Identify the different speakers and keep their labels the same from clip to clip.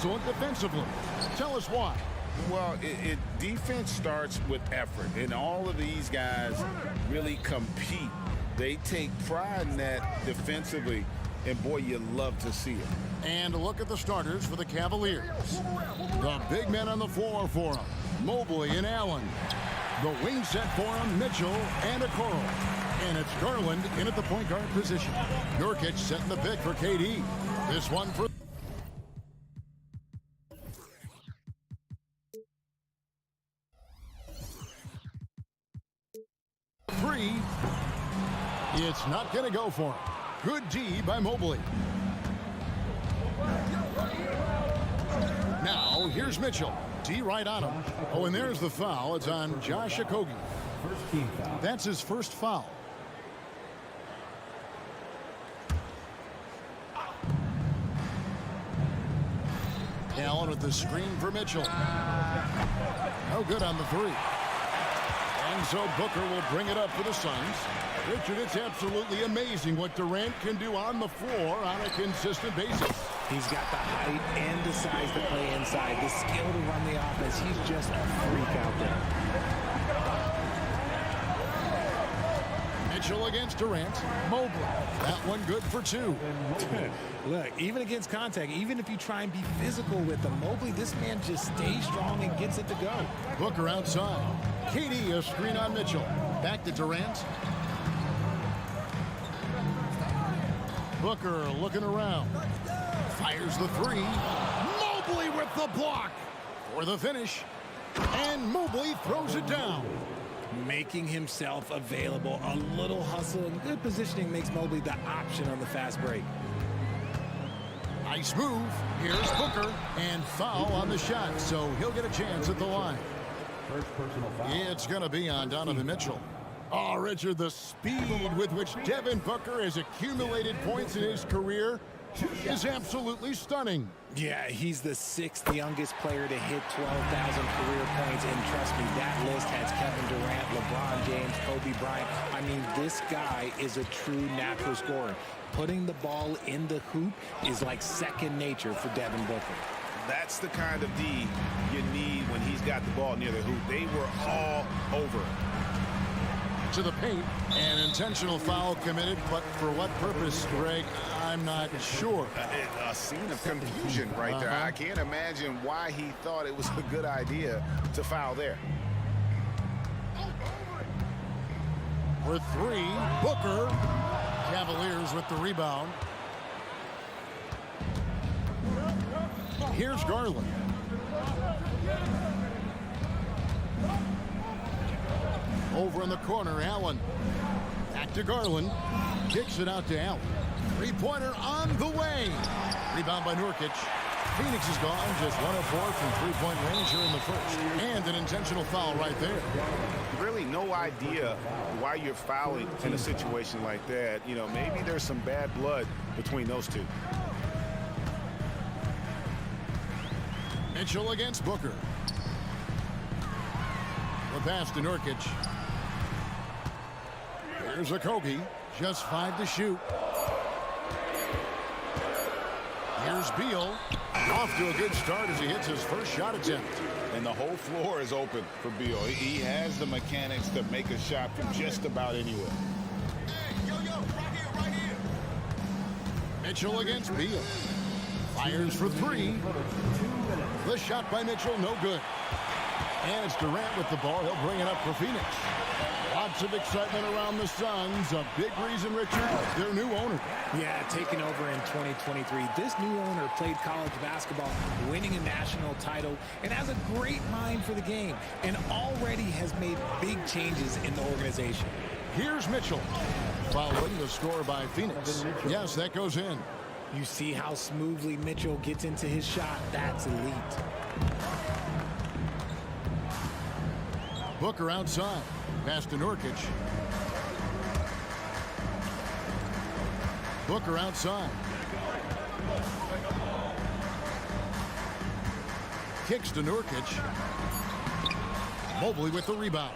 Speaker 1: excellent defensively. Tell us why.
Speaker 2: Well, defense starts with effort, and all of these guys really compete. They take pride in that defensively, and boy, you love to see it.
Speaker 1: And look at the starters for the Cavaliers. The big men on the floor for them, Mobley and Allen. The wing set for them, Mitchell and Okoro. And it's Garland in at the point guard position. Nurkic setting the pick for KD. This one for... three. It's not going to go for him. Good D by Mobley. Now, here's Mitchell. D right on him. Oh, and there's the foul. It's on Josh Okogie.
Speaker 3: First team foul.
Speaker 1: That's his first foul. Allen with the screen for Mitchell. No good on the three. And so Booker will bring it up for the Suns. Richard, it's absolutely amazing what Durant can do on the floor on a consistent basis.
Speaker 4: He's got the height and the size to play inside, the skill to run the offense. He's just a freak out there.
Speaker 1: Mitchell against Durant. Mobley. That one good for two.
Speaker 4: Look, even against contact, even if you try and be physical with him, Mobley, this man just stays strong and gets it to go.
Speaker 1: Booker outside. KD a screen on Mitchell. Back to Durant. Booker looking around. Fires the three. Mobley with the block for the finish. And Mobley throws it down.
Speaker 4: Making himself available. A little hustle and good positioning makes Mobley the option on the fast break.
Speaker 1: Nice move. Here's Booker. And foul on the shot, so he'll get a chance at the line.
Speaker 3: First personal foul.
Speaker 1: It's going to be on Donovan Mitchell. Oh, Richard, the speed with which Devin Booker has accumulated points in his career is absolutely stunning.
Speaker 4: Yeah, he's the 6th youngest player to hit 12,000 career points, and trust me, that list has Kevin Durant, LeBron James, Kobe Bryant. I mean, this guy is a true natural scorer. Putting the ball in the hoop is like second nature for Devin Booker.
Speaker 2: That's the kind of D you need when he's got the ball near the hoop. They were all over it.
Speaker 1: To the paint, an intentional foul committed, but for what purpose, Greg, I'm not sure.
Speaker 2: A scene of confusion right there. I can't imagine why he thought it was a good idea to foul there.
Speaker 1: For three, Booker. Cavaliers with the rebound. Here's Garland. Over in the corner, Allen. Back to Garland. Kicks it out to Allen. Three-pointer on the way. Rebound by Nurkic. Phoenix is gone. Just 1 of 4 from three-point range here in the first. And an intentional foul right there.
Speaker 2: Really no idea why you're fouling in a situation like that. You know, maybe there's some bad blood between those two.
Speaker 1: Mitchell against Booker. The pass to Nurkic. Here's Okogie. Just 5 to shoot. Here's Beal. Off to a good start as he hits his first shot attempt.
Speaker 2: And the whole floor is open for Beal. He has the mechanics to make a shot from just about anywhere.
Speaker 1: Hey, right here. Mitchell against Beal. Fires for three. The shot by Mitchell, no good. And it's Durant with the ball. He'll bring it up for Phoenix. Lots of excitement around the Suns. A big reason, Richard, their new owner.
Speaker 4: Yeah, taking over in 2023. This new owner played college basketball, winning a national title, and has a great mind for the game, and already has made big changes in the organization.
Speaker 1: Here's Mitchell. Following the score by Phoenix. Yes, that goes in.
Speaker 4: You see how smoothly Mitchell gets into his shot. That's elite.
Speaker 1: Booker outside. Pass to Nurkic. Booker outside. Kicks to Nurkic. Mobley with the rebound.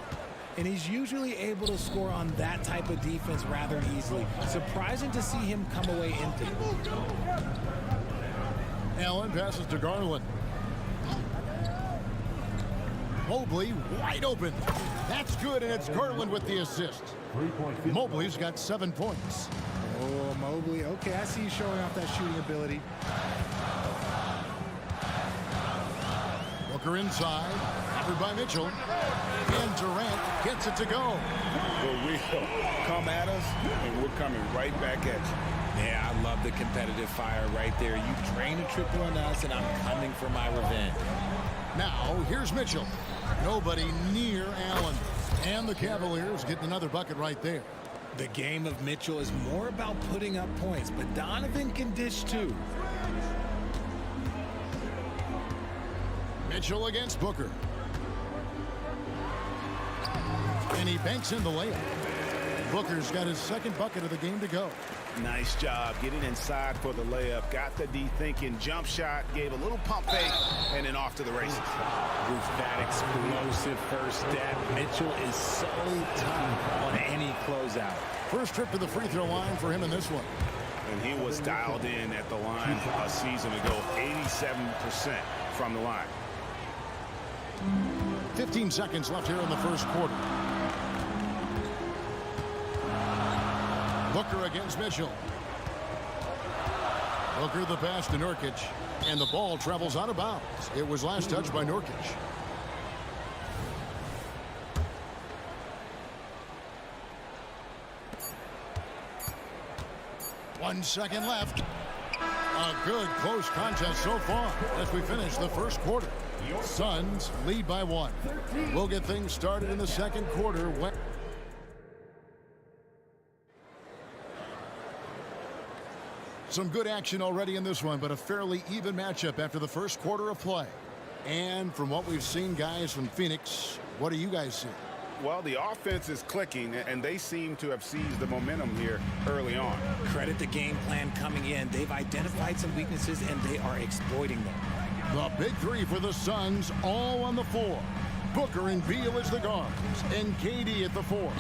Speaker 4: And he's usually able to score on that type of defense rather easily. Surprising to see him come away empty.
Speaker 1: Allen passes to Garland. Mobley wide open. That's good, and it's Garland with the assist.
Speaker 3: 3-point field.
Speaker 1: Mobley's got 7 points.
Speaker 4: Oh, Mobley. Okay, I see you showing off that shooting ability.
Speaker 1: Booker inside. Covered by Mitchell. And Durant gets it to go.
Speaker 2: But we'll come at us, and we're coming right back at you.
Speaker 4: Yeah, I love the competitive fire right there. You drain a triple on us, and I'm coming for my revenge.
Speaker 1: Now, here's Mitchell. Nobody near Allen. And the Cavaliers getting another bucket right there.
Speaker 4: The game of Mitchell is more about putting up points, but Donovan can dish too.
Speaker 1: Mitchell against Booker. And he banks in the layup. Booker's got his second bucket of the game to go.
Speaker 2: Nice job getting inside for the layup. Got the D-thinking jump shot, gave a little pump fake, and then off to the races.
Speaker 4: With that explosive first step, Mitchell is so tough on any closeout.
Speaker 1: First trip to the free throw line for him in this one.
Speaker 2: And he was dialed in at the line a season ago, 87% from the line.
Speaker 1: 15 seconds left here in the first quarter. Booker against Mitchell. Booker the pass to Nurkic. And the ball travels out of bounds. It was last touched by Nurkic. One second left. A good close contest so far as we finish the first quarter. Suns lead by 1. We'll get things started in the second quarter. Some good action already in this one, but a fairly even matchup after the first quarter of play. And from what we've seen, guys, from Phoenix, what do you guys see?
Speaker 2: Well, the offense is clicking, and they seem to have seized the momentum here early on.
Speaker 4: Credit the game plan coming in. They've identified some weaknesses, and they are exploiting them.
Speaker 1: The big three for the Suns, all on the floor. Booker and Beal as the guards, and KD at the 4.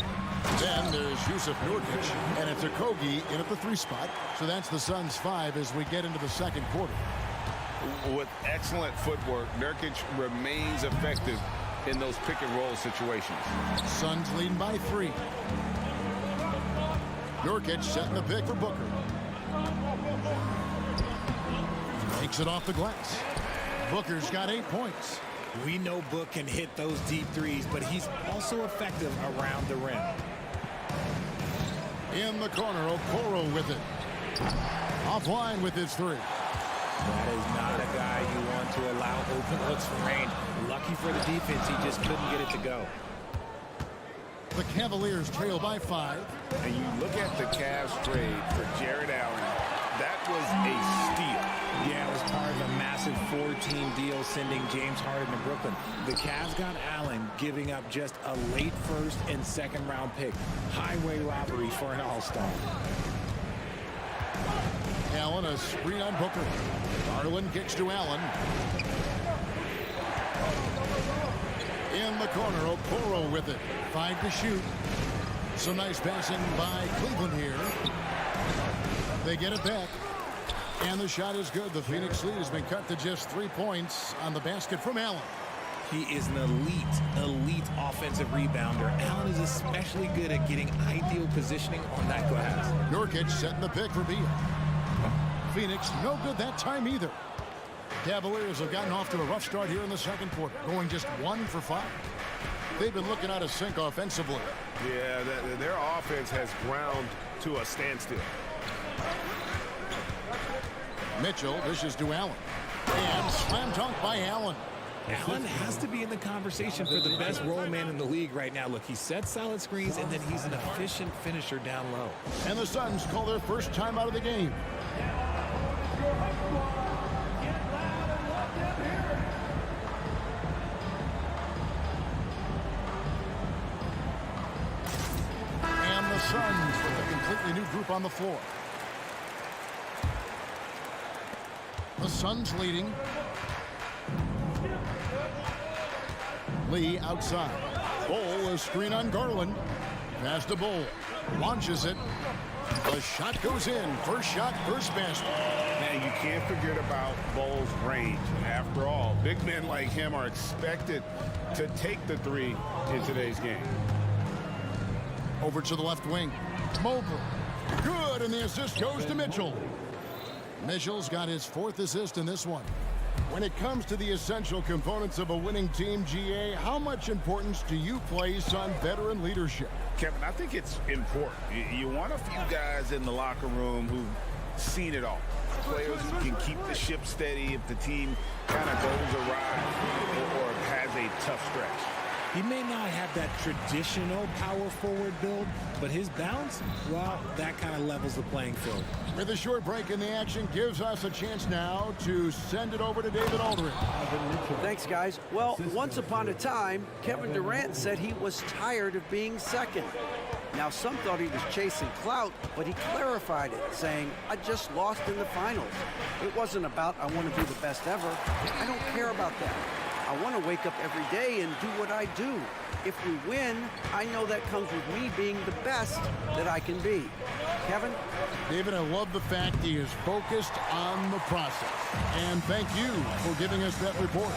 Speaker 1: Then there's Yusuf Nurkic, and it's Okogie in at the 3 spot. So that's the Suns' 5 as we get into the second quarter.
Speaker 2: With excellent footwork, Nurkic remains effective in those pick-and-roll situations.
Speaker 1: Suns leading by 3. Nurkic setting the pick for Booker. Takes it off the glass. Booker's got 8 points.
Speaker 4: We know Book can hit those deep threes, but he's also effective around the rim.
Speaker 1: In the corner, Okoro with it. Offline with his 3.
Speaker 4: That is not a guy you want to allow open looks from range. Lucky for the defense, he just couldn't get it to go.
Speaker 1: The Cavaliers trail by 5.
Speaker 2: And you look at the Cavs trade for Jared Allen, that was a steal.
Speaker 4: Yeah, it was part of a massive 4-team deal sending James Harden to Brooklyn. The Cavs got Allen, giving up just a late first and second round pick. Highway robbery for an all-star.
Speaker 1: Allen, a screen on Booker. Garland kicks to Allen. In the corner, Okoro with it. 5 to shoot. Some nice passing by Cleveland here. They get it back. And the shot is good. The Phoenix lead has been cut to just 3 points on the basket from Allen.
Speaker 4: He is an elite offensive rebounder. Allen is especially good at getting ideal positioning on that glass.
Speaker 1: Nurkic setting the pick for Beal. Phoenix no good that time either. Cavaliers have gotten off to a rough start here in the second quarter, going just 1 for 5. They've been looking out of sync offensively.
Speaker 2: Yeah, their offense has ground to a standstill.
Speaker 1: Mitchell dishes to Allen. And slam dunk by Allen.
Speaker 4: Allen has to be in the conversation for the best roll man in the league right now. Look, he sets solid screens, and then he's an efficient finisher down low.
Speaker 1: And the Suns call their first time out of the game. And the Suns with a completely new group on the floor. The Suns leading. Lee outside. Bol, a screen on Garland. Pass to Bol. Launches it. The shot goes in. First shot, first basket.
Speaker 2: Man, you can't forget about Bull's range. After all, big men like him are expected to take the three in today's game.
Speaker 1: Over to the left wing. Mobley. Good, and the assist goes to Mitchell. Mitchell's got his 4th assist in this one. When it comes to the essential components of a winning team, GA, how much importance do you place on veteran leadership?
Speaker 2: Kevin, I think it's important. You want a few guys in the locker room who've seen it all. Players who can keep the ship steady if the team kind of goes awry or has a tough stretch.
Speaker 4: He may not have that traditional power forward build, but his bounce, well, that kind of levels the playing field.
Speaker 1: With a short break in the action, gives us a chance now to send it over to David Aldridge.
Speaker 5: Thanks, guys. Well, once upon a time, Kevin Durant said he was tired of being second. Now, some thought he was chasing clout, but he clarified it, saying, I just lost in the finals. It wasn't about I want to be the best ever. I don't care about that. I want to wake up every day and do what I do. If we win, I know that comes with me being the best that I can be. Kevin?
Speaker 1: David, I love the fact he is focused on the process. And thank you for giving us that report.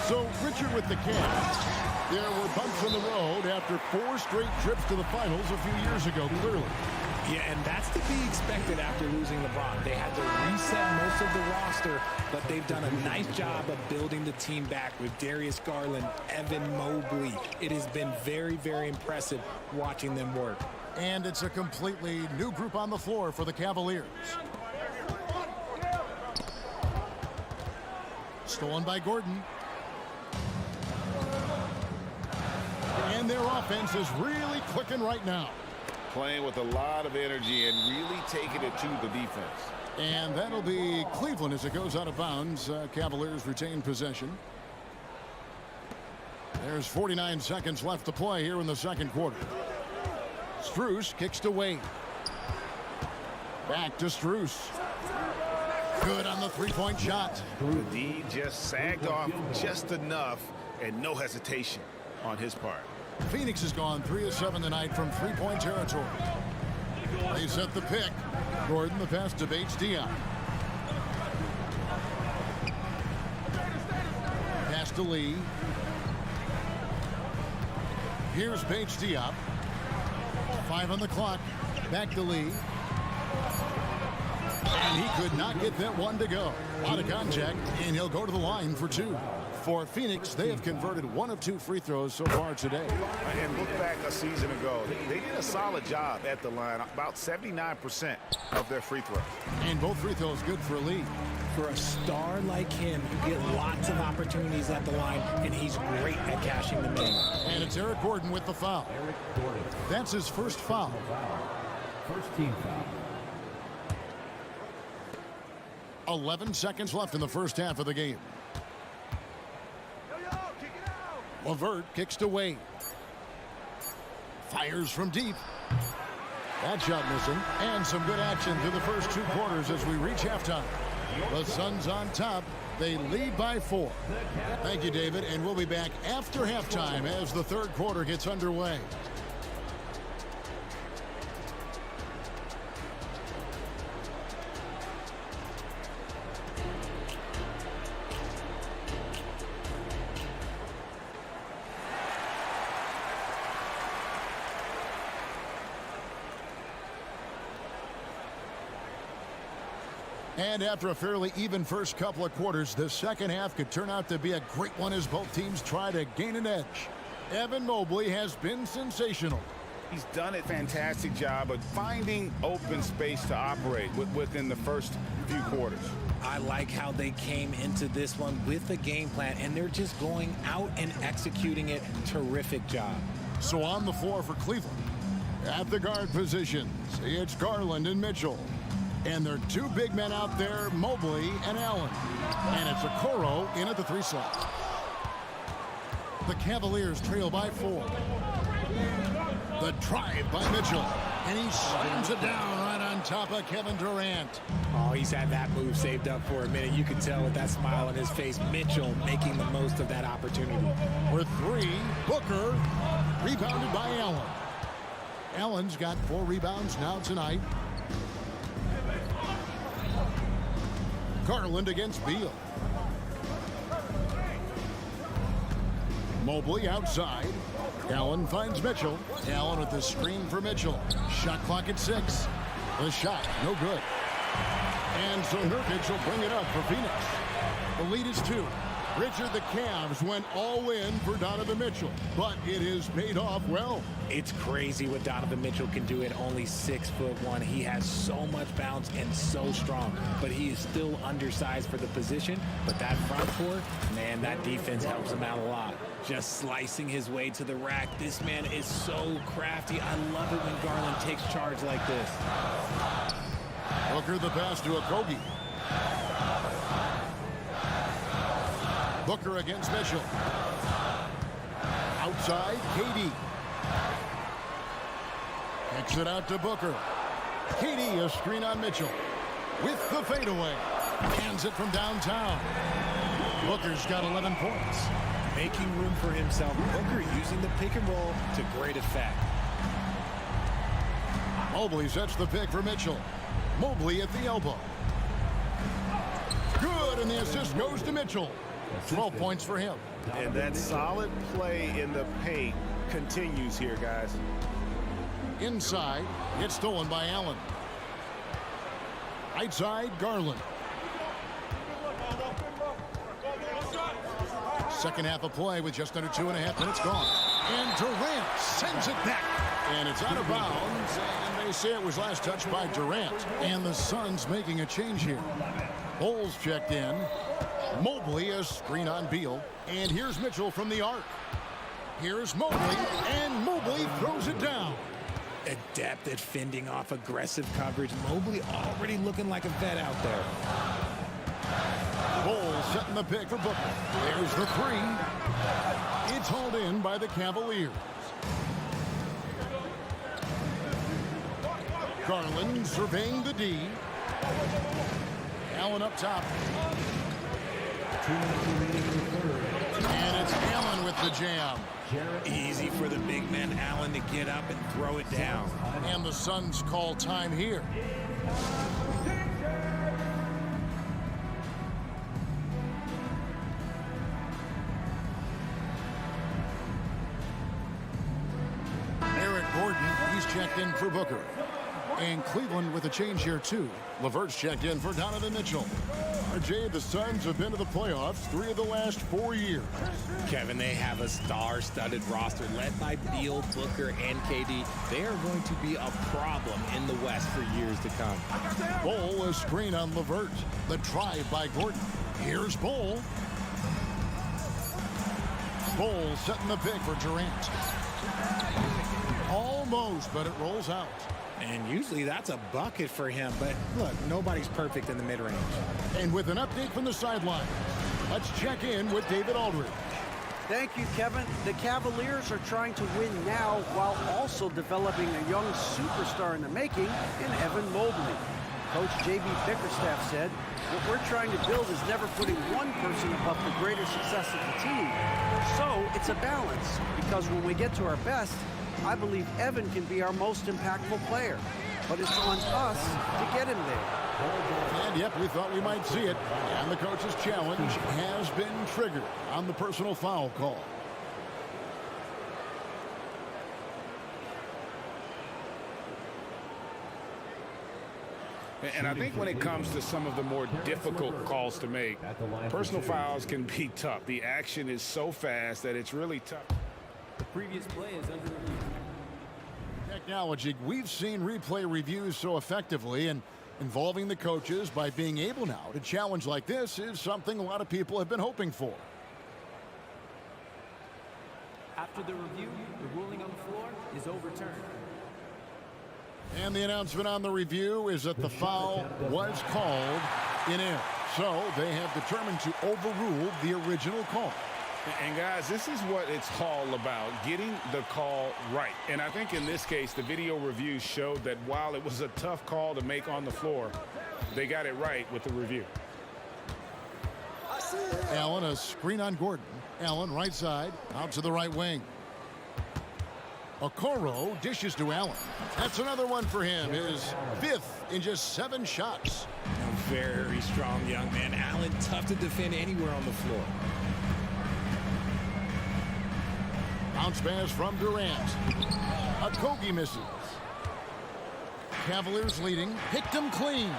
Speaker 1: So, Richard with the Cavs. There were bumps on the road after 4 straight trips to the finals a few years ago, clearly.
Speaker 4: Yeah, and that's to be expected after losing LeBron. They had to reset most of the roster, but they've done a nice job of building the team back with Darius Garland, Evan Mobley. It has been very, very impressive watching them work.
Speaker 1: And it's a completely new group on the floor for the Cavaliers. Stolen by Gordon. And their offense is really clicking right now.
Speaker 2: Playing with a lot of energy and really taking it to the defense.
Speaker 1: And that'll be Cleveland as it goes out of bounds. Cavaliers retain possession. There's 49 seconds left to play here in the second quarter. Strus kicks to Wade. Back to Strus. Good on the three-point shot.
Speaker 2: The D just sagged off just enough and no hesitation on his part.
Speaker 1: Phoenix has gone 3 of 7 tonight from three-point territory. They set the pick. Gordon, the pass to Bates-Diop. Pass to Lee. Here's Bates-Diop. 5 on the clock. Back to Lee. And he could not get that one to go. Out of contact, and he'll go to the line for 2. For Phoenix, they have converted 1 of 2 free throws so far today.
Speaker 2: And look back a season ago. They did a solid job at the line. About 79% of their free throws.
Speaker 1: And both free throws good for Lee.
Speaker 4: For a star like him, you get lots of opportunities at the line, and he's great at cashing them in.
Speaker 1: And it's Eric Gordon with the foul. That's his first foul.
Speaker 3: First team foul.
Speaker 1: 11 seconds left in the first half of the game. LeVert kicks to Wade. Fires from deep. That shot missing. And some good action through the first 2 quarters as we reach halftime. The Suns on top. They lead by 4. Thank you, David. And we'll be back after halftime as the third quarter gets underway. And after a fairly even first couple of quarters, the second half could turn out to be a great one as both teams try to gain an edge. Evan Mobley has been sensational.
Speaker 2: He's done a fantastic job of finding open space to operate within the first few quarters.
Speaker 4: I like how they came into this one with a game plan, and they're just going out and executing it. Terrific job.
Speaker 1: So on the floor for Cleveland, at the guard positions, it's Garland and Mitchell. And there are 2 big men out there, Mobley and Allen. And it's Okoro in at the 3 slot. The Cavaliers trail by 4. The drive by Mitchell. And he slams it down right on top of Kevin Durant.
Speaker 4: Oh, he's had that move saved up for a minute. You can tell with that smile on his face. Mitchell making the most of that opportunity.
Speaker 1: For 3, Booker, rebounded by Allen. Allen's got 4 rebounds now tonight. Garland against Beal. Mobley outside. Allen finds Mitchell. Allen with the screen for Mitchell. Shot clock at 6. The shot, no good. And so Nurkic will bring it up for Phoenix. The lead is 2. Richard, the Cavs went all in for Donovan Mitchell, but it has paid off well.
Speaker 4: It's crazy what Donovan Mitchell can do at only 6'1". He has so much bounce and so strong, but he is still undersized for the position. But that front court, man, that defense helps him out a lot. Just slicing his way to the rack. This man is so crafty. I love it when Garland takes charge like this.
Speaker 1: Booker the pass to Okogie. Booker against Mitchell. Outside, KD. Kicks it out to Booker. KD, a screen on Mitchell. With the fadeaway. Hands it from downtown. Booker's got 11 points.
Speaker 4: Making room for himself. Booker using the pick and roll to great effect.
Speaker 1: Mobley sets the pick for Mitchell. Mobley at the elbow. Good, and the assist goes to Mitchell. 12 points for him.
Speaker 2: And that solid play in the paint continues here, guys.
Speaker 1: Inside, gets stolen by Allen. Right side, Garland. Second half of play with just under 2.5 minutes gone. And Durant sends it back. And it's out of bounds. And they say it was last touched by Durant. And the Suns making a change here. Bulls checked in. Mobley, a screen on Beal. And here's Mitchell from the arc. Here's Mobley. And Mobley throws it down.
Speaker 4: Adept at fending off aggressive coverage. Mobley already looking like a vet out there.
Speaker 1: Bulls setting the pick for Booker. There's the 3. It's hauled in by the Cavaliers. Garland surveying the D. Allen up top. And it's Allen with the jam.
Speaker 4: Easy for the big man Allen to get up and throw it down.
Speaker 1: And the Suns call time here. Eric Gordon, he's checked in for Booker. And Cleveland with a change here too. LeVert's checked in for Donovan Mitchell. RJ, the Suns have been to the playoffs 3 of the last 4 years.
Speaker 4: Kevin, they have a star-studded roster led by Beal, Booker, and KD. They are going to be a problem in the West for years to come.
Speaker 1: Bol, a screen on LeVert. The drive by Gordon. Here's Bol. Bol setting the pick for Durant. Almost, but it rolls out.
Speaker 4: And usually that's a bucket for him. But look, nobody's perfect in the mid-range.
Speaker 1: And with an update from the sideline, let's check in with David Aldridge.
Speaker 5: Thank you, Kevin. The Cavaliers are trying to win now while also developing a young superstar in the making in Evan Mobley. Coach J.B. Bickerstaff said, what we're trying to build is never putting one person above the greater success of the team. So it's a balance, because when we get to our best, I believe Evan can be our most impactful player. But it's on us to get him there.
Speaker 1: And yep, we thought we might see it. And the coach's challenge has been triggered on the personal foul call.
Speaker 2: And I think when it comes to some of the more difficult calls to make, personal fouls can be tough. The action is so fast that it's really tough.
Speaker 3: The previous play is under review.
Speaker 1: Technology, we've seen replay reviews so effectively, and involving the coaches by being able now to challenge like this is something a lot of people have been hoping for.
Speaker 3: After the review, the ruling on the floor is overturned.
Speaker 1: And the announcement on the review is that the foul was called in air. So they have determined to overrule the original call.
Speaker 2: And guys, this is what it's all about, getting the call right. And I think in this case, the video review showed that while it was a tough call to make on the floor, they got it right with the review.
Speaker 1: Allen, a screen on Gordon. Allen, right side, out to the right wing. Okoro dishes to Allen. That's another one for him, his 5th in just 7 shots.
Speaker 4: Very strong young man. Allen, tough to defend anywhere on the floor.
Speaker 1: Bounce pass from Durant. Okogie misses. Cavaliers leading. Picked him clean.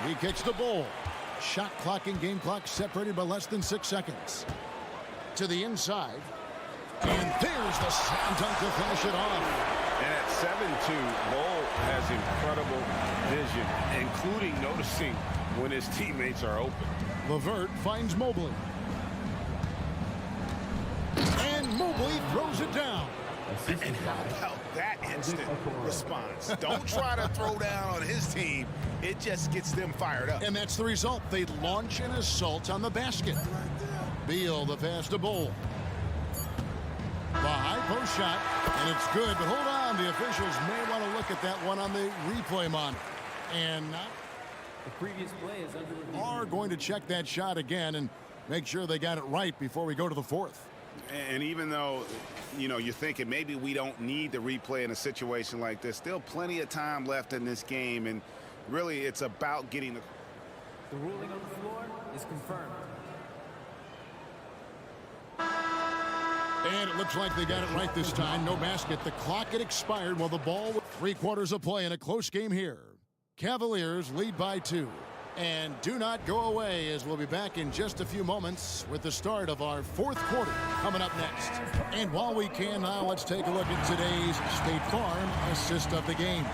Speaker 1: He kicks the ball. Shot clock and game clock separated by less than 6 seconds. To the inside. And there's the slam dunk to finish it off.
Speaker 2: And at 7'2", Bol has incredible vision, including noticing when his teammates are open.
Speaker 1: LeVert finds Mobley. And Mobley throws it down.
Speaker 2: And how about that instant response? Don't try to throw down on his team. It just gets them fired up.
Speaker 1: And that's the result. They launch an assault on the basket. Beal, the pass to Bol. The high post shot, and it's good. But hold on, the officials may want to look at that one on the replay monitor. And
Speaker 3: The previous play is under review.
Speaker 1: are going to check that shot again and make sure they got it right before we go to the fourth.
Speaker 2: And even though, you know, you're thinking maybe we don't need the replay in a situation like this, still plenty of time left in this game. And really, it's about getting
Speaker 3: The ruling on the floor is confirmed.
Speaker 1: And it looks like they got it right this time. No basket. The clock had expired while the ball was 3 quarters of play in a close game here. Cavaliers lead by 2. And do not go away, as we'll be back in just a few moments with the start of our fourth quarter coming up next. And while we can now, let's take a look at today's State Farm assist of the game.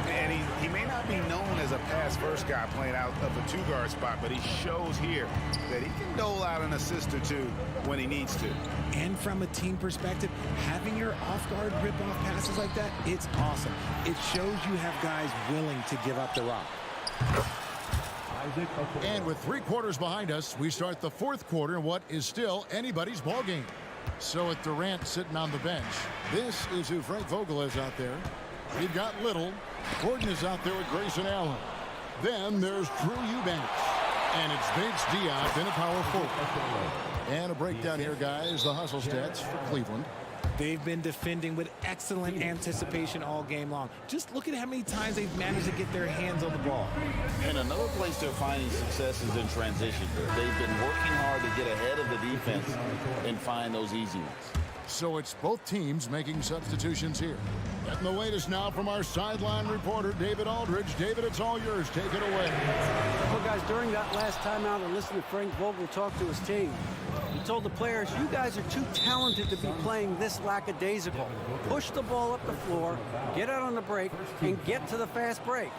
Speaker 2: And he may not be known as a pass-first guy playing out of a two-guard spot, but he shows here that he can dole out an assist or two when he needs to.
Speaker 4: And from a team perspective, having your off-guard rip-off passes like that, it's awesome. It shows you have guys willing to give up the rock.
Speaker 1: And with 3 quarters behind us, we start the fourth quarter in what is still anybody's ball game. So with Durant sitting on the bench, this is who Frank Vogel is out there. We've got Little. Gordon is out there with Grayson Allen. Then there's Drew Eubanks. And it's Vince Diop in a power forward. And a breakdown here, guys. The hustle stats for Cleveland.
Speaker 4: They've been defending with excellent anticipation all game long. Just look at how many times they've managed to get their hands on the ball.
Speaker 6: And another place they're finding success is in transition. They've been working hard to get ahead of the defense and find those easy ones.
Speaker 1: So it's both teams making substitutions here. Getting the latest now from our sideline reporter, David Aldridge. David, it's all yours. Take it away.
Speaker 5: Well, guys, during that last timeout, I listened to Frank Vogel talk to his team. He told the players, you guys are too talented to be playing this lackadaisical. Push the ball up the floor, get out on the break, and get to the fast break.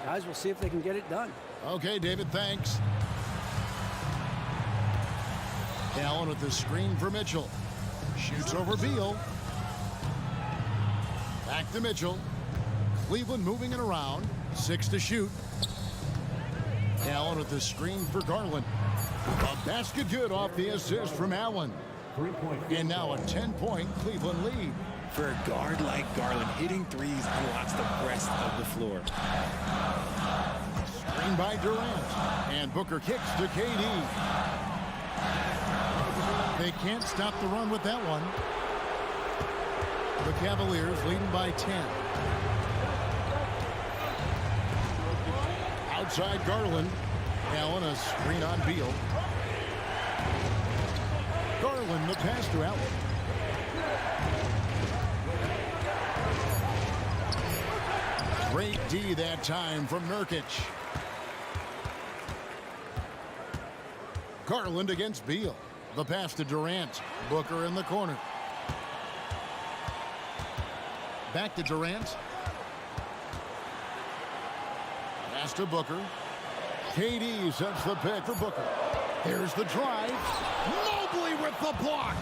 Speaker 5: Guys, we'll see if they can get it done.
Speaker 1: Okay, David, thanks. Allen with the screen for Mitchell. Shoots over Beal. Back to Mitchell. Cleveland moving it around. 6 to shoot. Allen with the screen for Garland. A basket good off the assist from Allen. And now a 10-point Cleveland lead.
Speaker 4: For a guard like Garland, hitting threes unlocks the rest of the floor.
Speaker 1: Screen by Durant. And Booker kicks to KD. They can't stop the run with that one. The Cavaliers leading by 10. Outside Garland. Allen, a screen on Beal. Garland, the pass to Allen. Great D that time from Nurkic. Garland against Beal. The pass to Durant. Booker in the corner. Back to Durant. Pass to Booker. KD sets the pick for Booker. Here's the drive. Mobley with the block.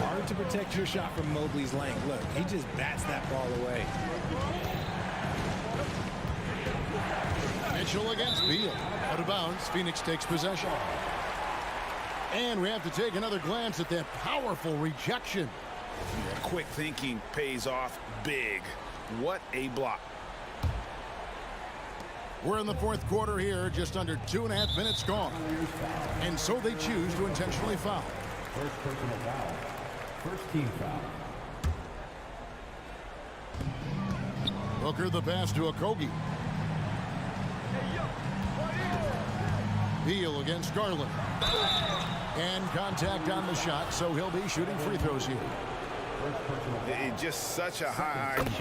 Speaker 4: Hard to protect your shot from Mobley's length. Look, he just bats that ball away.
Speaker 1: Mitchell against Beal. Out of bounds. Phoenix takes possession. And we have to take another glance at that powerful rejection.
Speaker 2: Quick thinking pays off big. What a block.
Speaker 1: We're in the fourth quarter here, just under 2.5 minutes gone. And so they choose to intentionally foul.
Speaker 7: First personal foul. First team foul.
Speaker 1: Booker the pass to Okogie. Beal against Garland. And contact on the shot, so he'll be shooting free throws here.
Speaker 2: Just such a high IQ.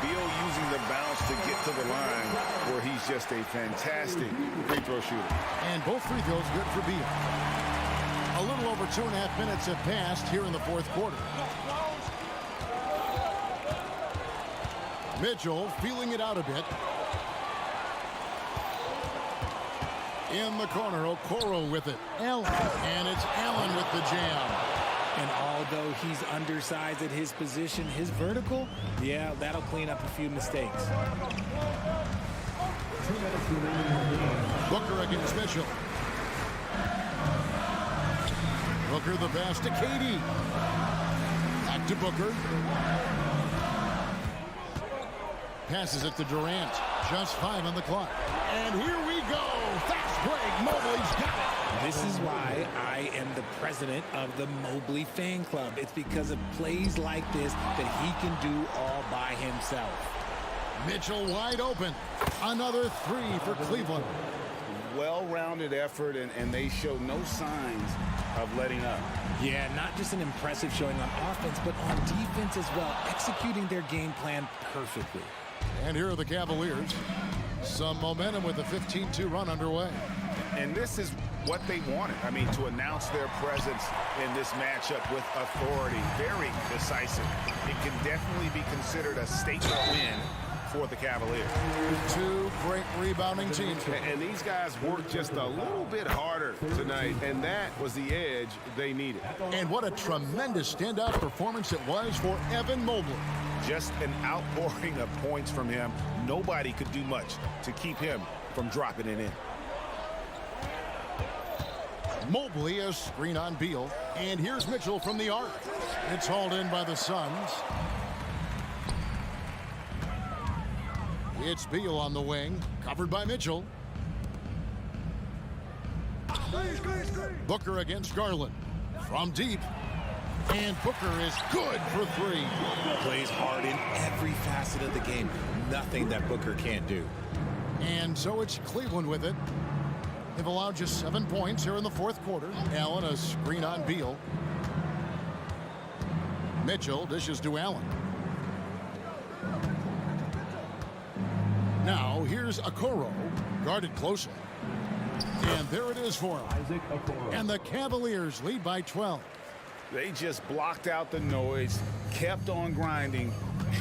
Speaker 2: Beal using the bounce to get to the line where he's just a fantastic free throw shooter.
Speaker 1: And both free throws good for Beal. A little over 2.5 minutes have passed here in the fourth quarter. Mitchell feeling it out a bit. In the corner, Okoro with it. Allen. And it's Allen with the jam.
Speaker 4: And although he's undersized at his position, his vertical, yeah, that'll clean up a few mistakes.
Speaker 7: 2 minutes remaining in the game.
Speaker 1: Booker against Mitchell. Booker the pass to KD. Back to Booker. Passes it to Durant. Just 5 on the clock. And here we go. Fast break. Mobley's got it.
Speaker 4: This is why I am the president of the Mobley fan club. It's because of plays like this that he can do all by himself.
Speaker 1: Mitchell wide open. Another 3 for Cleveland.
Speaker 2: Well-rounded effort, and they show no signs of letting up.
Speaker 4: Yeah, not just an impressive showing on offense, but on defense as well, executing their game plan perfectly.
Speaker 1: And here are the Cavaliers. Some momentum with a 15-2 run underway.
Speaker 2: And this is what they wanted. I mean, to announce their presence in this matchup with authority. Very decisive. It can definitely be considered a statement win for the Cavaliers.
Speaker 1: 2 great rebounding teams.
Speaker 2: And these guys worked just a little bit harder tonight, and that was the edge they needed.
Speaker 1: And what a tremendous standout performance it was for Evan Mobley.
Speaker 2: Just an outpouring of points from him. Nobody could do much to keep him from dropping it in.
Speaker 1: Mobley a screen on Beal. And here's Mitchell from the arc. It's hauled in by the Suns. It's Beal on the wing. Covered by Mitchell. Booker against Garland. From deep. And Booker is good for 3.
Speaker 4: Plays hard in every facet of the game. Nothing that Booker can't do.
Speaker 1: And so it's Cleveland with it. They've allowed just 7 points here in the fourth quarter. Allen a screen on Beal. Mitchell dishes to Allen. Now here's Okoro, guarded closely. And there it is for him. And the Cavaliers lead by 12.
Speaker 2: They just blocked out the noise, kept on grinding,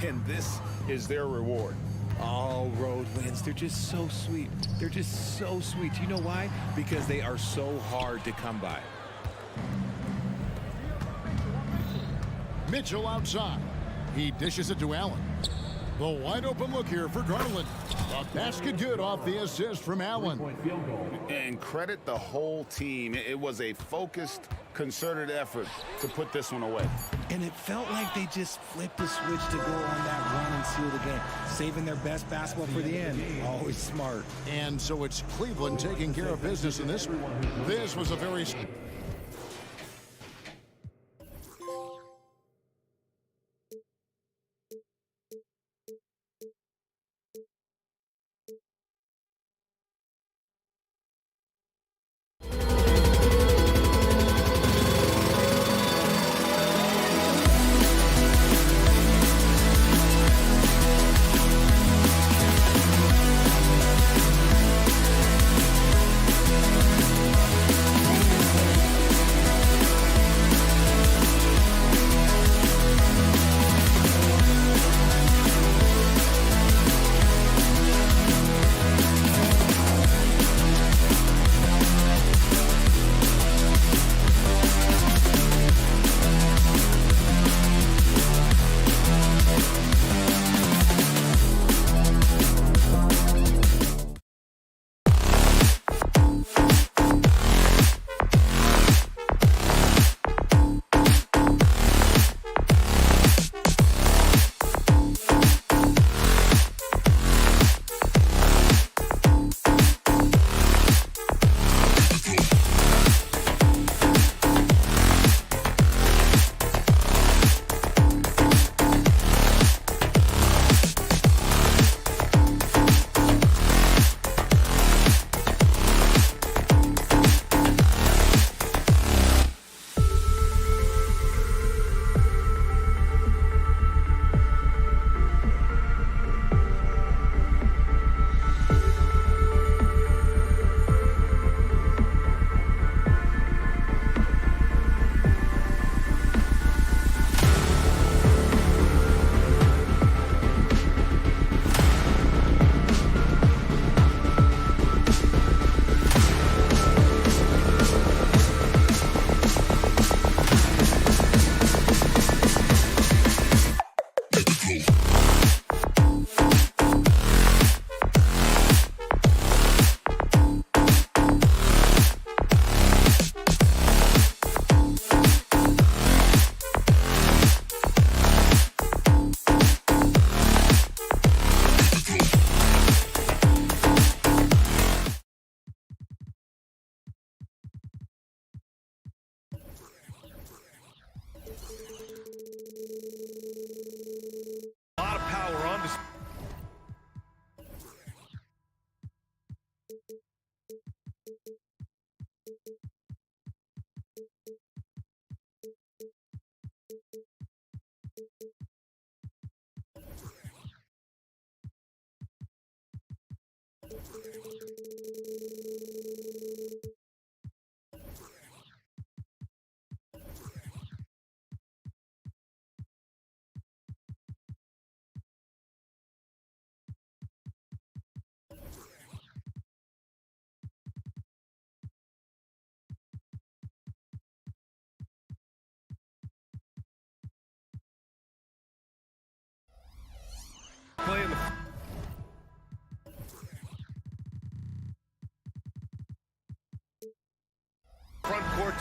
Speaker 2: and this is their reward.
Speaker 4: All road wins. They're just so sweet. They're just so sweet. You know why? Because they are so hard to come by.
Speaker 1: Mitchell outside. He dishes it to Allen. The wide open look here for Garland. The basket good off the assist from Allen.
Speaker 2: And credit the whole team. It was a focused, concerted effort to put this one away.
Speaker 4: And it felt like they just flipped the switch to go on that run and seal the game. Saving their best basketball for the end. Always smart.
Speaker 1: And so it's Cleveland taking care of business in this one. This was a very...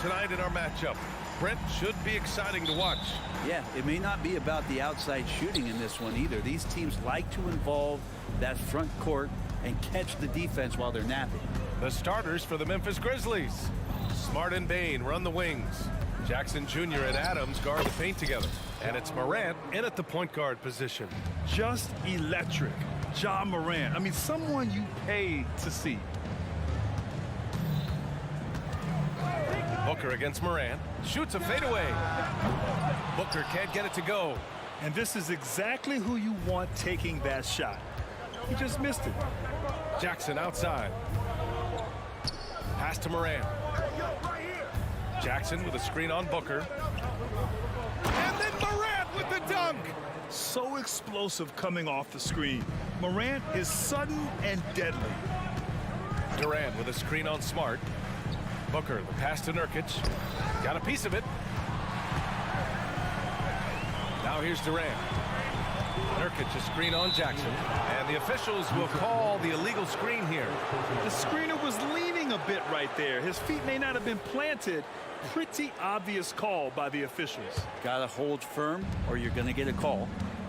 Speaker 8: tonight in our matchup. Brent, should be exciting to watch.
Speaker 9: Yeah, it may not be about the outside shooting in this one either. These teams like to involve that front court and catch the defense while they're napping.
Speaker 8: The starters for the Memphis Grizzlies. Smart and Bain run the wings. Jackson Jr. and Adams guard the paint together. And it's Morant in at the point guard position.
Speaker 10: Just electric. Ja Morant. I mean, someone you pay to see.
Speaker 8: Booker against Morant. Shoots a fadeaway. Booker can't get it to go.
Speaker 10: And this is exactly who you want taking that shot. He just missed it.
Speaker 8: Jackson outside. Pass to Morant. Jackson with a screen on Booker. And then Morant with the dunk.
Speaker 10: So explosive coming off the screen. Morant is sudden and deadly.
Speaker 8: Durant with a screen on Smart. Booker, the pass to Nurkic. Got a piece of it. Now here's Durant. Nurkic, a screen on Jackson. And the officials will call the illegal screen here.
Speaker 10: The screener was leaning a bit right there. His feet may not have been planted. Pretty obvious call by the officials.
Speaker 9: Gotta hold firm or you're gonna get a call.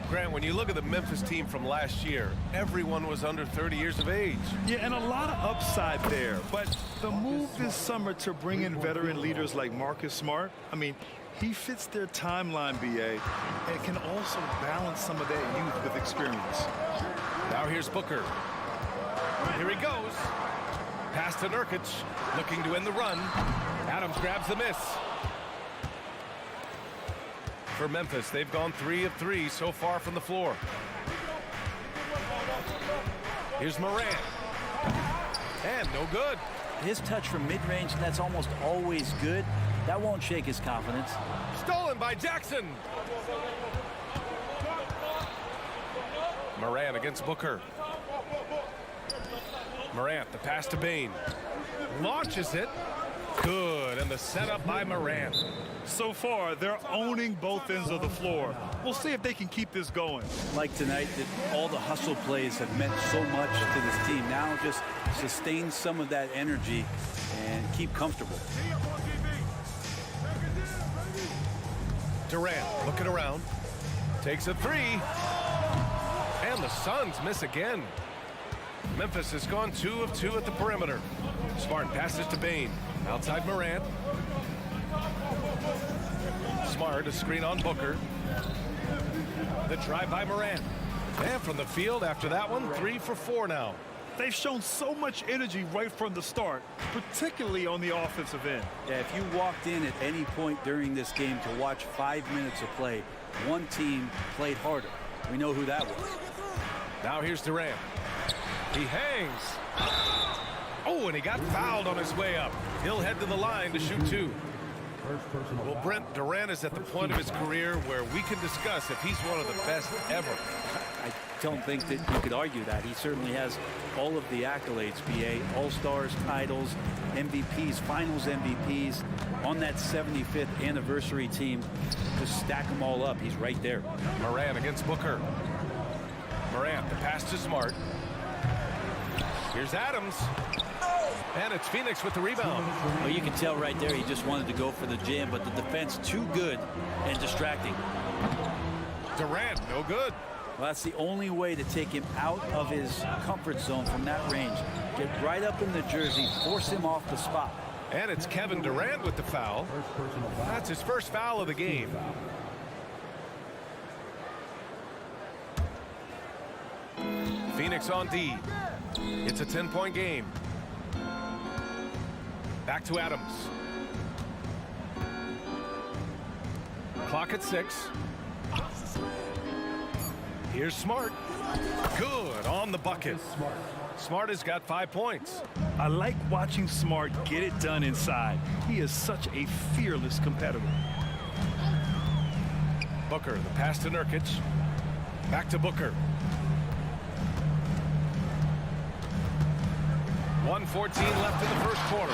Speaker 8: Grant, when you look at the Memphis team from last year, everyone was under 30 years of age.
Speaker 10: Yeah, and a lot of upside there. But the move this summer to bring in veteran leaders like Marcus Smart, I mean, he fits their timeline, BA, and can also balance some of that youth with experience.
Speaker 8: Now here's Booker. Here he goes. Pass to Nurkic, looking to end the run. Adams grabs the miss. For Memphis, they've gone 3 of 3 so far from the floor. Here's Morant. And no good.
Speaker 9: His touch from mid-range, that's almost always good. That won't shake his confidence.
Speaker 8: Stolen by Jackson. Morant against Booker. Morant, the pass to Bain. Launches it. Good, and the setup by Morant.
Speaker 10: So far, they're owning both ends of the floor. We'll see if they can keep this going.
Speaker 9: Like tonight, that all the hustle plays have meant so much to this team. Now just sustain some of that energy and keep comfortable.
Speaker 8: Durant looking around. Takes a 3. And the Suns miss again. Memphis has gone 2 of 2 at the perimeter. Smart passes to Bain. Outside Morant. Smart, a screen on Booker. The drive by Morant. And from the field after that one, 3 for 4 now.
Speaker 10: They've shown so much energy right from the start, particularly on the offensive end.
Speaker 9: Yeah, if you walked in at any point during this game to watch 5 minutes of play, one team played harder. We know who that was.
Speaker 8: Now here's Durant. He hangs. Oh, and he got fouled on his way up. He'll head to the line to shoot 2. Well, Brent, Durant is at the point of his career where we can discuss if he's one of the best ever.
Speaker 9: I don't think that you could argue that. He certainly has all of the accolades, BA. All-Stars, titles, MVPs, Finals MVPs. On that 75th anniversary team, just stack them all up. He's right there.
Speaker 8: Morant against Booker. Morant, the pass to Smart. Here's Adams. And it's Phoenix with the rebound.
Speaker 9: Well, you can tell right there he just wanted to go for the jam, but the defense too good and distracting.
Speaker 8: Durant, no good.
Speaker 9: Well, that's the only way to take him out of his comfort zone from that range. Get right up in the jersey, force him off the spot.
Speaker 8: And it's Kevin Durant with the foul. That's his first foul of the game. Phoenix on D. It's a 10-point game. Back to Adams. Clock at 6. Here's Smart. Good on the bucket. Smart has got 5 points.
Speaker 10: I like watching Smart get it done inside. He is such a fearless competitor.
Speaker 8: Booker, the pass to Nurkic. Back to Booker. 1:14 left in the first quarter.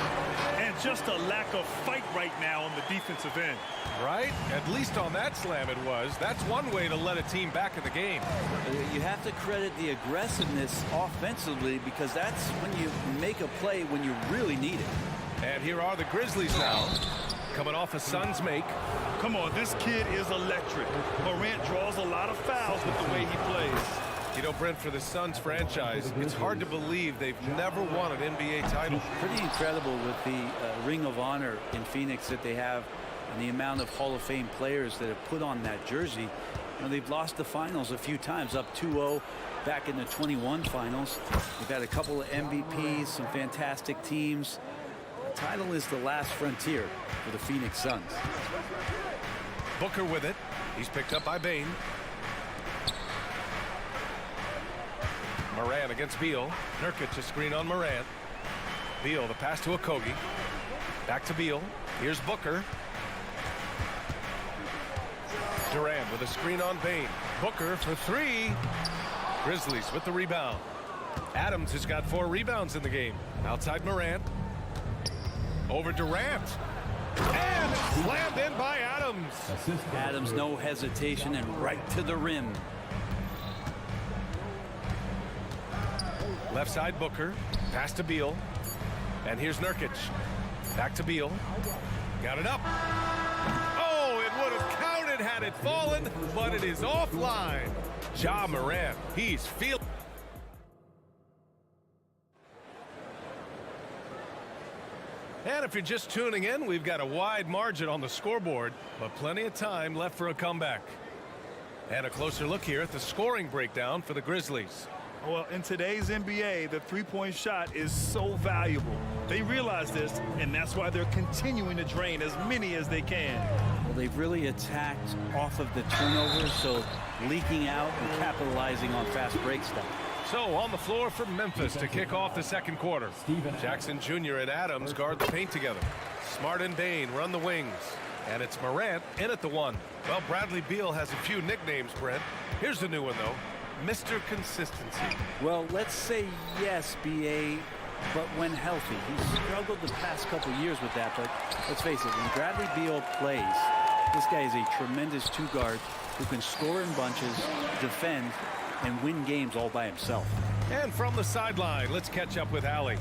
Speaker 10: And just a lack of fight right now on the defensive end.
Speaker 8: Right? At least on that slam it was. That's one way to let a team back in the game.
Speaker 9: You have to credit the aggressiveness offensively because that's when you make a play when you really need it.
Speaker 8: And here are the Grizzlies now. coming off a Suns make.
Speaker 10: Come on, this kid is electric. Morant draws a lot of fouls with the way he plays.
Speaker 8: You know, Brent, for the Suns franchise, it's hard to believe they've never won an NBA title.
Speaker 9: Pretty incredible with the Ring of Honor in Phoenix that they have and the amount of Hall of Fame players that have put on that jersey. You know, they've lost the finals a few times, up 2-0 back in the 21 finals. They've had a couple of MVPs, some fantastic teams. The title is the last frontier for the Phoenix Suns.
Speaker 8: Booker with it. He's picked up by Bane. Morant against Beal. Nurkic a screen on Morant. Beal, the pass to Okogie. Back to Beal. Here's Booker. Durant with a screen on Bane. Booker for three. Grizzlies with the rebound. Adams has got 4 rebounds in the game. Outside Morant. Over Durant. And slammed in by Adams.
Speaker 9: Adams, no hesitation, and right to the rim.
Speaker 8: Left side Booker. Pass to Beal. And here's Nurkic. Back to Beal. Got it up. Oh, it would have counted had it fallen, but it is offline. Ja Morant, he's feeling. And if you're just tuning in, we've got a wide margin on the scoreboard, but plenty of time left for a comeback. And a closer look here at the scoring breakdown for the Grizzlies.
Speaker 10: Well, in today's NBA, the three-point shot is so valuable. They realize this, and that's why they're continuing to drain as many as they can.
Speaker 9: Well, they've really attacked off of the turnovers, so leaking out and capitalizing on fast break stuff.
Speaker 8: So on the floor for Memphis to kick off the second quarter. Jackson Jr. and Adams guard the paint together. Smart and Bane run the wings. And it's Morant in at the 1. Well, Bradley Beal has a few nicknames, Brent. Here's the new one, though. Mr. Consistency.
Speaker 9: Well, let's say yes, B.A., but when healthy. He's struggled the past couple years with that, but let's face it, when Bradley Beal plays, this guy is a tremendous two-guard who can score in bunches, defend, and win games all by himself.
Speaker 8: And from the sideline, let's catch up with Allie.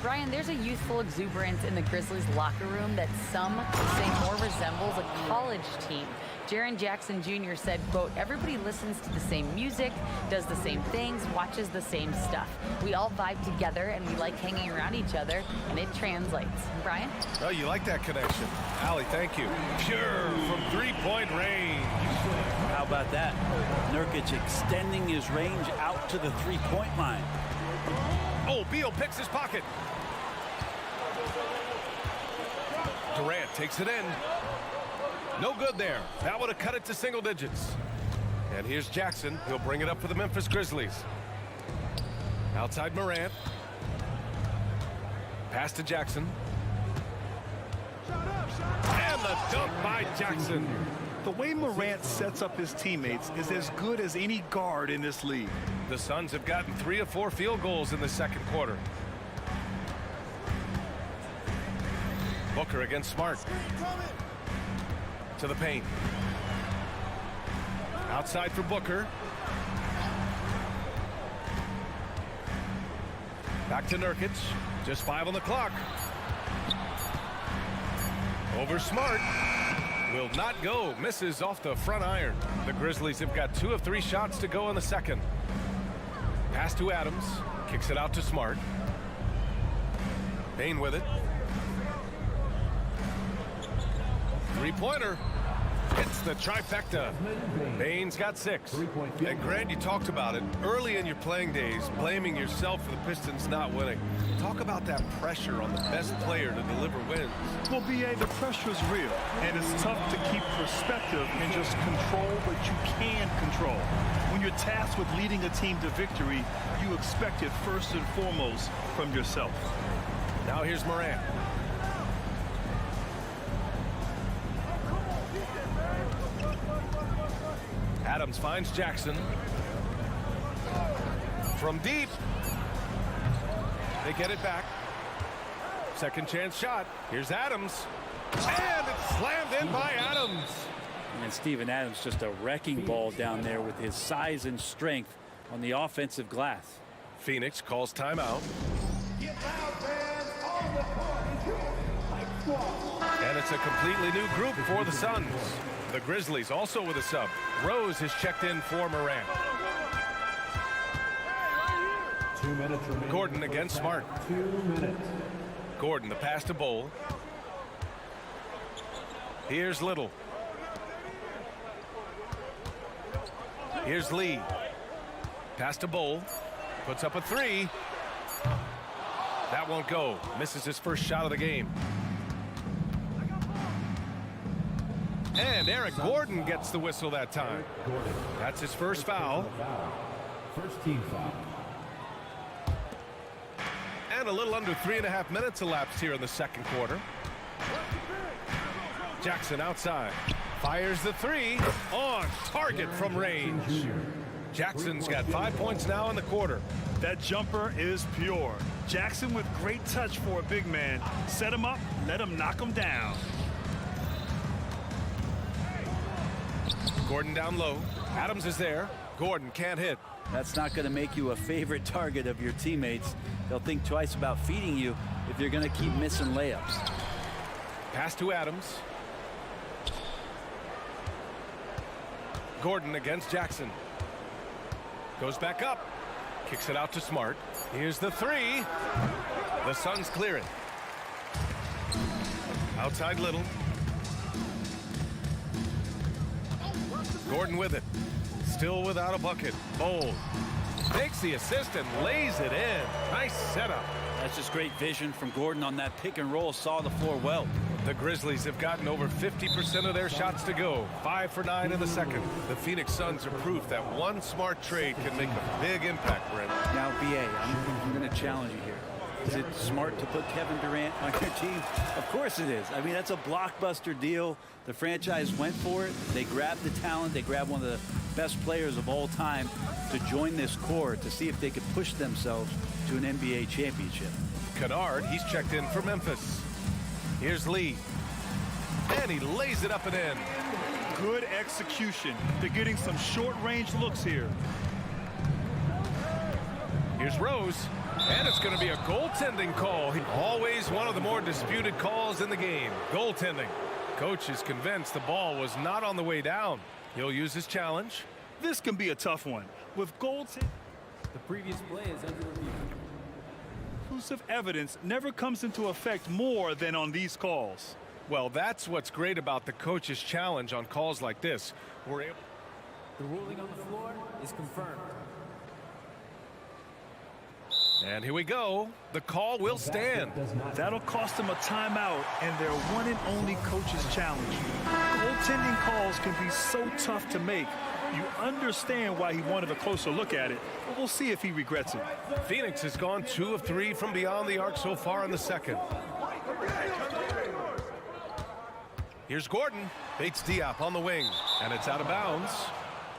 Speaker 11: Brian, there's a youthful exuberance in the Grizzlies locker room that some say more resembles a college team. Jaren Jackson Jr. said, quote, everybody listens to the same music, does the same things, watches the same stuff. We all vibe together and we like hanging around each other, and it translates. Brian?
Speaker 8: Oh, you like that connection. Allie, thank you. Pure from three-point range.
Speaker 9: How about that? Nurkic extending his range out to the three-point line.
Speaker 8: Oh, Beal picks his pocket. Durant takes it in. No good there. That would have cut it to single digits. And here's Jackson. He'll bring it up for the Memphis Grizzlies. Outside Morant. Pass to Jackson. And the dunk by Jackson.
Speaker 10: The way Morant sets up his teammates is as good as any guard in this league.
Speaker 8: The Suns have gotten 3 of 4 field goals in the second quarter. Booker against Smart. To the paint. Outside for Booker. Back to Nurkic. Just 5 on the clock. Over Smart. Will not go. Misses off the front iron. The Grizzlies have got 2 of 3 shots to go in the second. Pass to Adams. Kicks it out to Smart. Bane with it. Three-pointer. It's the trifecta. Bane's got 6. And Grant, you talked about it early in your playing days, blaming yourself for the Pistons not winning. Talk about that pressure on the best player to deliver wins.
Speaker 10: Well, B.A., the pressure is real, and it's tough to keep perspective and just control what you can control. When you're tasked with leading a team to victory, you expect it first and foremost from yourself.
Speaker 8: Now here's Morant. Adams finds Jackson. From deep. They get it back. Second chance shot. Here's Adams. And it's slammed in by Adams.
Speaker 9: And Steven Adams just a wrecking ball down there with his size and strength on the offensive glass.
Speaker 8: Phoenix calls timeout. And And it's a completely new group for the Suns. The Grizzlies also with a sub. Rose has checked in for Morant.
Speaker 7: 2 minutes remaining.
Speaker 8: Gordon against Smart.
Speaker 7: 2 minutes.
Speaker 8: Gordon, the pass to Bowl. Here's Little. Here's Lee. Pass to Bowl. Puts up a three. That won't go. Misses his first shot of the game. And Eric Gordon gets the whistle that time. That's his first foul.
Speaker 7: First team foul.
Speaker 8: And a little under 3.5 minutes elapsed here in the second quarter. Jackson outside. Fires the three. On target from range. Jackson's got 5 points now in the quarter.
Speaker 10: That jumper is pure. Jackson with great touch for a big man. Set him up, let him knock him down.
Speaker 8: Gordon down low. Adams is there. Gordon can't hit.
Speaker 9: That's not going to make you a favorite target of your teammates. They'll think twice about feeding you if you're going to keep missing layups.
Speaker 8: Pass to Adams. Gordon against Jackson. Goes back up. Kicks it out to Smart. Here's the three. The Suns clear it. Outside Little. Gordon with it. Still without a bucket. Bold. Takes the assist and lays it in. Nice setup.
Speaker 9: That's just great vision from Gordon on that pick and roll. Saw the floor well.
Speaker 8: The Grizzlies have gotten over 50% of their shots to go. 5 for 9 in the second. The Phoenix Suns are proof that one smart trade can make a big impact, Brent.
Speaker 9: Now, BA, I'm going to challenge you here. Is it smart to put Kevin Durant on your team? Of course it is. I mean, that's a blockbuster deal. The franchise went for it. They grabbed the talent. They grabbed one of the best players of all time to join this core to see if they could push themselves to an NBA championship.
Speaker 8: Kennard, he's checked in for Memphis. Here's Lee. And he lays it up and in.
Speaker 10: Good execution. They're getting some short-range looks here.
Speaker 8: Here's Rose. And it's going to be a goaltending call. Always one of the more disputed calls in the game. Goaltending. Coach is convinced the ball was not on the way down. He'll use his challenge.
Speaker 10: This can be a tough one. With goaltending,
Speaker 3: The previous play is under review.
Speaker 10: conclusive evidence never comes into effect more than on these calls.
Speaker 8: Well, that's what's great about the coach's challenge on calls like this. We're able.
Speaker 3: The ruling on the floor is confirmed.
Speaker 8: And here we go. The call will stand.
Speaker 10: That'll cost them a timeout and their one and only coach's challenge. Goaltending calls can be so tough to make. You understand why he wanted a closer look at it, but we'll see if he regrets it.
Speaker 8: Phoenix has gone 2 of 3 from beyond the arc so far in the second. Here's Gordon. Bates Diop on the wing, and it's out of bounds.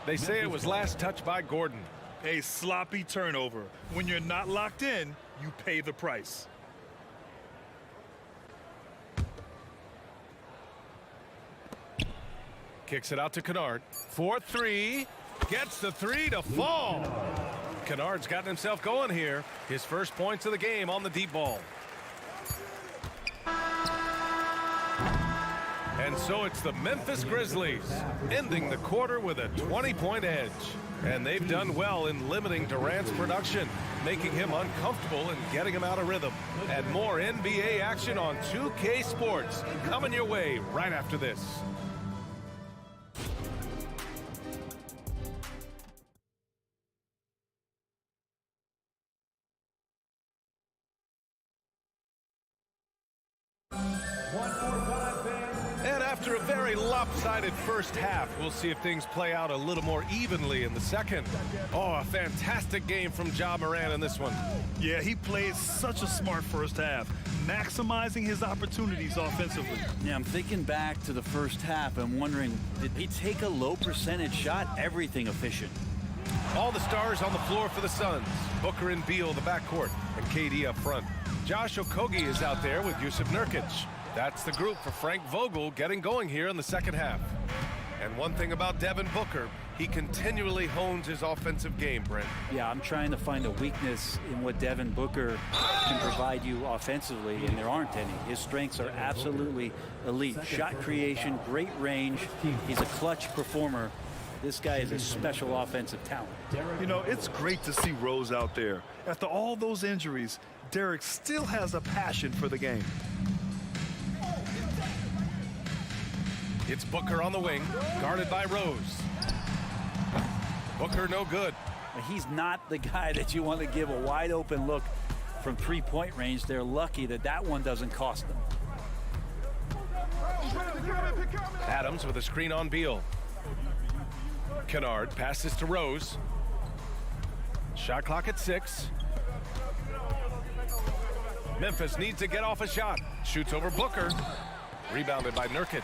Speaker 8: They say it was last touched by Gordon.
Speaker 10: A sloppy turnover. When you're not locked in, you pay the price.
Speaker 8: Kicks it out to Kennard. 4-3. Gets the three to fall. Kennard's gotten himself going here. His first points of the game on the deep ball. And so it's the Memphis Grizzlies ending the quarter with a 20-point edge. And they've done well in limiting Durant's production, making him uncomfortable and getting him out of rhythm. And more NBA action on 2K Sports coming your way right after this. And after a very lopsided first half, we'll see if things play out a little more evenly in the second. Oh, a fantastic game from Ja Morant in this one.
Speaker 10: Yeah, he played such a smart first half, maximizing his opportunities offensively.
Speaker 9: Yeah, I'm thinking back to the first half and wondering, did he take a low percentage shot? Everything efficient.
Speaker 8: All the stars on the floor for the Suns. Booker and Beal, the backcourt, and KD up front. Josh Okogie is out there with Yusuf Nurkic. That's the group for Frank Vogel getting going here in the second half. And one thing about Devin Booker, he continually hones his offensive game, Brent.
Speaker 9: Yeah, I'm trying to find a weakness in what Devin Booker can provide you offensively, and there aren't any. His strengths are absolutely elite. Shot creation, great range. He's a clutch performer. This guy is a special offensive talent.
Speaker 10: You know, it's great to see Rose out there. After all those injuries, Derek still has a passion for the game.
Speaker 8: It's Booker on the wing, guarded by Rose. Booker no good.
Speaker 9: He's not the guy that you want to give a wide open look from three-point range. They're lucky that that one doesn't cost them.
Speaker 8: Adams with a screen on Beal. Kennard passes to Rose. Shot clock at 6. Memphis needs to get off a shot. Shoots over Booker. Rebounded by Nurkic.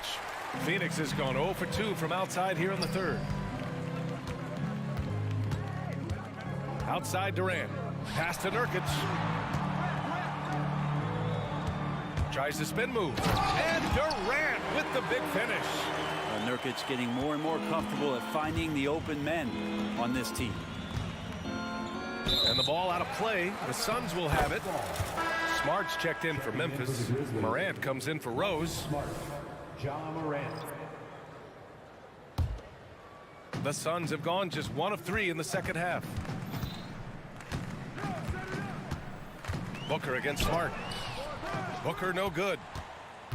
Speaker 8: Phoenix has gone 0 for 2 from outside here in the third. Outside Durant. Pass to Nurkic. Tries to spin move. And Durant with the big finish.
Speaker 9: Nurkic getting more and more comfortable at finding the open men on this team.
Speaker 8: And the ball out of play. The Suns will have it. Smart's checked in for Memphis. Morant comes in for Rose. The Suns have gone just 1 of 3 in the second half. Booker against Smart. Booker no good.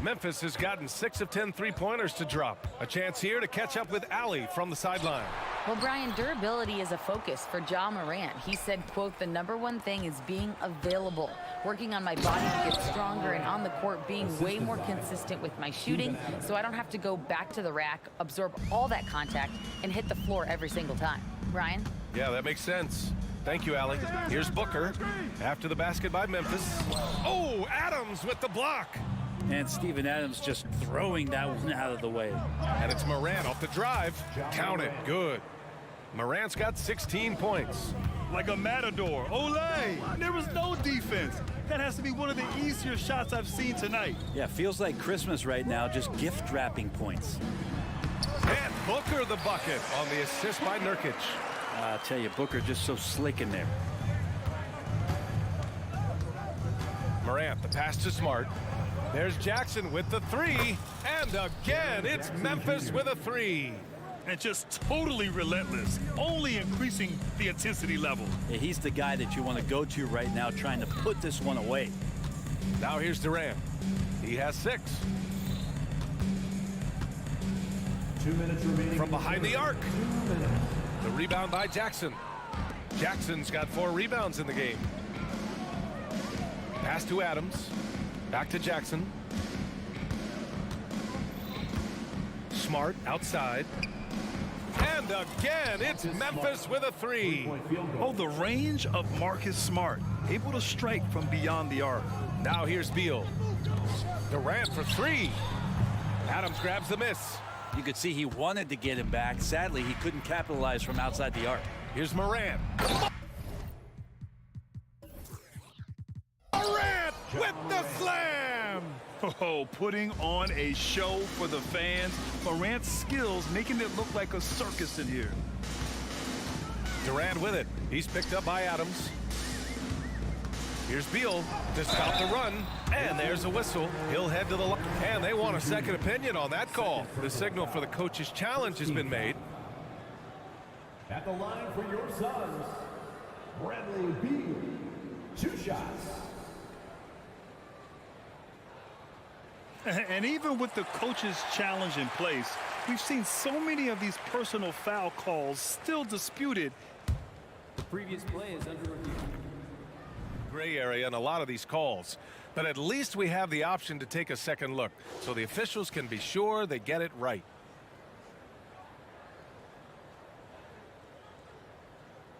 Speaker 8: Memphis has gotten 6 of 10 three-pointers to drop. A chance here to catch up with Allie from the sideline.
Speaker 11: Well, Brian, durability is a focus for Ja Morant. He said, quote, "The #1 thing is being available, working on my body to get stronger, and on the court being way more consistent with my shooting, so I don't have to go back to the rack, absorb all that contact, and hit the floor every single time." Brian?
Speaker 8: Yeah, that makes sense. Thank you, Allie. Here's Booker after the basket by Memphis. Oh, Adams with the block.
Speaker 9: And Steven Adams just throwing that one out of the way.
Speaker 8: And it's Morant off the drive. Count it. Good. Morant's got 16 points.
Speaker 10: Like a matador. Olay! There was no defense. That has to be one of the easier shots I've seen tonight.
Speaker 9: Yeah, feels like Christmas right now, just gift wrapping points.
Speaker 8: And Booker the bucket on the assist by Nurkic.
Speaker 9: I'll tell you, Booker just so slick in there.
Speaker 8: Morant, the pass to Smart. There's Jackson with the 3. And again, it's Memphis with a 3.
Speaker 10: And just totally relentless, only increasing the intensity level.
Speaker 9: Yeah, he's the guy that you want to go to right now, trying to put this one away.
Speaker 8: Now here's Durant. He has 6.
Speaker 7: 2 minutes remaining.
Speaker 8: From behind the arc. The rebound by Jackson. Jackson's got 4 rebounds in the game. Pass to Adams. Back to Jackson. Smart outside. And again, it's Memphis with a 3.
Speaker 10: Oh, the range of Marcus Smart, able to strike from beyond the arc.
Speaker 8: Now here's Beal. Durant for 3. Adams grabs the miss.
Speaker 9: You could see he wanted to get him back. Sadly, he couldn't capitalize from outside the arc.
Speaker 8: Here's Morant. Morant with the slam.
Speaker 10: Oh, putting on a show for the fans. Morant's skills making it look like a circus in here.
Speaker 8: Durant with it. He's picked up by Adams. Here's Beal to stop the run. And there's a whistle. He'll head to the line. And they want a second opinion on that call. The signal for the coach's challenge has been made.
Speaker 7: At the line for your Suns, Bradley Beal. 2 shots.
Speaker 10: And even with the coach's challenge in place, we've seen so many of these personal foul calls still disputed.
Speaker 3: The previous play is under review.
Speaker 8: Gray area in a lot of these calls. But at least we have the option to take a second look, so the officials can be sure they get it right.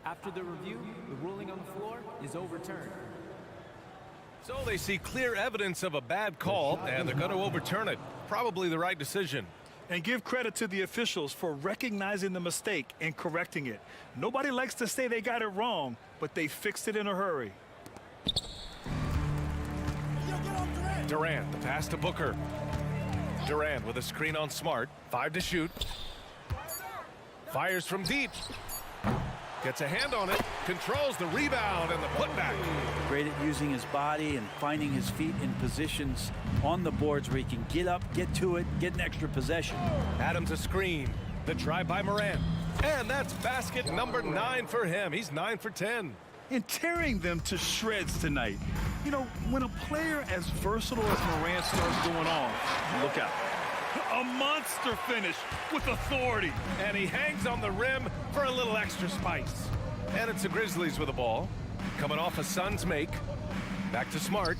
Speaker 3: After the review, the ruling on the floor is overturned.
Speaker 8: So they see clear evidence of a bad call, and they're going to overturn it. Probably the right decision.
Speaker 10: And give credit to the officials for recognizing the mistake and correcting it. Nobody likes to say they got it wrong, but they fixed it in a hurry.
Speaker 8: Durant, the pass to Booker. Durant with a screen on Smart. 5 to shoot. Fires from deep. Gets a hand on it. Controls the rebound and the putback.
Speaker 9: Great at using his body and finding his feet in positions on the boards where he can get up, get to it, get an extra possession.
Speaker 8: Adams a screen. The try by Morant. And that's basket number 9 for him. He's 9 for 10.
Speaker 10: And tearing them to shreds tonight. You know, when a player as versatile as Morant starts going on, look out. A monster finish with authority.
Speaker 8: And he hangs on the rim for a little extra spice. And it's the Grizzlies with the ball. Coming off a Suns make. Back to Smart.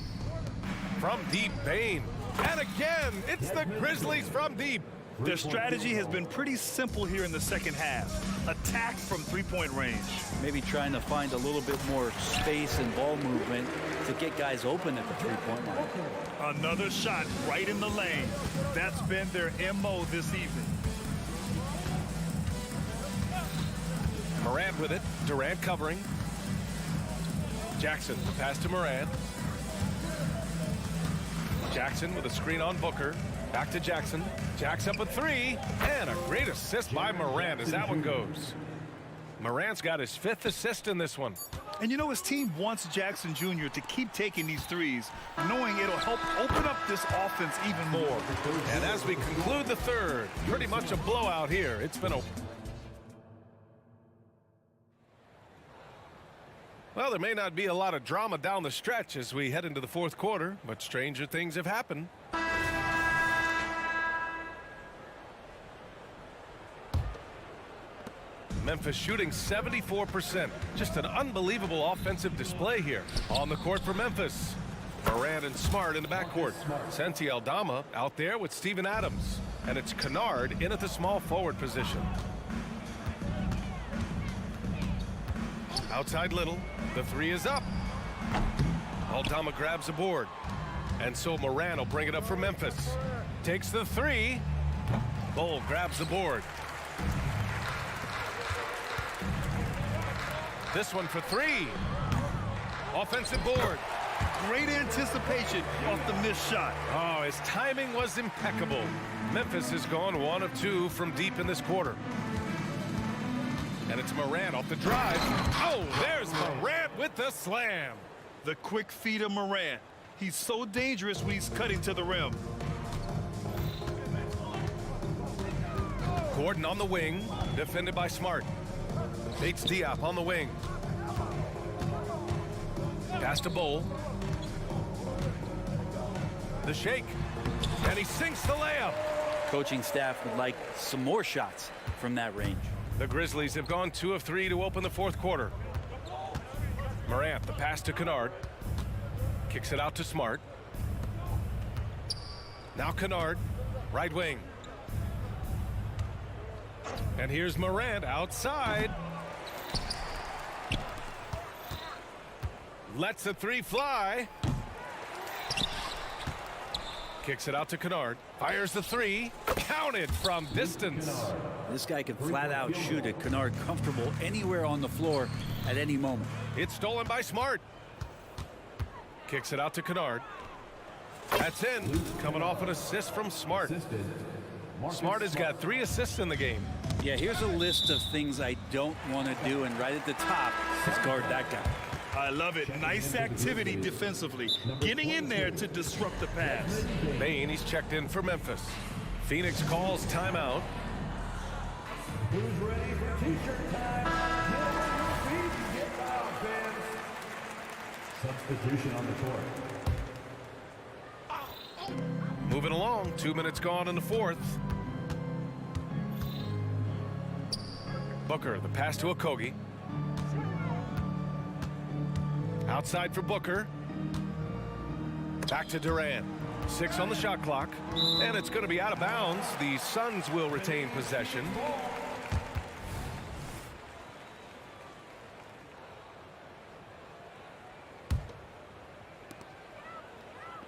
Speaker 8: From deep, Bane. And again, it's the Grizzlies from deep.
Speaker 10: Their strategy has been pretty simple here in the second half. Attack from three-point range.
Speaker 9: Maybe trying to find a little bit more space and ball movement to get guys open at the three-point line.
Speaker 10: Another shot right in the lane. That's been their MO this evening.
Speaker 8: Morant with it. Durant covering. Jackson, the pass to Morant. Jackson with a screen on Booker. Back to Jackson. Jacks up a 3. And a great assist by Morant as that one goes. Morant's got his 5th assist in this one.
Speaker 10: And you know, his team wants Jackson Jr. to keep taking these threes, knowing it'll help open up this offense even more.
Speaker 8: And as we conclude the third, pretty much a blowout here. It's been a... Well, there may not be a lot of drama down the stretch as we head into the fourth quarter, but stranger things have happened. Memphis shooting 74%. Just an unbelievable offensive display here. On the court for Memphis. Morant and Smart in the backcourt. Santi Aldama out there with Steven Adams. And it's Kennard in at the small forward position. Outside Little. The 3 is up. Aldama grabs the board. And so Morant will bring it up for Memphis. Takes the 3. Bull grabs the board. This one for 3. Offensive board.
Speaker 10: Great anticipation off the missed shot.
Speaker 8: Oh, his timing was impeccable. Memphis has gone 1 of 2 from deep in this quarter. And it's Morant off the drive. Oh, there's Morant with the slam.
Speaker 10: The quick feed of Morant. He's so dangerous when he's cutting to the rim.
Speaker 8: Gordon on the wing, defended by Smart. Bates Diop on the wing. Pass to Bull. The shake. And he sinks the layup.
Speaker 9: Coaching staff would like some more shots from that range.
Speaker 8: The Grizzlies have gone 2 of 3 to open the fourth quarter. Morant, the pass to Kennard. Kicks it out to Smart. Now Kennard, right wing. And here's Morant outside. Lets the 3 fly. Kicks it out to Kennard. Fires the 3. Counted from distance.
Speaker 9: This guy can flat out shoot it. Kennard comfortable anywhere on the floor at any moment.
Speaker 8: It's stolen by Smart. Kicks it out to Kennard. That's in. Coming off an assist from Smart. Smart has got 3 assists in the game.
Speaker 9: Yeah, here's a list of things I don't want to do, and right at the top is guard that guy.
Speaker 10: I love it. Nice activity defensively. Getting in there to disrupt the pass.
Speaker 8: Bane, he's checked in for Memphis. Phoenix calls timeout.
Speaker 7: Who's ready for t-shirt time? Get on your feet and get loud, fans. Substitution on the court.
Speaker 8: Moving along, 2 minutes gone in the fourth. Booker, the pass to Okogie. Outside for Booker. Back to Durant. 6 on the shot clock. And it's going to be out of bounds. The Suns will retain possession.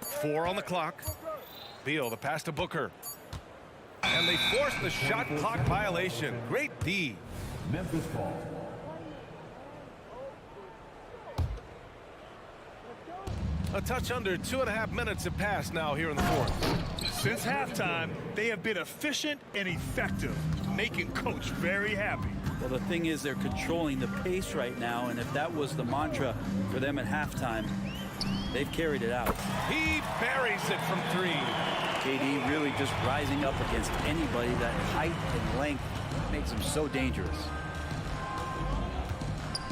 Speaker 8: Four on the clock. Beal, the pass to Booker. And they force the shot clock violation. Great D.
Speaker 7: Memphis ball.
Speaker 8: A touch under 2.5 minutes have passed now here in the fourth.
Speaker 10: Since halftime, they have been efficient and effective. making Coach very happy.
Speaker 9: Well, the thing is they're controlling the pace right now, and if that was the mantra for them at halftime, they've carried it out.
Speaker 8: He buries it from 3.
Speaker 9: KD really just rising up against anybody. That height and length makes him so dangerous.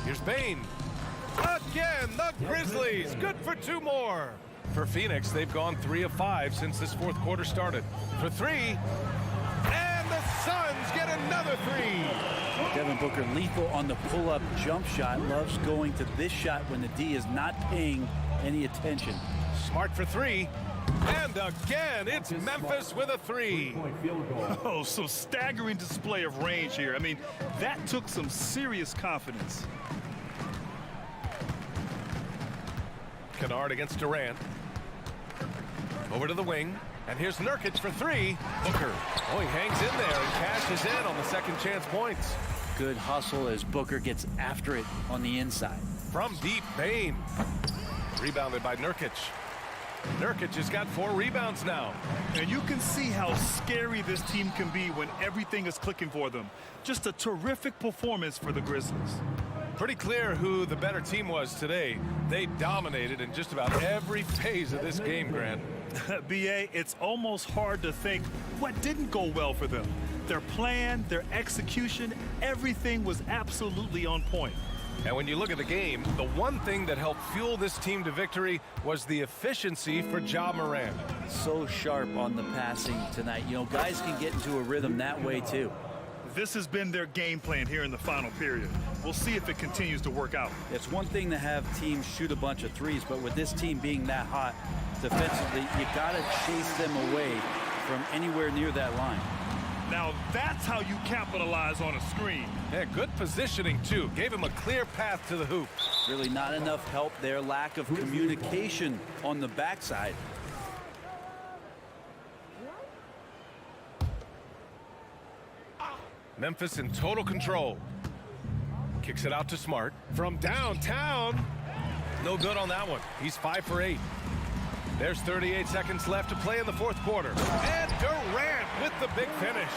Speaker 8: Here's Bane. Again, the Grizzlies. Good for 2 more. For Phoenix, they've gone 3 of 5 since this fourth quarter started. For 3. And the Suns get another 3.
Speaker 9: Devin Booker lethal on the pull-up jump shot. Loves going to this shot when the D is not paying any attention.
Speaker 8: Smart for 3. And again, it's Memphis with a 3.
Speaker 10: Oh, some staggering display of range here. I mean, that took some serious confidence.
Speaker 8: Kennard against Durant. Over to the wing. And here's Nurkic for 3. Booker. Oh, he hangs in there and cashes in on the second chance points.
Speaker 9: Good hustle as Booker gets after it on the inside.
Speaker 8: From deep, Bane. Rebounded by Nurkic. Nurkic has got 4 rebounds now.
Speaker 10: And you can see how scary this team can be when everything is clicking for them. Just a terrific performance for the Grizzlies.
Speaker 8: Pretty clear who the better team was today. They dominated in just about every phase of this game, Grant.
Speaker 10: B.A., it's almost hard to think what didn't go well for them. Their plan, their execution, everything was absolutely on point.
Speaker 8: And when you look at the game, the one thing that helped fuel this team to victory was the efficiency for Ja Morant.
Speaker 9: So sharp on the passing tonight. You know, guys can get into a rhythm that way too.
Speaker 10: This has been their game plan here in the final period. We'll see if it continues to work out.
Speaker 9: It's one thing to have teams shoot a bunch of threes, but with this team being that hot defensively, you got to chase them away from anywhere near that line.
Speaker 10: Now that's how you capitalize on a screen.
Speaker 8: Yeah, good positioning too. Gave him a clear path to the hoop.
Speaker 9: Really not enough help there. Lack of communication on the backside.
Speaker 8: Memphis in total control. Kicks it out to Smart from downtown. No good on that one. He's 5 for 8. There's 38 seconds left to play in the fourth quarter. And Durant with the big finish.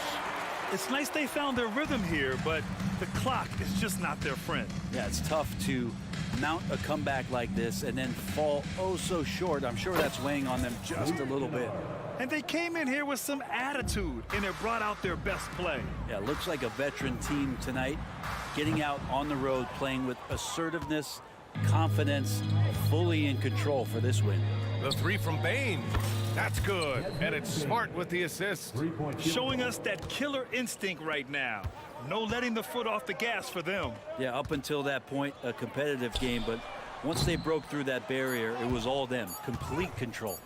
Speaker 10: It's nice they found their rhythm here, but the clock is just not their friend.
Speaker 9: Yeah, it's tough to mount a comeback like this and then fall oh so short. I'm sure that's weighing on them just a little bit.
Speaker 10: And they came in here with some attitude, and it brought out their best play.
Speaker 9: Yeah, looks like a veteran team tonight, getting out on the road, playing with assertiveness, confidence, fully in control for this win.
Speaker 8: The 3 from Bane. That's good. And it's Smart with the assist.
Speaker 10: Showing us that killer instinct right now. No letting the foot off the gas for them.
Speaker 9: Yeah, up until that point, a competitive game, but once they broke through that barrier, it was all them. Complete control.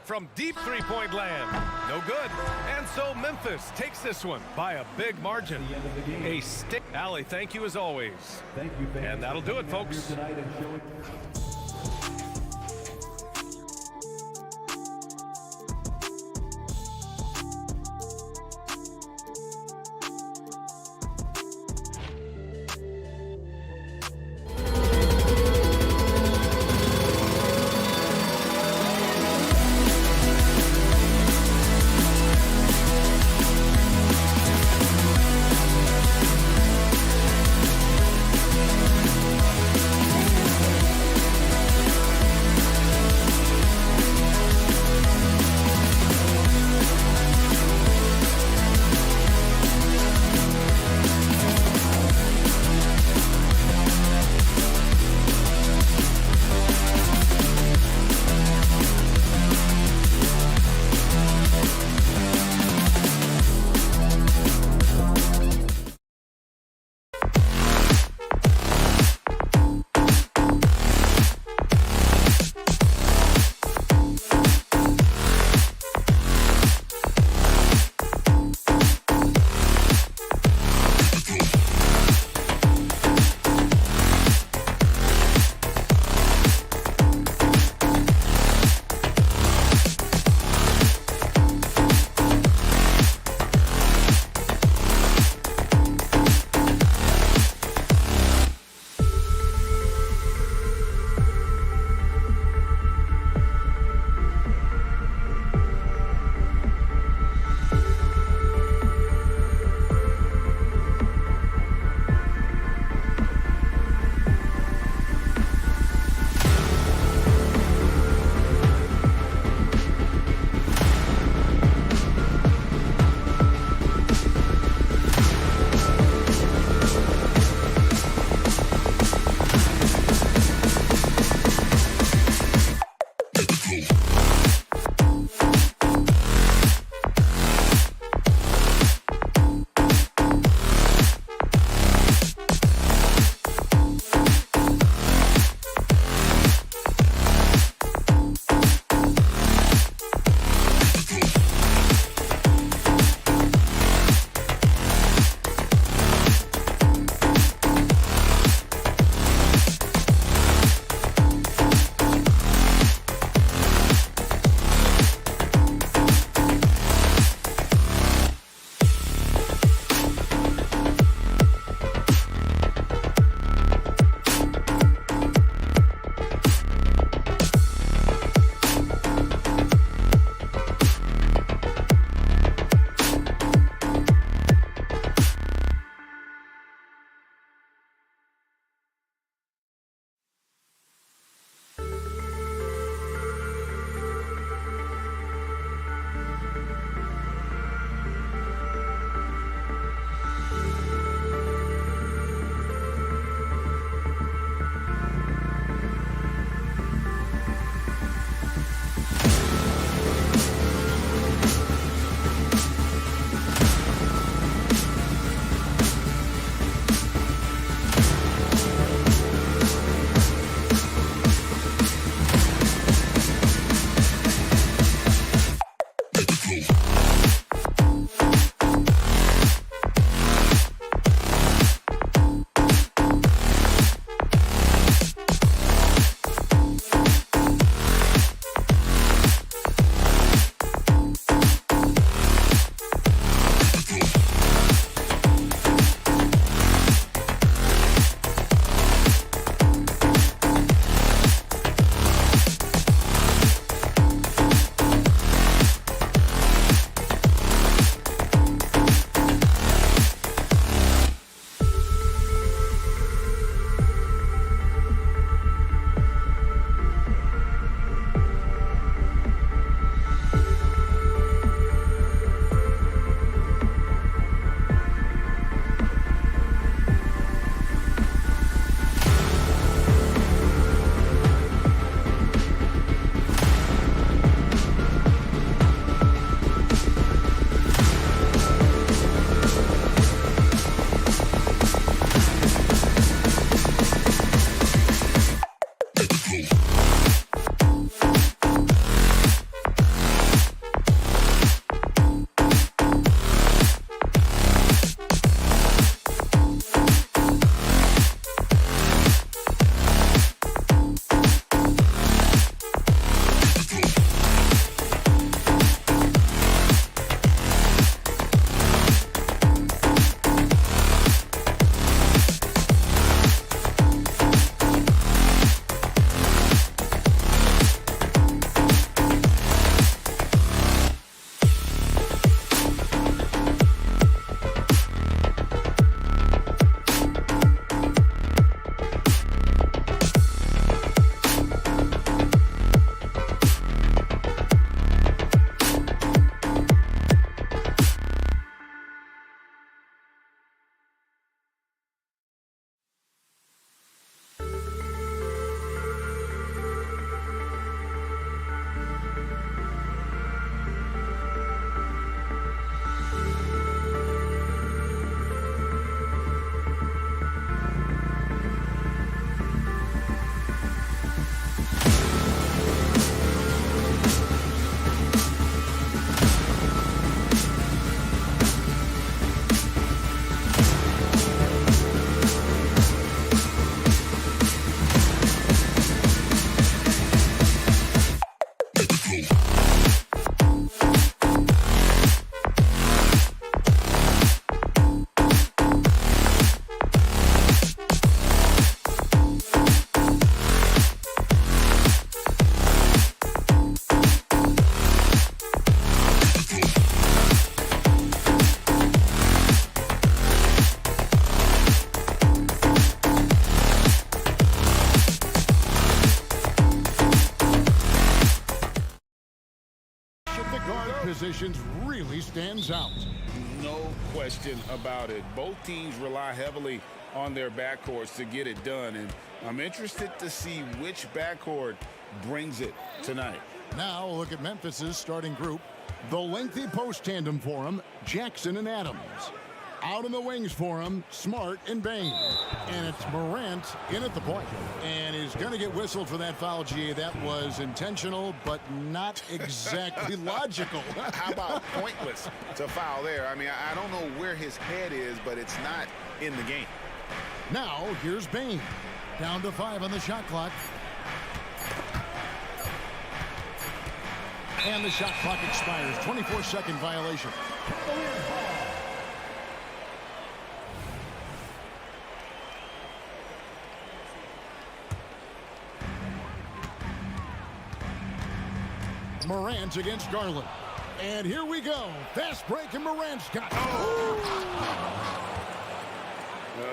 Speaker 8: From deep three-point land. No good. And so Memphis takes this one by a big margin. A stick. Allie, thank you as always.
Speaker 7: Thank you, fans.
Speaker 8: And that'll do it, folks.
Speaker 7: Tonight and showing
Speaker 1: positions really stands out.
Speaker 2: No question about it. Both teams rely heavily on their backcourts to get it done, and I'm interested to see which backcourt brings it tonight.
Speaker 1: Now look at Memphis's starting group. The lengthy post tandem for him, Jackson and Adams. Out in the wings for him, Smart and Bain. And it's Morant in at the point. And he's going to get whistled for that foul, GA. That was intentional, but not exactly logical.
Speaker 2: How about pointless to foul there? I mean, I don't know where his head is, but it's not in the game.
Speaker 1: Now, here's Bain. Down to 5 on the shot clock. And the shot clock expires. 24-second violation. Morant against Garland. And here we go. Fast break, and Morant's got it.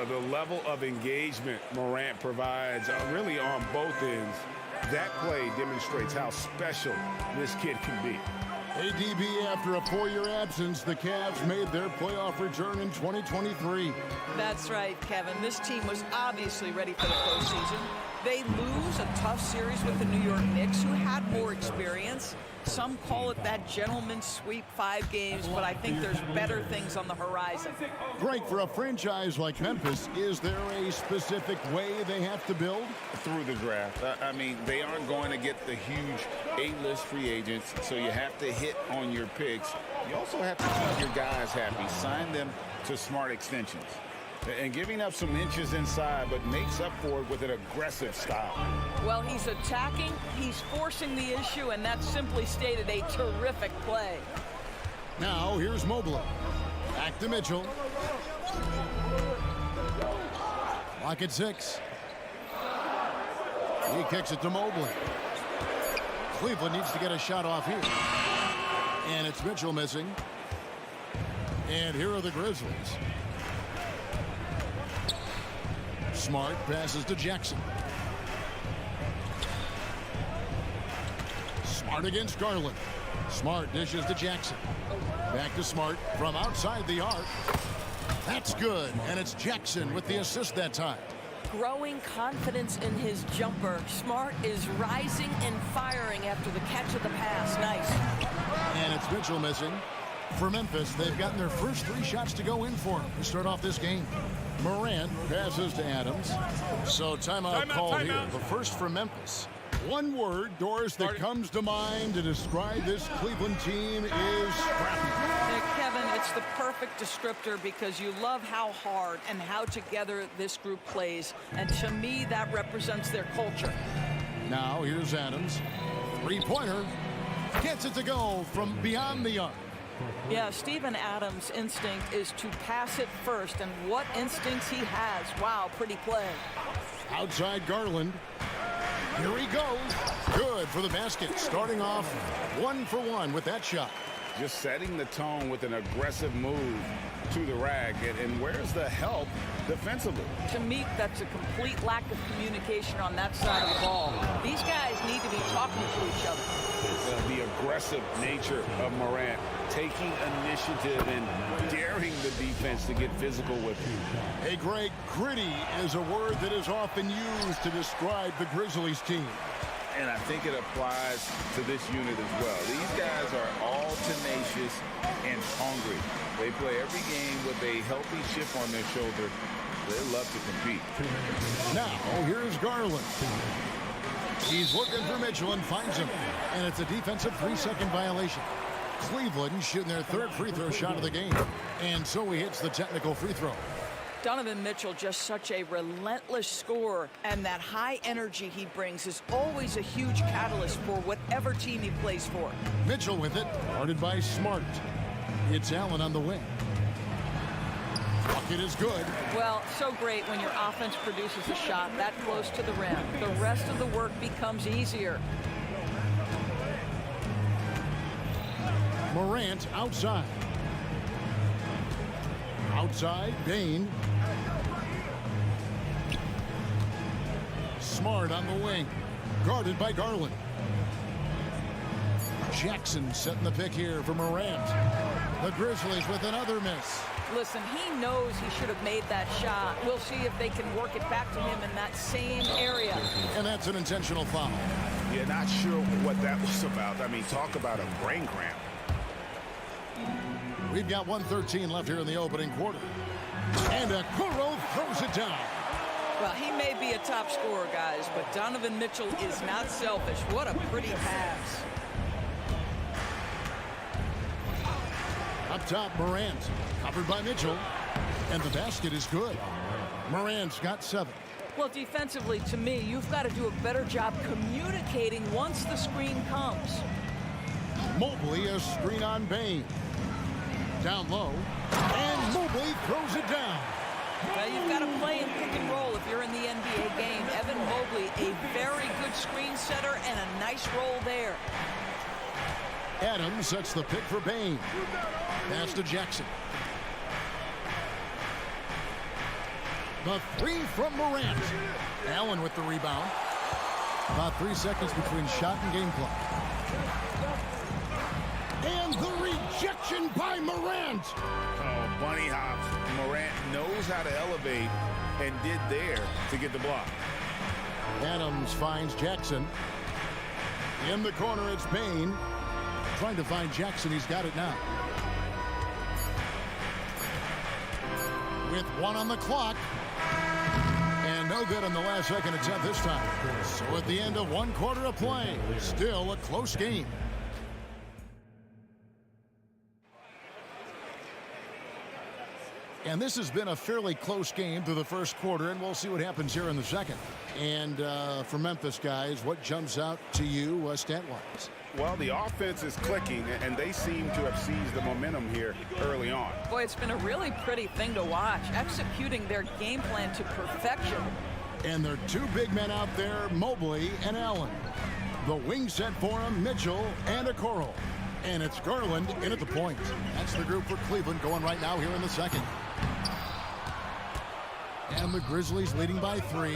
Speaker 2: The level of engagement Morant provides really on both ends. That play demonstrates how special this kid can be.
Speaker 1: ADB, after a 4-year absence, the Cavs made their playoff return in 2023.
Speaker 12: That's right, Kevin. This team was obviously ready for the postseason. They lose a tough series with the New York Knicks, who had more experience. Some call it that gentleman's sweep, 5 games, but I think there's better things on the horizon.
Speaker 1: Greg, for a franchise like Memphis, is there a specific way they have to build?
Speaker 2: Through the draft. I mean, they aren't going to get the huge A-list free agents, so you have to hit on your picks. You also have to keep your guys happy. Sign them to smart extensions. And giving up some inches inside, but makes up for it with an aggressive style.
Speaker 12: Well, he's attacking, he's forcing the issue, and that's simply stated a terrific play.
Speaker 1: Now, here's Mobley. Back to Mitchell. Lock at 6. He kicks it to Mobley. Cleveland needs to get a shot off here. And it's Mitchell missing. And here are the Grizzlies. Smart passes to Jackson. Smart against Garland. Smart dishes to Jackson. Back to Smart from outside the arc. That's good, and it's Jackson with the assist that time.
Speaker 12: Growing confidence in his jumper. Smart is rising and firing after the catch of the pass. Nice.
Speaker 1: And it's Mitchell missing. For Memphis, they've gotten their first 3 shots to go in for him to start off this game. Morant passes to Adams. So timeout called here. The first for Memphis. One word, Doris, that comes to mind to describe this Cleveland team is scrappy.
Speaker 12: Kevin, it's the perfect descriptor because you love how hard and how together this group plays. And to me, that represents their culture.
Speaker 1: Now here's Adams. 3-pointer. Gets it to go from beyond the arc.
Speaker 12: Yeah, Steven Adams' instinct is to pass it first, and what instincts he has. Wow, pretty play.
Speaker 1: Outside Garland. Here he goes. Good for the basket. Starting off 1 for 1 with that shot.
Speaker 2: Just setting the tone with an aggressive move to the rack. And where's the help defensively?
Speaker 12: To me, that's a complete lack of communication on that side of the ball. These guys need to be talking to each other.
Speaker 2: The aggressive nature of Morant, taking initiative and daring the defense to get physical with him.
Speaker 1: Hey, Greg, gritty is a word that is often used to describe the Grizzlies team.
Speaker 2: And I think it applies to this unit as well. These guys are all tenacious and hungry. They play every game with a healthy chip on their shoulder. They love to compete.
Speaker 1: Now, here's Garland. He's looking for Mitchell and finds him. And it's a defensive 3-second violation. Cleveland shooting their 3rd free throw shot of the game. And so he hits the technical free throw.
Speaker 12: Donovan Mitchell, just such a relentless scorer, and that high energy he brings is always a huge catalyst for whatever team he plays for.
Speaker 1: Mitchell with it, guarded by Smart. It's Allen on the wing. Bucket is good.
Speaker 12: Well, so great when your offense produces a shot that close to the rim. The rest of the work becomes easier.
Speaker 1: Morant outside. Outside, Bain. Smart on the wing. Guarded by Garland. Jackson setting the pick here for Morant. The Grizzlies with another miss.
Speaker 12: Listen, he knows he should have made that shot. We'll see if they can work it back to him in that same area.
Speaker 1: And that's an intentional foul.
Speaker 2: Yeah, not sure what that was about. I mean, talk about a brain cramp.
Speaker 1: We've got 1:13 left here in the opening quarter. And Okoro throws it down.
Speaker 12: Well, he may be a top scorer, guys, but Donovan Mitchell is not selfish. What a pretty pass.
Speaker 1: Up top, Morant, covered by Mitchell, and the basket is good. Morant's got 7.
Speaker 12: Well, defensively, to me, you've got to do a better job communicating once the screen comes.
Speaker 1: Mobley, a screen on Bane. Down low, and Mobley throws it down.
Speaker 12: Well, you've got to play in pick and roll if you're in the NBA game. Evan Mobley, a very good screen setter and a nice roll there.
Speaker 1: Adams sets the pick for Bane. Pass to Jackson. The 3 from Morant. Allen with the rebound. About 3 seconds between shot and game clock. And the rejection by Morant.
Speaker 2: Oh, bunny hops. Morant knows how to elevate and did there to get the block.
Speaker 1: Adams finds Jackson. In the corner, it's Bane. Trying to find Jackson. He's got it now. With 1 on the clock. And no good on the last second attempt this time. So at the end of 1 quarter of play, still a close game. And this has been a fairly close game through the first quarter, and we'll see what happens here in the second. And for Memphis, guys, what jumps out to you stat-wise?
Speaker 2: Well, the offense is clicking, and they seem to have seized the momentum here early on.
Speaker 12: Boy, it's been a really pretty thing to watch, executing their game plan to perfection.
Speaker 1: And there are 2 big men out there, Mobley and Allen. The wing set for him, Mitchell and Okoro. And it's Garland in at the point. That's the group for Cleveland going right now here in the second. And the Grizzlies leading by 3.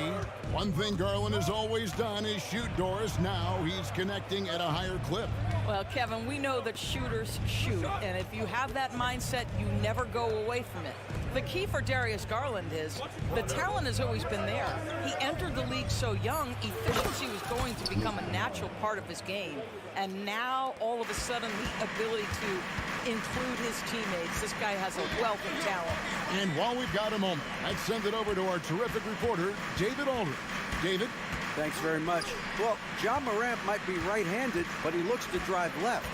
Speaker 1: One thing Garland has always done is shoot doors. Now he's connecting at a higher clip.
Speaker 12: Well, Kevin, we know that shooters shoot, and if you have that mindset, you never go away from it. The key for Darius Garland is the talent has always been there. He entered the league so young, efficiency was going to become a natural part of his game. And now, all of a sudden, the ability to include his teammates. This guy has a wealth of talent.
Speaker 1: And while we've got a moment, let's send it over to our terrific reporter, David Aldridge. David?
Speaker 5: Thanks very much. Well, John Morant might be right-handed, but he looks to drive left.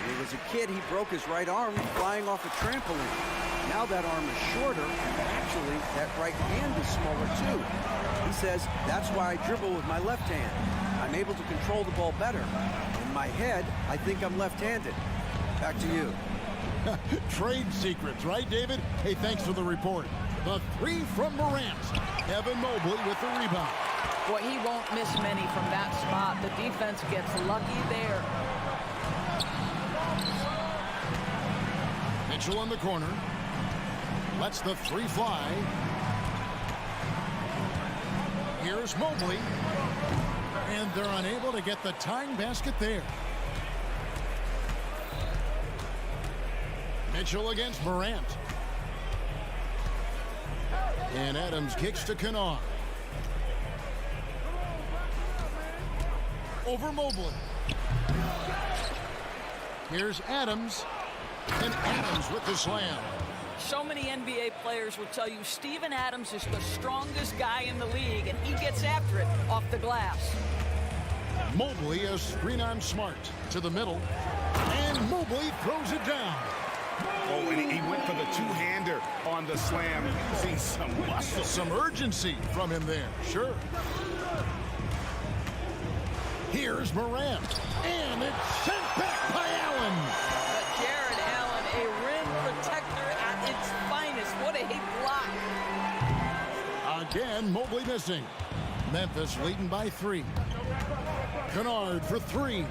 Speaker 5: When he was a kid, he broke his right arm flying off a trampoline. Now that arm is shorter, and actually, that right hand is smaller too. He says, that's why I dribble with my left hand. I'm able to control the ball better. In my head, I think I'm left-handed. Back to you.
Speaker 1: Trade secrets, right, David? Hey, thanks for the report. The 3 from Morant. Evan Mobley with the rebound.
Speaker 12: Boy, he won't miss many from that spot. The defense gets lucky there.
Speaker 1: Mitchell in the corner. Lets the 3 fly. Here's Mobley. And they're unable to get the tying basket there. Mitchell against Morant. And Adams kicks to Kennard. Over Mobley. Here's Adams. And Adams with the slam.
Speaker 12: So many NBA players will tell you Steven Adams is the strongest guy in the league, and he gets after it off the glass.
Speaker 1: Mobley, a screen on Smart to the middle. And Mobley throws it down.
Speaker 2: Oh, and he went for the 2-hander on the slam. You can see some muscle.
Speaker 1: Some urgency from him there, sure. Here's Morant. And it's sent back by Allen.
Speaker 12: But Jared Allen, a rim protector at its finest. What a block.
Speaker 1: Again, Mobley missing. Memphis leading by 3. Kennard for 3.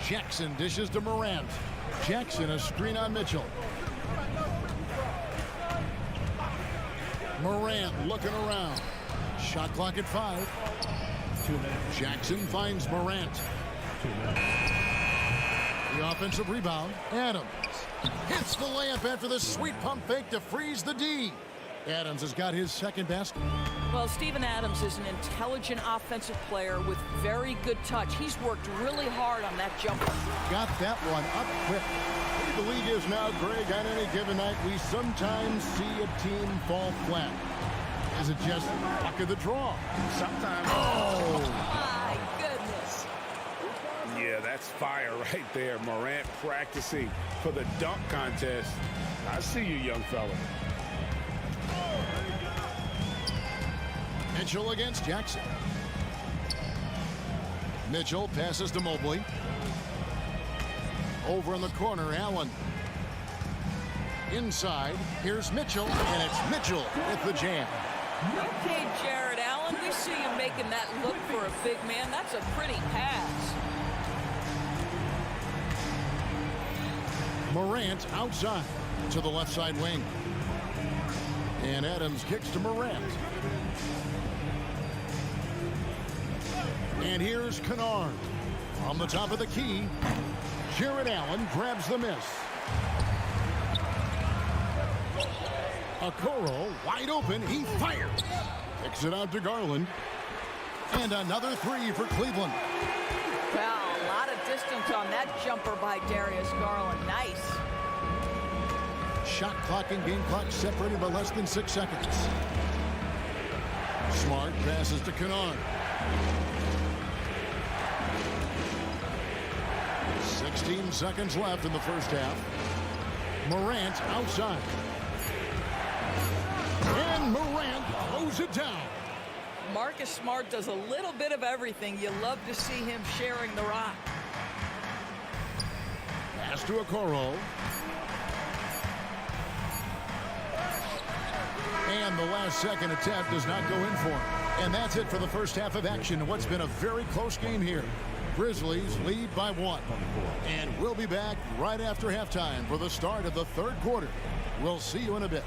Speaker 1: Jackson dishes to Morant. Jackson a screen on Mitchell. Morant looking around. Shot clock at 5. Jackson finds Morant. The offensive rebound. Adams hits the layup after the sweet pump fake to freeze the D. Adams has got his second basket.
Speaker 12: Well, Steven Adams is an intelligent offensive player with very good touch. He's worked really hard on that jumper.
Speaker 1: Got that one up quick. The league is now, Greg, on any given night, we sometimes see a team fall flat. Is it just luck of the draw?
Speaker 2: Sometimes.
Speaker 1: Oh!
Speaker 12: My goodness.
Speaker 2: Yeah, that's fire right there. Morant practicing for the dunk contest. I see you, young fella.
Speaker 1: Mitchell against Jackson. Mitchell passes to Mobley. Over in the corner, Allen. Inside, here's Mitchell, and it's Mitchell with the jam.
Speaker 12: Okay, Jared Allen, we see you making that look for a big man. That's a pretty pass.
Speaker 1: Morant outside to the left side wing. And Adams kicks to Morant. And here's Kennard. On the top of the key, Jared Allen grabs the miss. Okoro wide open, he fires. Kicks it out to Garland. And another three for Cleveland.
Speaker 12: Well, a lot of distance on that jumper by Darius Garland. Nice.
Speaker 1: Shot clock and game clock separated by less than 6 seconds. Smart passes to Kennard. 16 seconds left in the first half. Morant outside. And Morant throws it down.
Speaker 12: Marcus Smart does a little bit of everything. You love to see him sharing the rock.
Speaker 1: Pass to Okoro. And the last second attempt does not go in for him. And that's it for the first half of action in what's been a very close game here. Grizzlies lead by 1. And we'll be back right after halftime for the start of the third quarter. We'll see you in a bit.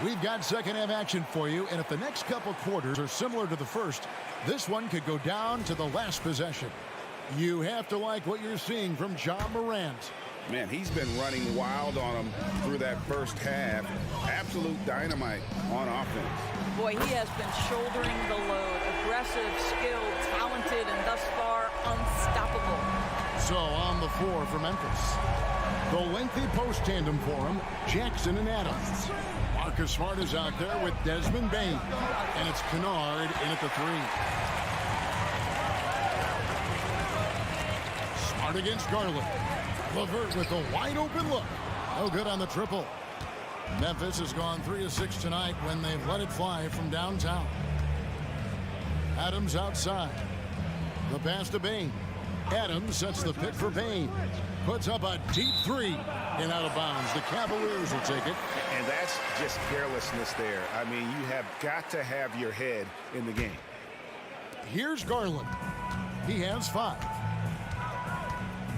Speaker 1: We've got second half action for you, and if the next couple quarters are similar to the first, this one could go down to the last possession. You have to like what you're seeing from John Morant.
Speaker 2: Man, he's been running wild on him through that first half. Absolute dynamite on offense.
Speaker 12: Boy, he has been shouldering the load. Aggressive, skilled, talented, and thus far unstoppable.
Speaker 1: So on the floor for Memphis. The lengthy post tandem for him, Jackson and Adams. Marcus Smart is out there with Desmond Bain. And it's Kennard in at the 3. Smart against Garland. LeVert with a wide open look. No good on the triple. Memphis has gone 3 of 6 tonight when they've let it fly from downtown. Adams outside. The pass to Bain. Adams sets the pick for Bain. Puts up a deep 3 and out of bounds. The Cavaliers will take it.
Speaker 2: And that's just carelessness there. I mean, you have got to have your head in the game.
Speaker 1: Here's Garland. He has 5.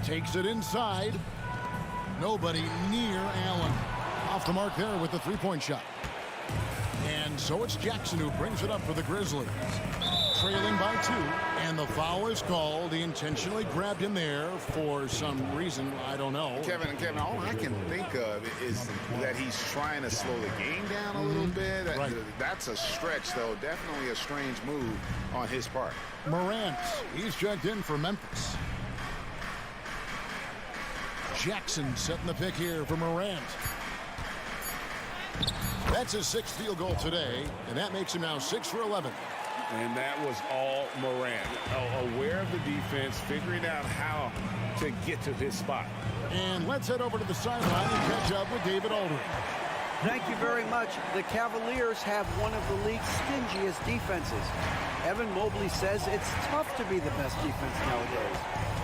Speaker 1: Takes it inside. Nobody near Allen. Off the mark there with the three-point shot. And so it's Jackson who brings it up for the Grizzlies. Trailing by 2, and the foul is called. He intentionally grabbed him there for some reason. I don't know.
Speaker 2: Kevin, all I can think of is that he's trying to slow the game down a little bit.
Speaker 1: Right.
Speaker 2: That's a stretch, though. Definitely a strange move on his part.
Speaker 1: Morant, he's checked in for Memphis. Jackson setting the pick here for Morant. That's his 6th field goal today, and that makes him now 6 for 11.
Speaker 2: And that was all Morant. Aware of the defense, figuring out how to get to his spot.
Speaker 1: And let's head over to the sideline and catch up with David Aldridge.
Speaker 5: Thank you very much. The Cavaliers have one of the league's stingiest defenses. Evan Mobley says it's tough to be the best defense nowadays.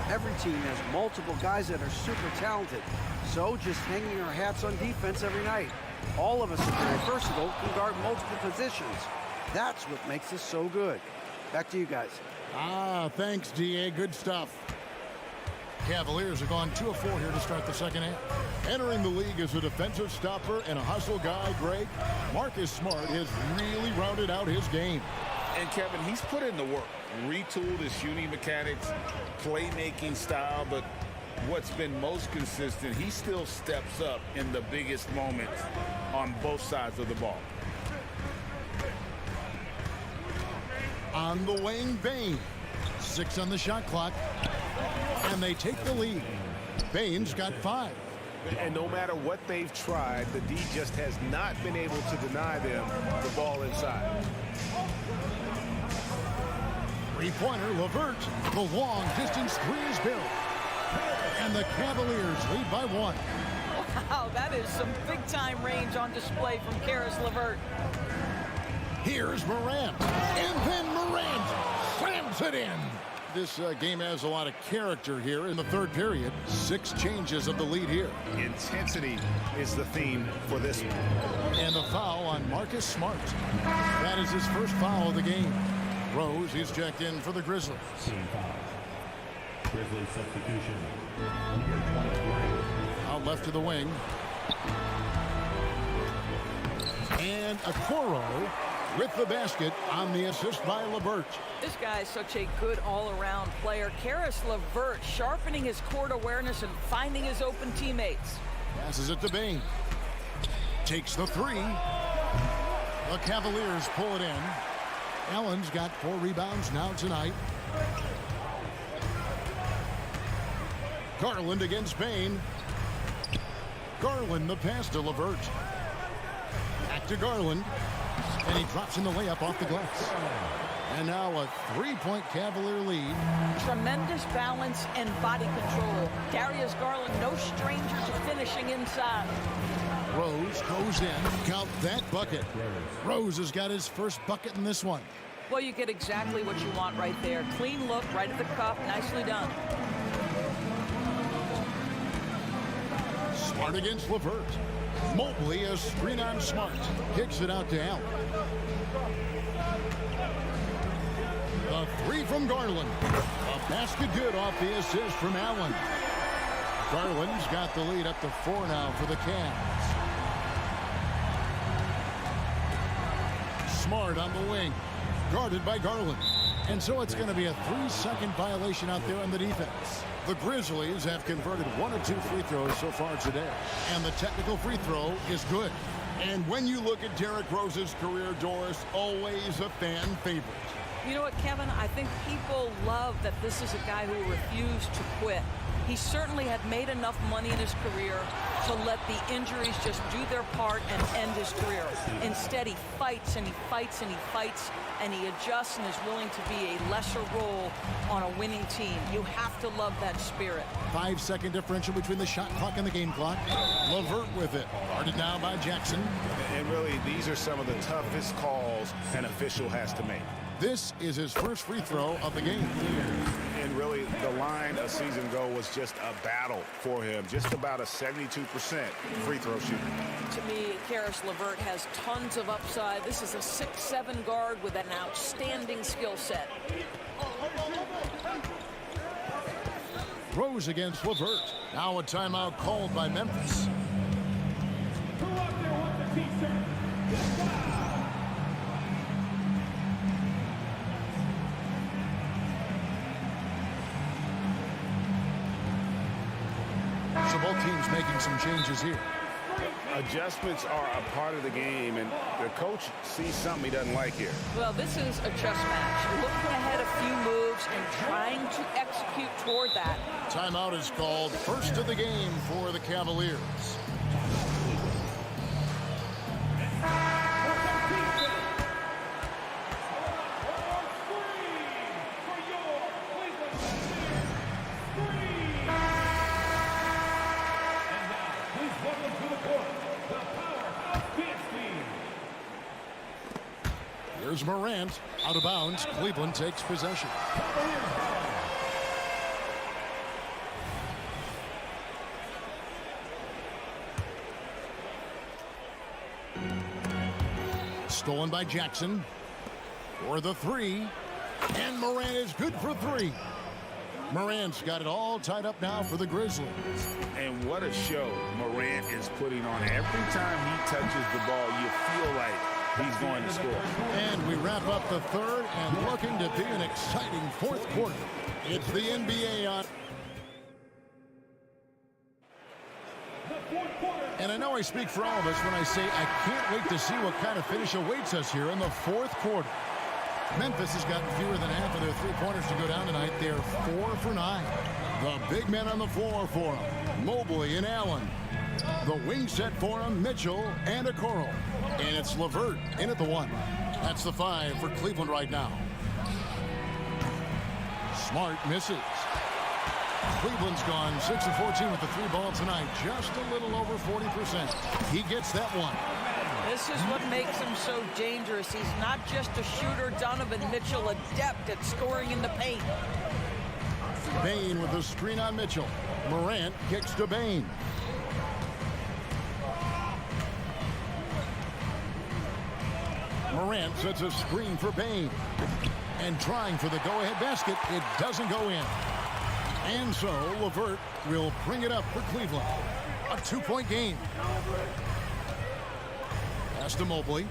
Speaker 5: Every team has multiple guys that are super talented. So just hanging our hats on defense every night. All of us are very versatile, can guard multiple positions. That's what makes us so good. Back to you guys.
Speaker 1: Thanks, D.A. Good stuff. Cavaliers have gone 2 of 4 here to start the second half. Entering the league as a defensive stopper and a hustle guy, Greg, Marcus Smart has really rounded out his game.
Speaker 2: And Kevin, he's put in the work, retooled his shooting mechanics, playmaking style, but what's been most consistent, he still steps up in the biggest moments on both sides of the ball.
Speaker 1: On the wing, Bane. 6 on the shot clock. And they take the lead. Bane's got 5.
Speaker 8: And no matter what they've tried, the D just has not been able to deny them the ball inside.
Speaker 1: Three-pointer, LeVert. The long-distance three is built. And the Cavaliers lead by 1.
Speaker 12: Wow, that is some big-time range on display from Karis LeVert.
Speaker 1: Here's Morant. And then Morant slams it in. This game has a lot of character here in the third period. 6 changes of the lead here.
Speaker 8: Intensity is the theme for this one.
Speaker 1: And the foul on Marcus Smart. That is his first foul of the game. Rose is checked in for the Grizzlies.
Speaker 7: Grizzlies substitution.
Speaker 1: Out left to the wing. And Okoro with the basket on the assist by LeVert.
Speaker 12: This guy is such a good all-around player. Karis LeVert sharpening his court awareness and finding his open teammates.
Speaker 1: Passes it to Bane. Takes the 3. The Cavaliers pull it in. Allen's got 4 rebounds now tonight. Garland against Bane. Garland the pass to LeVert. Back to Garland. And he drops in the layup off the glass. And now a 3-point Cavalier lead.
Speaker 12: Tremendous balance and body control. Darius Garland, no stranger to finishing inside.
Speaker 1: Rose goes in. Count that bucket. Rose has got his first bucket in this one.
Speaker 12: Well, you get exactly what you want right there. Clean look, right at the cup. Nicely done.
Speaker 1: Smart against LeVert. Mobley a screen on Smart. Kicks it out to Allen. The 3 from Garland. A basket good off the assist from Allen. Garland's got the lead up to 4 now for the Cavs. Smart on the wing. Guarded by Garland. And so it's going to be a 3-second violation out there on the defense. The Grizzlies have converted 1 of 2 free throws so far today. And the technical free throw is good. And when you look at Derrick Rose's career, Doris, always a fan favorite.
Speaker 12: You know what, Kevin? I think people love that this is a guy who refused to quit. He certainly had made enough money in his career to let the injuries just do their part and end his career. Instead, he fights and he fights and he fights, and he adjusts and is willing to be a lesser role on a winning team. You have to love that spirit.
Speaker 1: 5-second differential between the shot clock and the game clock. LeVert with it. Guarded now by Jackson.
Speaker 8: And really, these are some of the toughest calls an official has to make.
Speaker 1: This is his first free throw of the game.
Speaker 8: And really, the line a season ago was just a battle for him. Just about a 72% free throw shooting.
Speaker 12: To me, Karis LeVert has tons of upside. This is a 6'7" guard with an outstanding skill set.
Speaker 1: Rose against LeVert. Now a timeout called by Memphis.
Speaker 7: Who up there wants a t-shirt?
Speaker 1: So both teams making some changes here.
Speaker 2: Adjustments are a part of the game, and the coach sees something he doesn't like here.
Speaker 12: Well, this is a chess match. Looking ahead a few moves and trying to execute toward that.
Speaker 1: Timeout is called. First of the game for the Cavaliers. Here's Morant, out of bounds. Cleveland takes possession. Stolen by Jackson. For the three. And Morant is good for three. Morant's got it all tied up now for the Grizzlies.
Speaker 2: And what a show Morant is putting on. Every time he touches the ball, you feel like he's going to score.
Speaker 1: And we wrap up the third and looking to be an exciting fourth quarter. It's the NBA on. And I know I speak for all of us when I say I can't wait to see what kind of finish awaits us here in the fourth quarter. Memphis has gotten fewer than half of their three-pointers to go down tonight. They're 4 for 9. The big men on the floor for them, Mobley and Allen. The wing set for them, Mitchell and Okoro. And it's LeVert in at the 1. That's the 5 for Cleveland right now. Smart misses. Cleveland's gone 6 of 14 with the 3 ball tonight. Just a little over 40%. He gets that one.
Speaker 12: This is what makes him so dangerous. He's not just a shooter. Donovan Mitchell, adept at scoring in the paint.
Speaker 1: Bane with a screen on Mitchell. Morant kicks to Bane. Morant sets a screen for Bane. And trying for the go-ahead basket. It doesn't go in. And so LeVert will bring it up for Cleveland. A 2-point game. Pass to Mobley.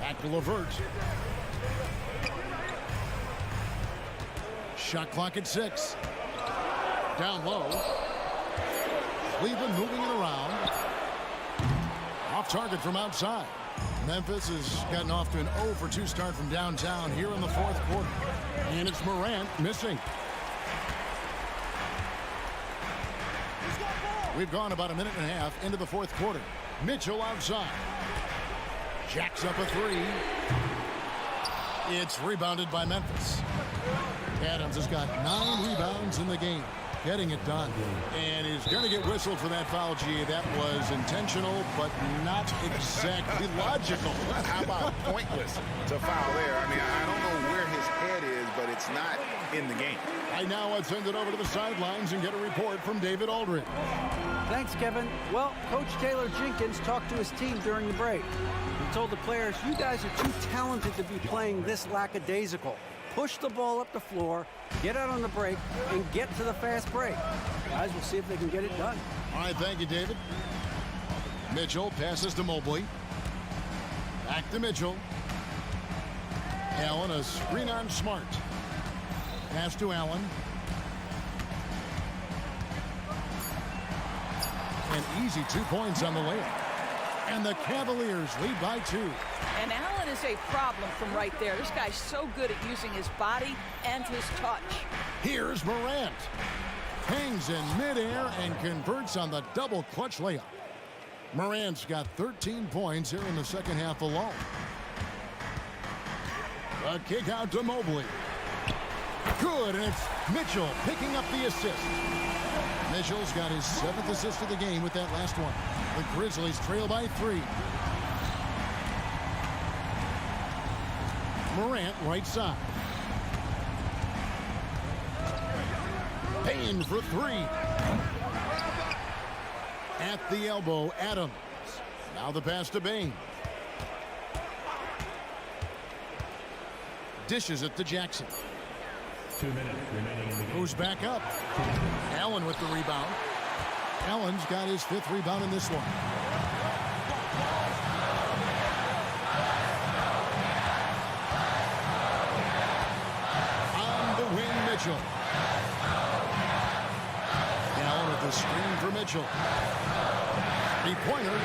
Speaker 1: Back to LeVert. Shot clock at 6. Down low. Cleveland moving it around. Off target from outside. Memphis has gotten off to an 0 for 2 start from downtown here in the fourth quarter. And it's Morant missing. We've gone about a minute and a half into the fourth quarter. Mitchell outside. Jacks up a 3. It's rebounded by Memphis. Adams has got 9 rebounds in the game. Getting it done. And he's going to get whistled for that foul, G. That was intentional, but not exactly logical.
Speaker 2: How about pointless to foul there? I mean, I don't know where his head is, but it's not in the game.
Speaker 1: I now want to send it over to the sidelines and get a report from David Aldridge.
Speaker 5: Thanks, Kevin. Well, Coach Taylor Jenkins talked to his team during the break. He told the players, you guys are too talented to be playing this lackadaisical. Push the ball up the floor, get out on the break, and get to the fast break. Guys, we'll see if they can get it done.
Speaker 1: All right, thank you, David. Mitchell passes to Mobley. Back to Mitchell. Allen, a screen on Smart. Pass to Allen. An easy 2 points on the layup. And the Cavaliers lead by 2.
Speaker 12: And Allen is a problem from right there. This guy's so good at using his body and his touch.
Speaker 1: Here's Morant. Hangs in midair and converts on the double clutch layup. Morant's got 13 points here in the second half alone. A kick out to Mobley. Good, and it's Mitchell picking up the assist. Mitchell's got his 7th assist of the game with that last one. The Grizzlies trail by 3. Morant right side. Payne for 3. At the elbow, Adams. Now the pass to Bane. Dishes it to Jackson.
Speaker 7: 2 minutes remaining in the game.
Speaker 1: Who's back up? Allen with the rebound. Allen's got his 5th rebound in this one. On the wing, Mitchell. Allen with the screen for Mitchell. 3-pointer.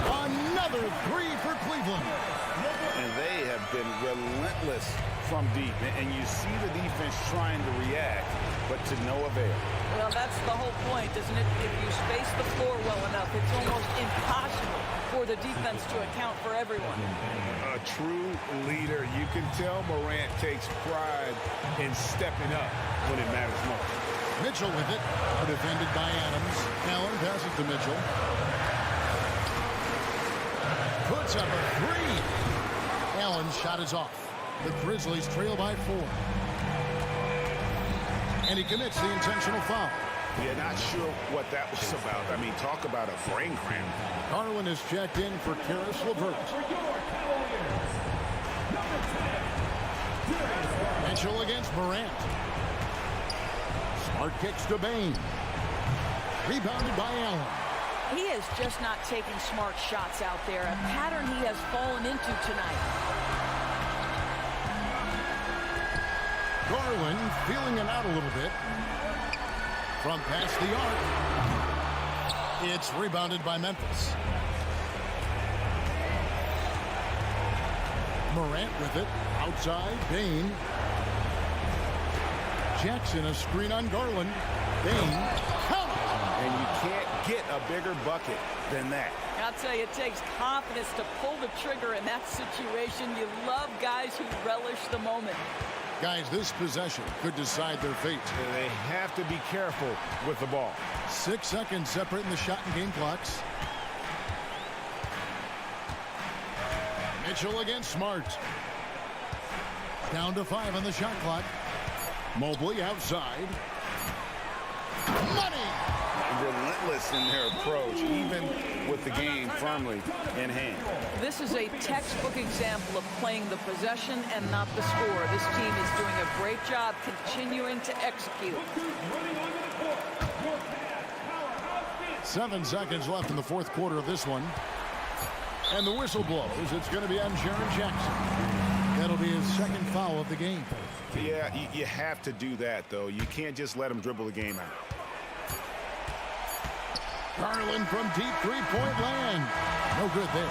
Speaker 1: Another 3 for Cleveland.
Speaker 2: And they have been relentless from deep. And you see the defense trying to react, but to no avail.
Speaker 12: Well, that's the whole point, isn't it? If you space the floor well enough, it's almost impossible for the defense to account for everyone.
Speaker 2: A true leader. You can tell Morant takes pride in stepping up when it matters most.
Speaker 1: Mitchell with it. Defended by Adams. Allen passes to Mitchell. Puts up a 3. Allen's shot is off. The Grizzlies trail by 4. And he commits the intentional foul.
Speaker 2: Yeah, not sure what that was about. I mean, talk about a brain cramp.
Speaker 1: Garland is checked in for Karis LeVert. Mitchell against Morant. Smart kicks to Bain. Rebounded by Allen.
Speaker 12: He is just not taking smart shots out there, a pattern he has fallen into tonight.
Speaker 1: Garland feeling it out a little bit. From past the arc. It's rebounded by Memphis. Morant with it. Outside. Bain. Jackson a screen on Garland. Bain.
Speaker 2: And you can't get a bigger bucket than that.
Speaker 12: I'll tell you, it takes confidence to pull the trigger in that situation. You love guys who relish the moment.
Speaker 1: Guys, this possession could decide their fate.
Speaker 2: They have to be careful with the ball.
Speaker 1: 6 seconds separating the shot and game clocks. Mitchell against Smart. Down to 5 on the shot clock. Mobley outside. Money!
Speaker 2: Relentless in their approach, even with the game firmly in hand.
Speaker 12: This is a textbook example of playing the possession and not the score. This team is doing a great job continuing to execute.
Speaker 1: 7 seconds left in the fourth quarter of this one. And the whistle blows. It's going to be on Jaren Jackson. That'll be his second foul of the game.
Speaker 2: Yeah, you have to do that, though. You can't just let him dribble the game out.
Speaker 1: Garland from deep three-point land. No good there.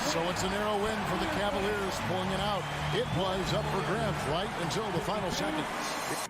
Speaker 1: So it's a narrow win for the Cavaliers pulling it out. It was up for grabs right until the final seconds.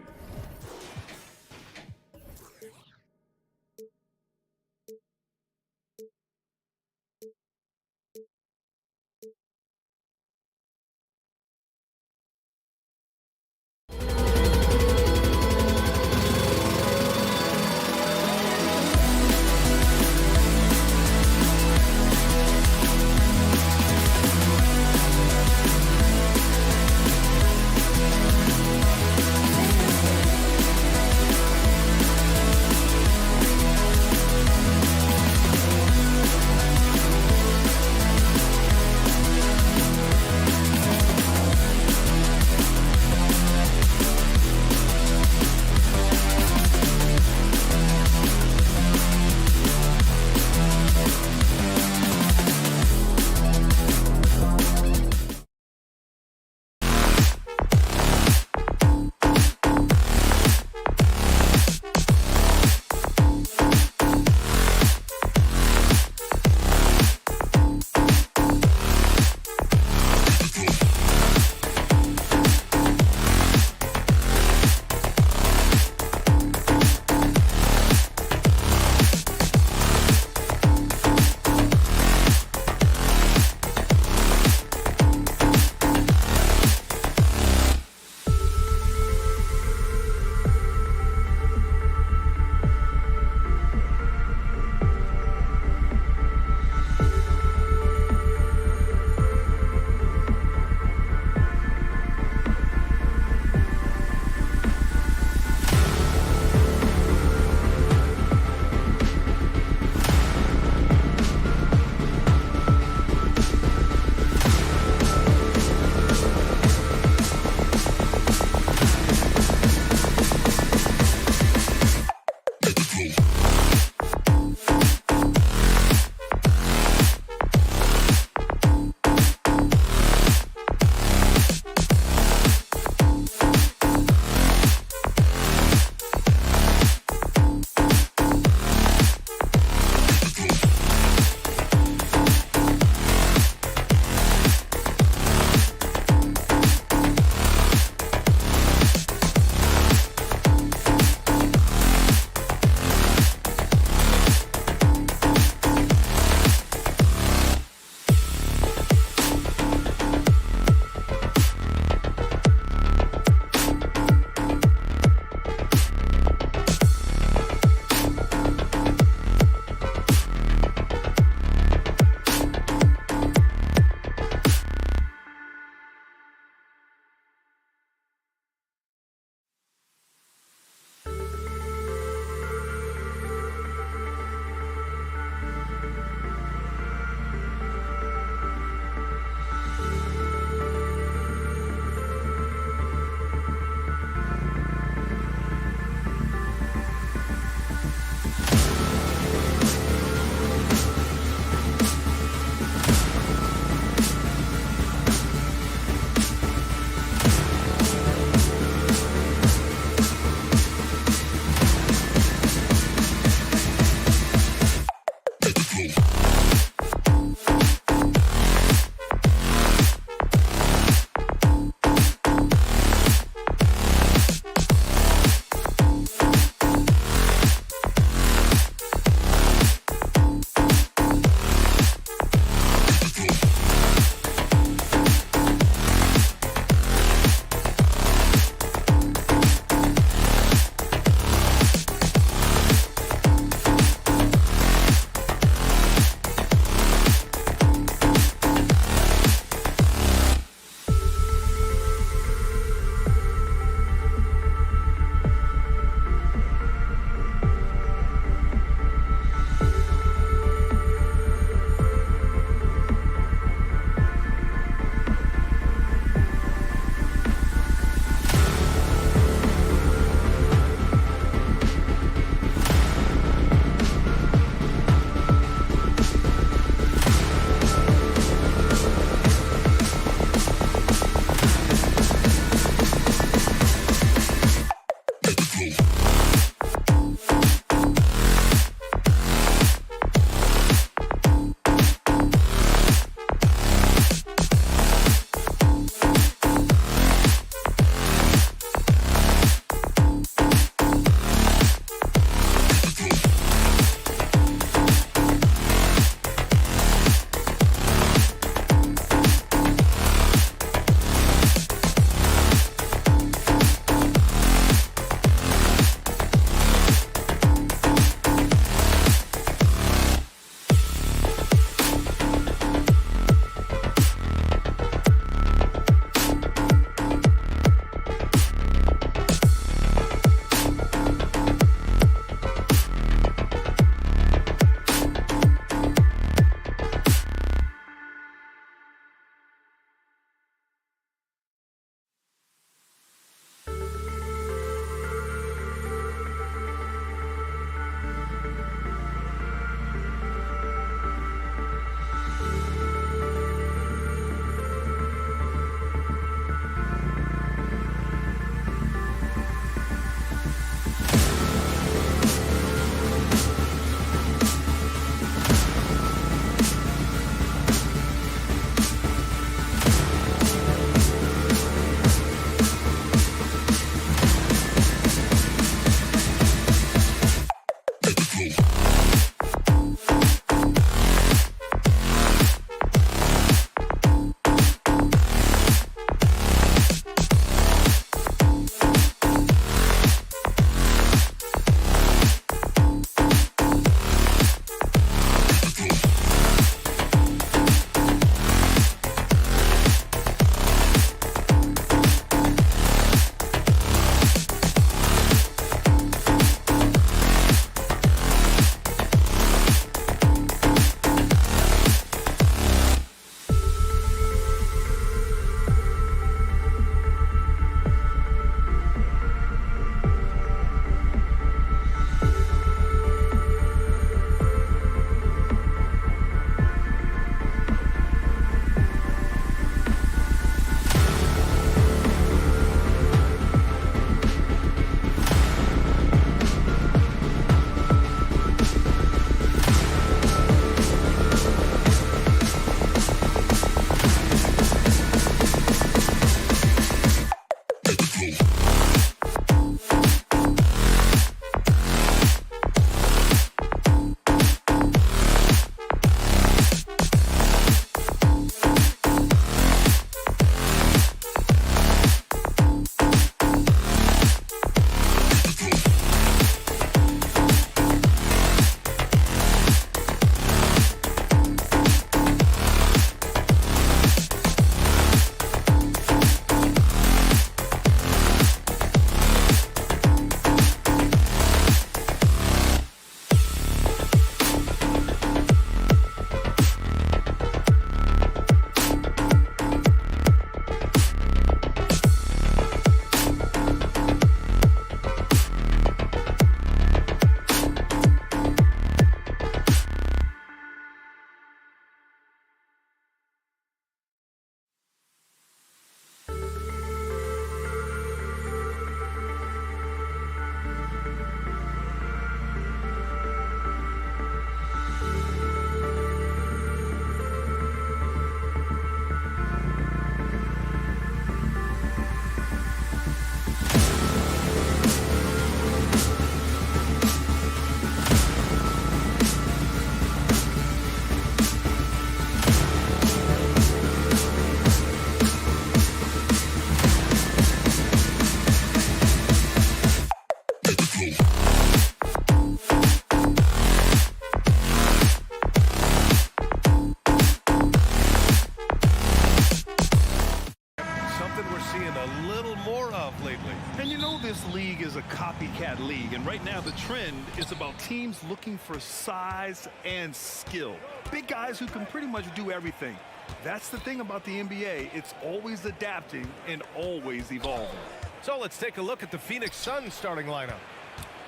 Speaker 10: this league is a copycat league, and right now the trend is about teams looking for size and skill. Big guys who can pretty much do everything. That's the thing about the NBA. It's always adapting and always evolving.
Speaker 8: So let's take a look at the Phoenix Suns starting lineup.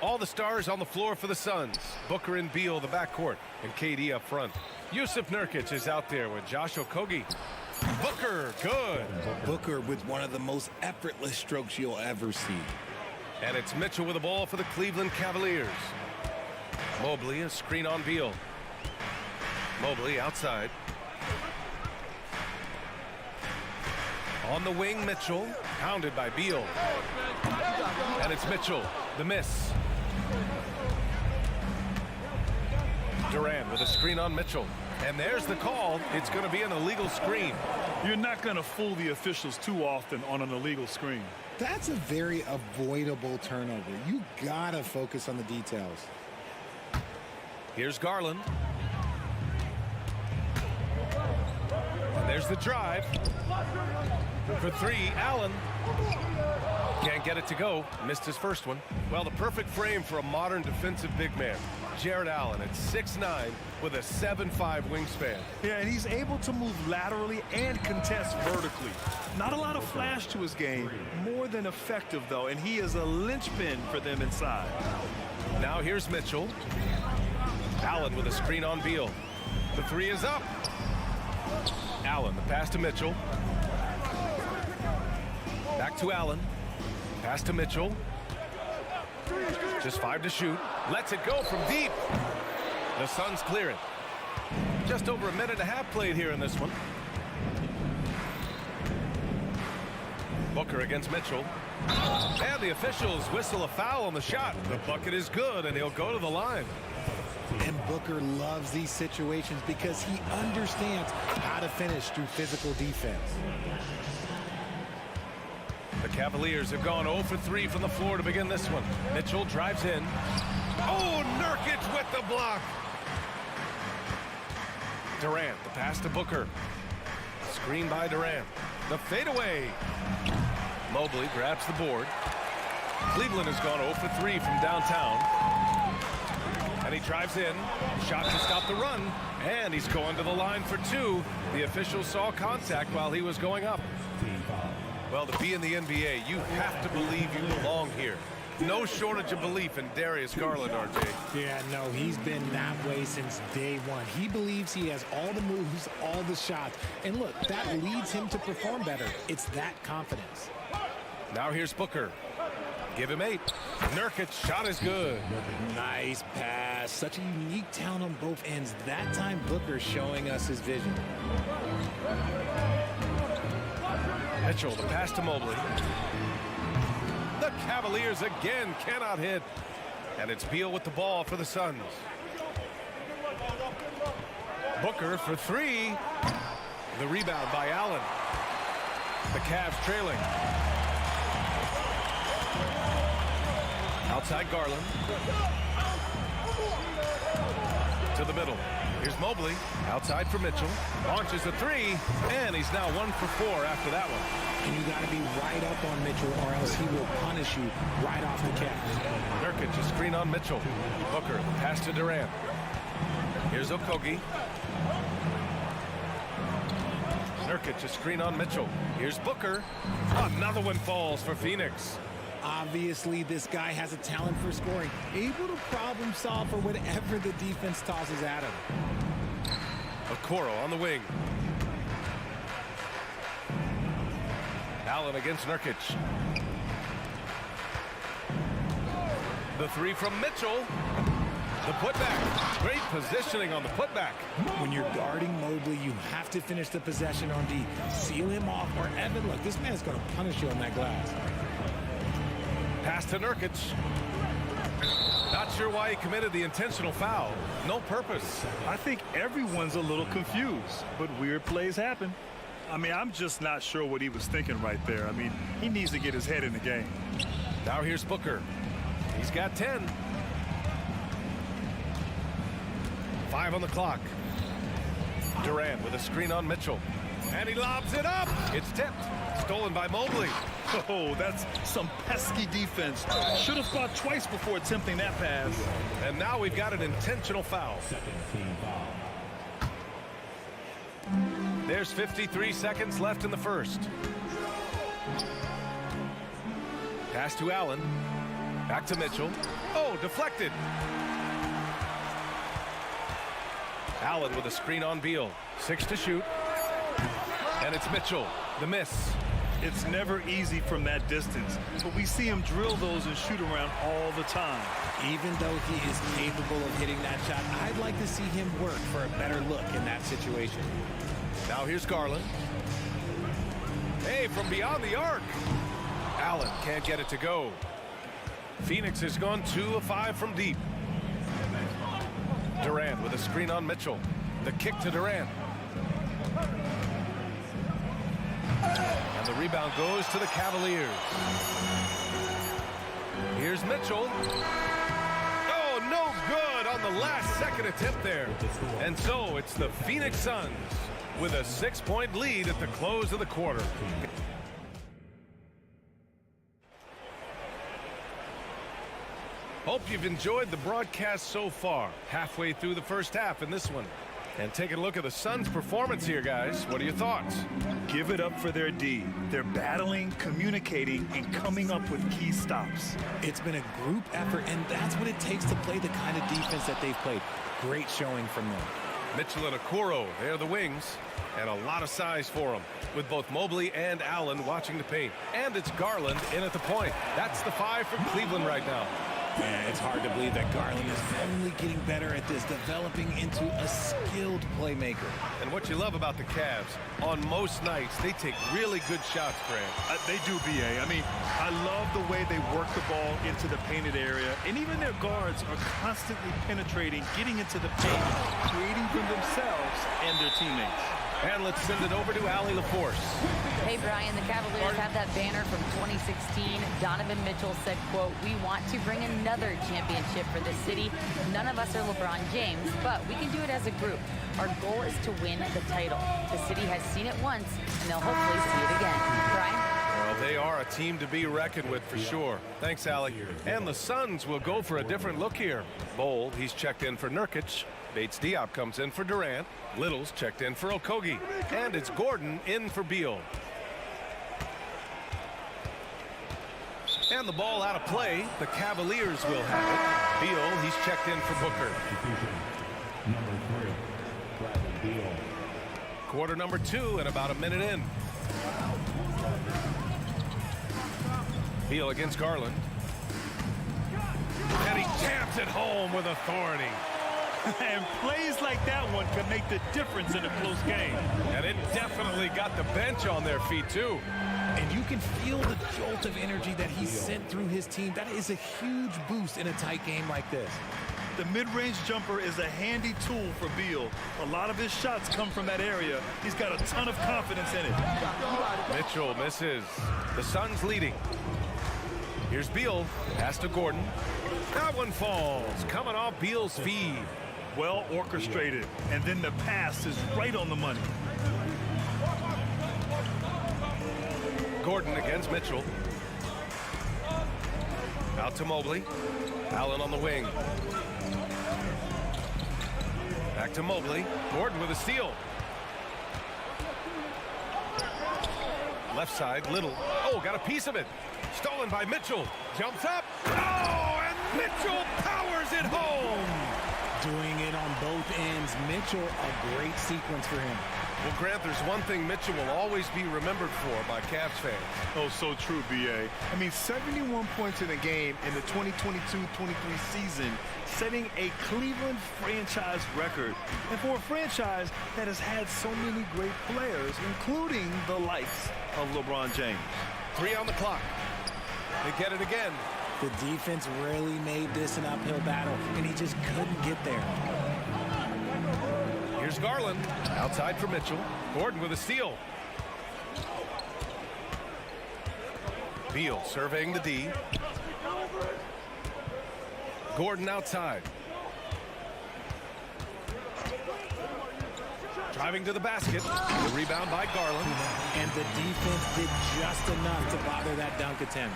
Speaker 8: All the stars on the floor for the Suns. Booker and Beal, the backcourt, and KD up front. Yusuf Nurkic is out there with Josh Okogie. Booker, good.
Speaker 4: Booker with one of the most effortless strokes you'll ever see.
Speaker 8: And it's Mitchell with the ball for the Cleveland Cavaliers. Mobley, a screen on Beal. Mobley outside. On the wing, Mitchell, pounded by Beal. And it's Mitchell, the miss. Durant with a screen on Mitchell. And there's the call. It's going to be an illegal screen.
Speaker 10: You're not going to fool the officials too often on an illegal screen.
Speaker 4: That's a very avoidable turnover. You got to focus on the details.
Speaker 8: Here's Garland. And there's the drive. For three, Allen. Can't get it to go. Missed his first one. Well, the perfect frame for a modern defensive big man. Jared Allen at 6'9" with a 7'5" wingspan.
Speaker 10: Yeah, and he's able to move laterally and contest vertically. Not a lot of flash to his game. More than effective, though, and he is a linchpin for them inside.
Speaker 8: Now here's Mitchell. Allen with a screen on Beal. The three is up. Allen, the pass to Mitchell. Back to Allen. Pass to Mitchell. Just 5 to shoot. Lets it go from deep. The Suns clear it. Just over a minute and a half played here in this one. Booker against Mitchell. And the officials whistle a foul on the shot. The bucket is good, and he'll go to the line.
Speaker 4: And Booker loves these situations because he understands how to finish through physical defense.
Speaker 8: The Cavaliers have gone 0 for 3 from the floor to begin this one. Mitchell drives in. Oh, Nurkic with the block. Durant, the pass to Booker. Screen by Durant. The fadeaway. Mobley grabs the board. Cleveland has gone 0 for 3 from downtown. And he drives in. Shot to stop the run. And he's going to the line for 2. The official saw contact while he was going up. Well, to be in the NBA, you have to believe you belong here. No shortage of belief in Darius Garland, RJ.
Speaker 4: Yeah, no, he's been that way since day one. He believes he has all the moves, all the shots. And look, that leads him to perform better. It's that confidence.
Speaker 8: Now here's Booker. Give him 8. Nurkic shot is good.
Speaker 4: Nice pass. Such a unique talent on both ends. That time, Booker showing us his vision.
Speaker 8: Mitchell, the pass to Mobley. The Cavaliers again cannot hit. And it's Beal with the ball for the Suns. Booker for 3. The rebound by Allen. The Cavs trailing. Outside Garland. To the middle. Here's Mobley. Outside for Mitchell. Launches a 3. And he's now 1 for 4 after that one.
Speaker 4: And you got to be right up on Mitchell or else he will punish you right off the catch.
Speaker 8: Nurkic, a screen on Mitchell. Booker, the pass to Durant. Here's Okogie. Nurkic, a screen on Mitchell. Here's Booker. Another one falls for Phoenix.
Speaker 4: Obviously, this guy has a talent for scoring, able to problem solve for whatever the defense tosses at him.
Speaker 8: Okoro on the wing. Allen against Nurkic. The 3 from Mitchell. The putback. Great positioning on the putback.
Speaker 4: When you're guarding Mobley, you have to finish the possession on D. Seal him off, or Evan, look, this man's going to punish you on that glass.
Speaker 8: Pass to Nurkic. Not sure why he committed the intentional foul. No purpose.
Speaker 10: I think everyone's a little confused, but weird plays happen. I mean, I'm just not sure what he was thinking right there. I mean, he needs to get his head in the game.
Speaker 8: Now here's Booker. He's got 10. 5 on the clock. Durant with a screen on Mitchell. And he lobs it up. It's tipped. Stolen by Mobley.
Speaker 10: Oh, that's some pesky defense. Should have thought twice before attempting that pass.
Speaker 8: And now we've got an intentional foul. There's 53 seconds left in the first. Pass to Allen. Back to Mitchell. Oh, deflected. Allen with a screen on Beal. 6 to shoot. And it's Mitchell. The miss.
Speaker 10: It's never easy from that distance, but we see him drill those and shoot around all the time.
Speaker 4: Even though he is capable of hitting that shot, I'd like to see him work for a better look in that situation.
Speaker 8: Now here's Garland. Hey, from beyond the arc. Allen can't get it to go. Phoenix has gone 2 of 5 from deep. Durant with a screen on Mitchell. The kick to Durant. And the rebound goes to the Cavaliers. Here's Mitchell. Oh, no good on the last second attempt there. And so it's the Phoenix Suns with a 6-point lead at the close of the quarter. Hope you've enjoyed the broadcast so far. Halfway through the first half in this one. And taking a look at the Suns' performance here, guys. What are your thoughts?
Speaker 10: Give it up for their D. They're battling, communicating, and coming up with key stops.
Speaker 4: It's been a group effort, and that's what it takes to play the kind of defense that they've played. Great showing from them.
Speaker 8: Mitchell and Okoro, they're the wings. And a lot of size for them, with both Mobley and Allen watching the paint. And it's Garland in at the point. That's the 5 for Cleveland right now.
Speaker 4: Yeah, it's hard to believe that Garland is only getting better at this, developing into a skilled playmaker.
Speaker 8: And what you love about the Cavs, on most nights, they take really good shots, Grant.
Speaker 10: They do, B.A. I mean, I love the way they work the ball into the painted area, and even their guards are constantly penetrating, getting into the paint, creating for themselves and their teammates.
Speaker 8: And let's send it over to Allie LaForce.
Speaker 11: Hey, Brian, the Cavaliers have that banner from 2016. Donovan Mitchell said, quote, "We want to bring another championship for this city. None of us are LeBron James, but we can do it as a group. Our goal is to win the title. The city has seen it once, and they'll hopefully see it again." Brian?
Speaker 8: Well, they are a team to be reckoned with for sure. Thanks, Allie. And the Suns will go for a different look here. Bold, he's checked in for Nurkic. Bates Diop comes in for Durant. Little's checked in for Okogie. And it's Gordon in for Beal. And the ball out of play. The Cavaliers will have it. Beal, he's checked in for Booker. Quarter number 2 and about a minute in. Beal against Garland. And he jams it home with authority.
Speaker 10: And plays like that one can make the difference in a close game.
Speaker 8: And it definitely got the bench on their feet, too.
Speaker 4: And you can feel the jolt of energy that he sent through his team. That is a huge boost in a tight game like this.
Speaker 10: The mid-range jumper is a handy tool for Beal. A lot of his shots come from that area. He's got a ton of confidence in it.
Speaker 8: Mitchell misses. The Suns leading. Here's Beal. Pass to Gordon. That one falls. Coming off Beal's feed.
Speaker 10: Well orchestrated. And then the pass is right on the money.
Speaker 8: Gordon against Mitchell. Out to Mobley. Allen on the wing. Back to Mobley. Gordon with a steal. Left side, Little. Oh, got a piece of it. Stolen by Mitchell. Jumps up. Oh, and Mitchell powers it home.
Speaker 4: Doing it on both ends. Mitchell, a great sequence for him.
Speaker 8: Well, Grant, there's one thing Mitchell will always be remembered for by Cavs fans.
Speaker 10: Oh, so true, B.A. I mean, 71 points in a game in the 2022-23 season, setting a Cleveland franchise record. And for a franchise that has had so many great players, including the likes of LeBron James.
Speaker 8: 3 on the clock. They get it again.
Speaker 4: The defense really made this an uphill battle, and he just couldn't get there.
Speaker 8: Here's Garland. Outside for Mitchell. Gordon with a steal. Beal surveying the D. Gordon outside. Driving to the basket. The rebound by Garland.
Speaker 4: And the defense did just enough to bother that dunk attempt.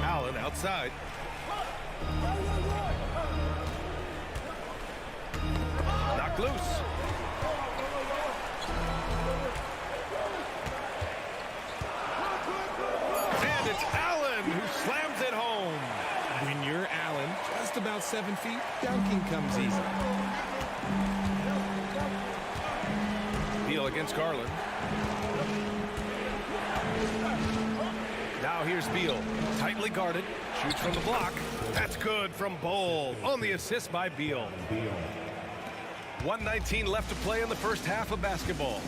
Speaker 8: Allen outside. Knocked loose. And it's Allen who slams it home.
Speaker 4: When you're Allen, just about 7 feet, dunking comes easy.
Speaker 8: Beal against Garland. Now here's Beal, tightly guarded, shoots from the block. That's good from Bowl on the assist by Beal. 1:19 left to play in the first half of basketball.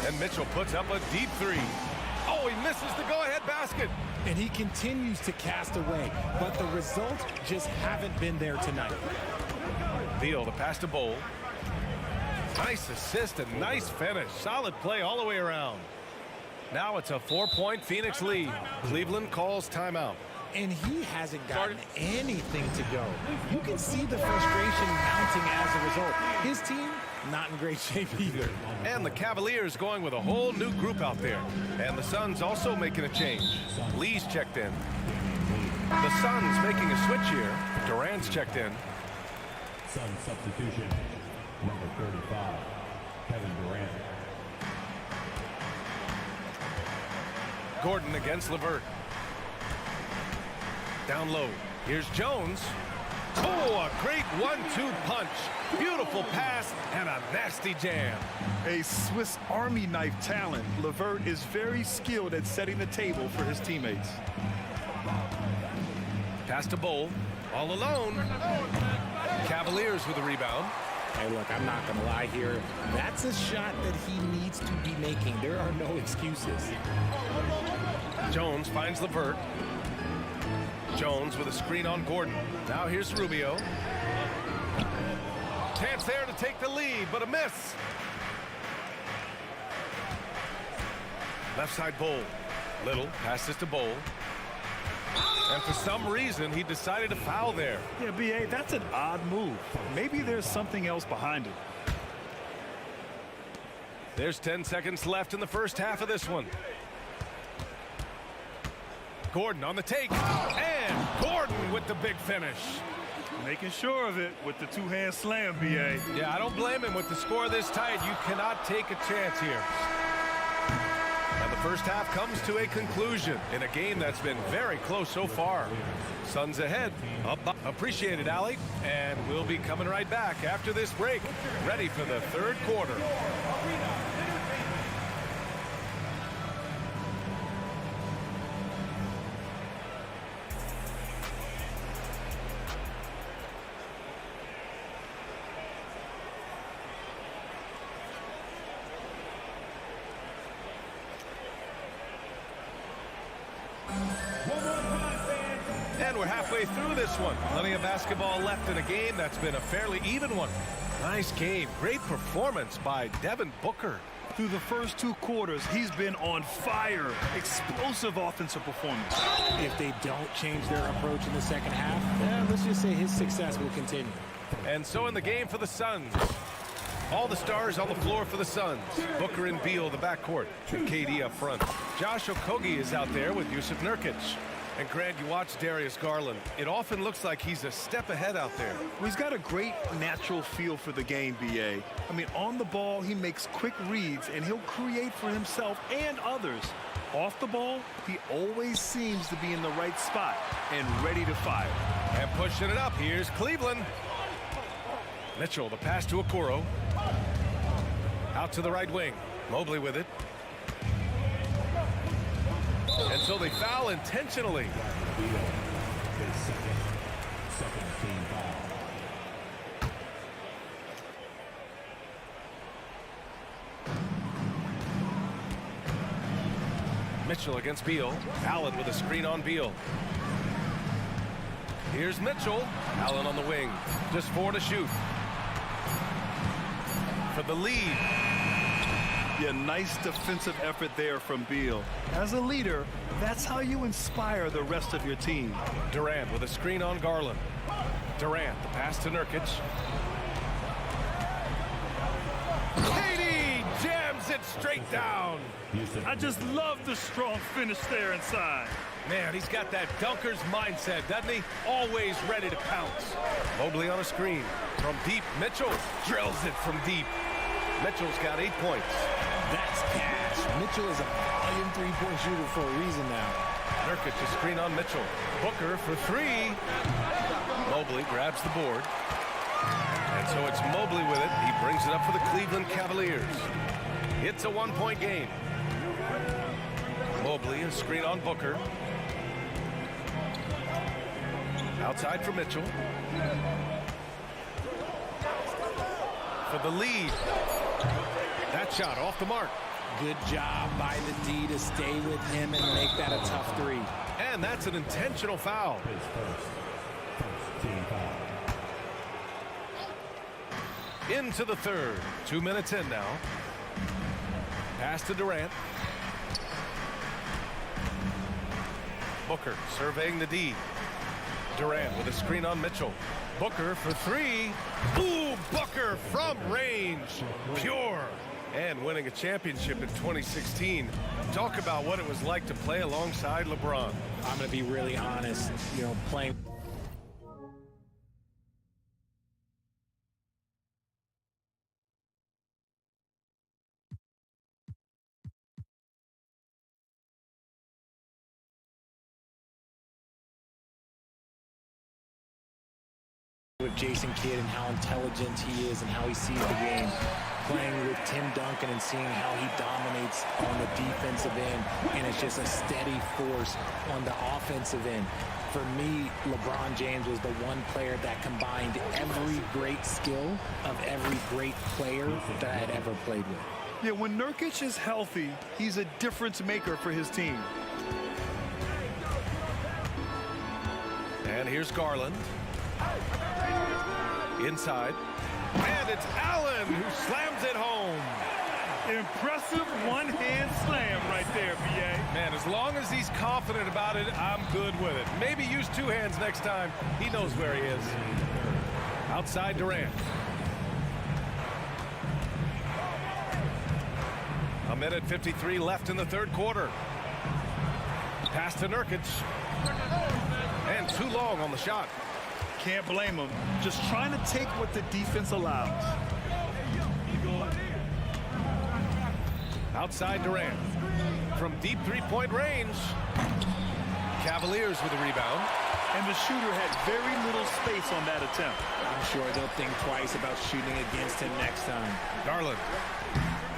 Speaker 8: And Mitchell puts up a deep 3. Oh, he misses the go-ahead basket.
Speaker 4: And he continues to cast away, but the results just haven't been there tonight.
Speaker 8: Beal, the pass to Bowl. Nice assist and nice finish. Solid play all the way around. Now it's a 4-point Phoenix lead. Cleveland calls timeout.
Speaker 4: And he hasn't gotten anything to go. You can see the frustration mounting as a result. His team, not in great shape either.
Speaker 8: And the Cavaliers going with a whole new group out there. And the Suns also making a change. Lee's checked in. The Suns making a switch here. Durant's checked in.
Speaker 7: Suns substitution, number 35, Kevin Durant.
Speaker 8: Gordon against LeVert. Down low. Here's Jones. Oh, a great 1-2 punch. Beautiful pass and a nasty jam.
Speaker 10: A Swiss Army knife talent, LeVert is very skilled at setting the table for his teammates.
Speaker 8: Pass to Bowl. All alone. Cavaliers with a rebound.
Speaker 4: Hey, look, I'm not going to lie here. That's a shot that he needs to be making. There are no excuses.
Speaker 8: Jones finds LeVert. Jones with a screen on Gordon. Now here's Rubio. Chance there to take the lead, but a miss. Left side Bowl. Little passes to Bowl. And for some reason, he decided to foul there.
Speaker 10: Yeah, B.A., that's an odd move. Maybe there's something else behind it.
Speaker 8: There's 10 seconds left in the first half of this one. Gordon on the take. And Gordon with the big finish.
Speaker 10: Making sure of it with the two-hand slam, B.A.
Speaker 8: Yeah, I don't blame him. With the score this tight, you cannot take a chance here. And the first half comes to a conclusion in a game that's been very close so far. Suns ahead. Appreciate it, Allie. And we'll be coming right back after this break, ready for the third quarter. And we're halfway through this one. Plenty of basketball left in a game that's been a fairly even one. Nice game. Great performance by Devin Booker.
Speaker 10: Through the first two quarters, he's been on fire. Explosive offensive performance.
Speaker 4: If they don't change their approach in the second half, let's just say his success will continue.
Speaker 8: And so in the game for the Suns. All the stars on the floor for the Suns. Booker and Beal, the backcourt. KD up front. Josh Okogie is out there with Yusuf Nurkic. And Grant, you watch Darius Garland. It often looks like he's a step ahead out there.
Speaker 10: Well, he's got a great natural feel for the game, B.A. I mean, on the ball, he makes quick reads, and he'll create for himself and others. Off the ball, he always seems to be in the right spot and ready to fire.
Speaker 8: And pushing it up, here's Cleveland. Mitchell, the pass to Okoro. Out to the right wing. Mobley with it. And so they foul intentionally. Mitchell against Beal. Allen with a screen on Beal. Here's Mitchell. Allen on the wing. Just 4 to shoot. For the lead.
Speaker 10: Yeah, nice defensive effort there from Beal. As a leader, that's how you inspire the rest of your team.
Speaker 8: Durant with a screen on Garland. Durant, the pass to Nurkic. KD jams it straight down.
Speaker 10: I just love the strong finish there inside.
Speaker 8: Man, he's got that dunker's mindset, doesn't he? Always ready to pounce. Mobley on a screen. From deep, Mitchell drills it from deep. Mitchell's got 8 points.
Speaker 4: That's cash. Mitchell is a volume three-point shooter for a reason now.
Speaker 8: Nurkic a screen on Mitchell. Booker for 3. Mobley grabs the board. And so it's Mobley with it. He brings it up for the Cleveland Cavaliers. It's a 1-point game. Mobley a screen on Booker. Outside for Mitchell. For the lead. That shot off the mark.
Speaker 4: Good job by the D to stay with him and make that a tough 3.
Speaker 8: And that's an intentional foul. Into the third. 2 minutes in now. Pass to Durant. Booker surveying the D. Durant with a screen on Mitchell. Booker for 3. Ooh, Booker from range. Pure. And winning a championship in 2016. Talk about what it was like to play alongside LeBron.
Speaker 4: I'm going to be really honest, playing. With Jason Kidd and how intelligent he is and how he sees the game. playing with Tim Duncan and seeing how he dominates on the defensive end, and it's just a steady force on the offensive end. For me, LeBron James was the one player that combined every great skill of every great player that I had ever played with.
Speaker 10: Yeah, when Nurkic is healthy, he's a difference maker for his team.
Speaker 8: And here's Garland. Inside. And it's Allen who slams it home.
Speaker 10: Impressive one-hand slam right there, B.A.
Speaker 8: Man, as long as he's confident about it, I'm good with it. Maybe use two hands next time. He knows where he is. Outside Durant. A minute 53 left in the third quarter. Pass to Nurkic. And too long on the shot.
Speaker 10: Can't blame him. Just trying to take what the defense allows.
Speaker 8: Outside Durant. From deep three-point range. Cavaliers with a rebound.
Speaker 10: And the shooter had very little space on that attempt.
Speaker 4: I'm sure they'll think twice about shooting against him next time.
Speaker 8: Garland.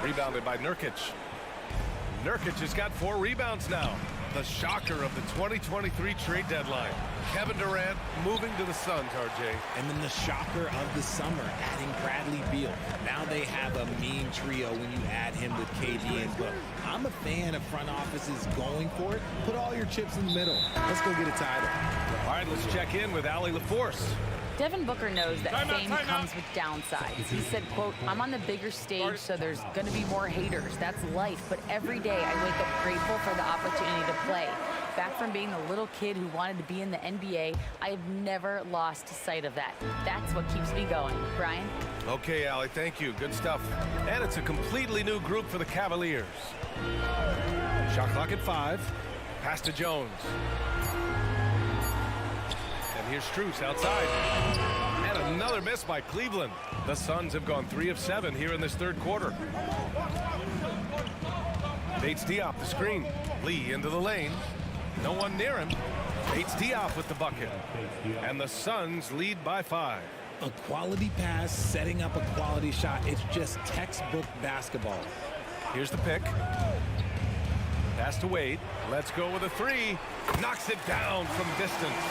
Speaker 8: Rebounded by Nurkic. Nurkic has got 4 rebounds now. The shocker of the 2023 trade deadline. Kevin Durant moving to the Suns, RJ.
Speaker 4: And then the shocker of the summer, adding Bradley Beal. Now they have a mean trio when you add him with KD and Book. I'm a fan of front offices going for it. Put all your chips in the middle. Let's go get a title.
Speaker 8: All right, let's check in with Allie LaForce.
Speaker 11: Devin Booker knows that fame comes with downsides. He said, quote, "I'm on the bigger stage, so there's going to be more haters. That's life. But every day I wake up grateful for the opportunity to play. Back from being the little kid who wanted to be in the NBA, I have never lost sight of that. That's what keeps me going." Brian?
Speaker 8: Okay, Allie, thank you. Good stuff. And it's a completely new group for the Cavaliers. Shot clock at 5. Pass to Jones. Here's Strus outside. And another miss by Cleveland. The Suns have gone 3 of 7 here in this third quarter. Bates Diop the screen. Lee into the lane. No one near him. Bates Diop with the bucket. And the Suns lead by 5.
Speaker 4: A quality pass, setting up a quality shot. It's just textbook basketball.
Speaker 8: Here's the pick. Pass to Wade. Let's go with a 3. Knocks it down from distance.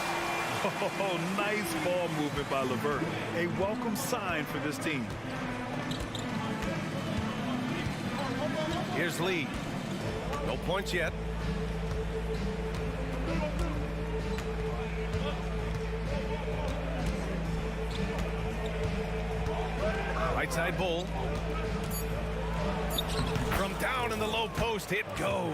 Speaker 10: Oh, nice ball movement by LeVert. A welcome sign for this team.
Speaker 8: Here's Lee. No points yet. Right side Bull. From down in the low post, it goes.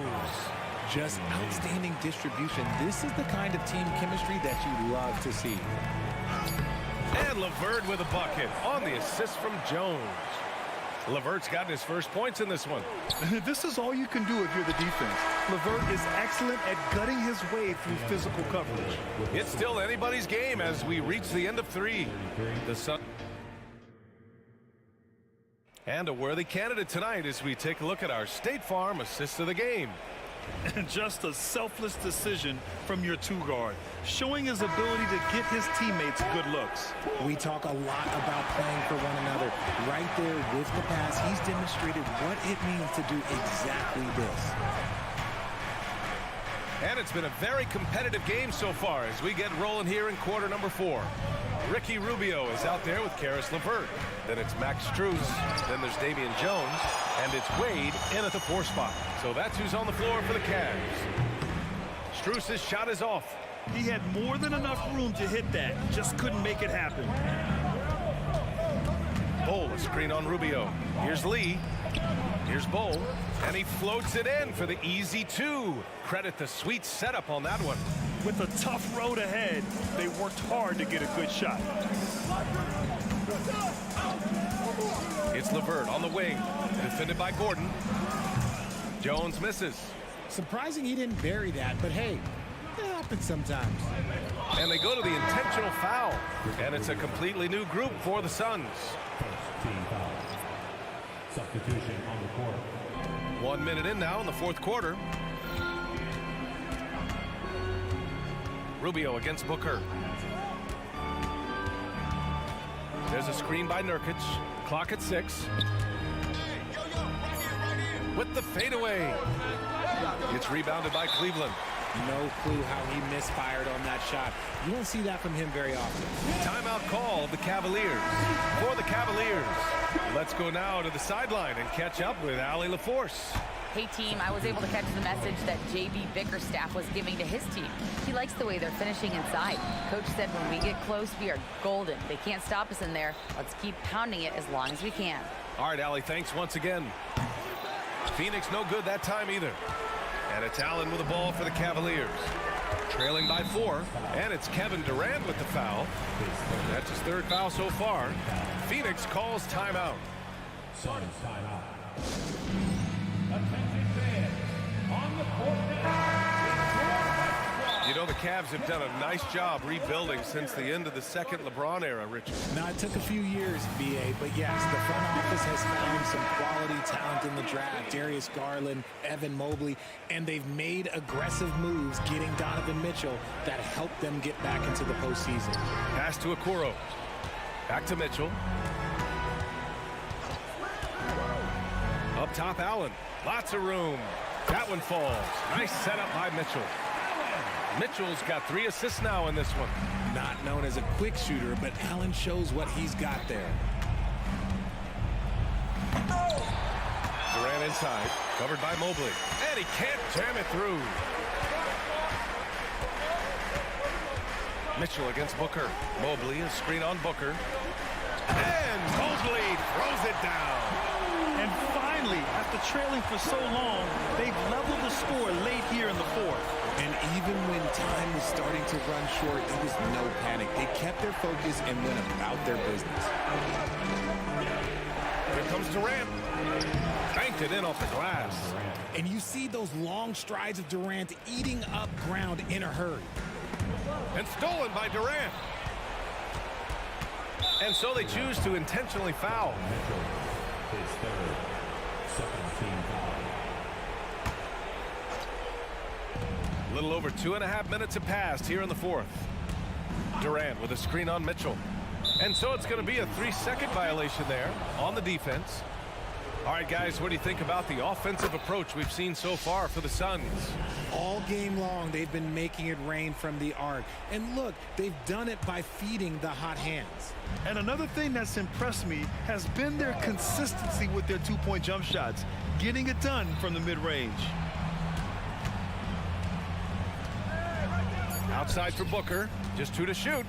Speaker 4: Just outstanding distribution. This is the kind of team chemistry that you love to see.
Speaker 8: And LeVert with a bucket on the assist from Jones. LeVert's gotten his first points in this one.
Speaker 10: This is all you can do if you're the defense. LeVert is excellent at gutting his way through physical coverage.
Speaker 8: It's still anybody's game as we reach the end of 3. The Sun. And a worthy candidate tonight as we take a look at our State Farm assist of the game.
Speaker 10: And just a selfless decision from your 2-guard, showing his ability to get his teammates good looks.
Speaker 4: We talk a lot about playing for one another. Right there with the pass, he's demonstrated what it means to do exactly this.
Speaker 8: And it's been a very competitive game so far as we get rolling here in quarter number 4. Ricky Rubio is out there with Karis LeVert. Then it's Max Strus. Then there's Damian Jones. And it's Wade in at the 4 spot. So that's who's on the floor for the Cavs. Strus' shot is off.
Speaker 10: He had more than enough room to hit that. Just couldn't make it happen.
Speaker 8: Bull, a screen on Rubio. Here's Lee. Here's Bull. And he floats it in for the easy 2. Credit the sweet setup on that one.
Speaker 10: With a tough road ahead, they worked hard to get a good shot.
Speaker 8: It's LeVert on the wing. Defended by Gordon. Jones misses.
Speaker 4: Surprising he didn't bury that, but hey, it happens sometimes.
Speaker 8: And they go to the intentional foul. And it's a completely new group for the Suns.
Speaker 7: Team foul. Substitution on the court.
Speaker 8: 1 minute in now in the fourth quarter. Rubio against Booker. There's a screen by Nurkic. Clock at 6. with the fadeaway. It's rebounded by Cleveland.
Speaker 4: No clue how he misfired on that shot. You don't see that from him very often.
Speaker 8: Timeout call of the Cavaliers. For the Cavaliers, let's go now to the sideline and catch up with Allie LaForce.
Speaker 11: Hey team, I was able to catch the message that JB Bickerstaff was giving to his team. He likes the way they're finishing inside. Coach said when we get close, we are golden. They can't stop us in there. Let's keep pounding it as long as we can.
Speaker 8: All right, Allie, thanks once again. Phoenix no good that time either. And it's Allen with the ball for the Cavaliers. Trailing by 4, and it's Kevin Durant with the foul. That's his 3rd foul so far. Phoenix calls timeout.
Speaker 7: Suns timeout. Attention fans, on the court now.
Speaker 8: You know, the Cavs have done a nice job rebuilding since the end of the second LeBron era, Richard.
Speaker 4: Now, it took a few years, BA, but yes, the front office has found some quality talent in the draft. Darius Garland, Evan Mobley, and they've made aggressive moves getting Donovan Mitchell that helped them get back into the postseason.
Speaker 8: Pass to Okoro. Back to Mitchell. Up top, Allen. Lots of room. That one falls. Nice setup by Mitchell. Mitchell's got 3 assists now in this one.
Speaker 4: Not known as a quick shooter, but Allen shows what he's got there.
Speaker 8: Durant inside, covered by Mobley. And he can't jam it through. Mitchell against Booker. Mobley, a screen on Booker. And Mobley throws it down.
Speaker 10: And finally, after trailing for so long, they've leveled the score late here in the 4th.
Speaker 4: And even when time was starting to run short, there was no panic. They kept their focus and went about their business.
Speaker 8: Here comes Durant. Banked it in off the glass.
Speaker 4: And you see those long strides of Durant eating up ground in a hurry.
Speaker 8: And stolen by Durant. And so they choose to intentionally foul.
Speaker 7: His 3rd, second team foul.
Speaker 8: A little over 2.5 minutes have passed here in the 4th. Durant with a screen on Mitchell. And so it's going to be a 3-second violation there on the defense. All right, guys, what do you think about the offensive approach we've seen so far for the Suns?
Speaker 4: All game long, they've been making it rain from the arc. And look, they've done it by feeding the hot hands.
Speaker 10: And another thing that's impressed me has been their consistency with their 2-point jump shots, getting it done from the mid-range.
Speaker 8: Outside for Booker, just 2 to shoot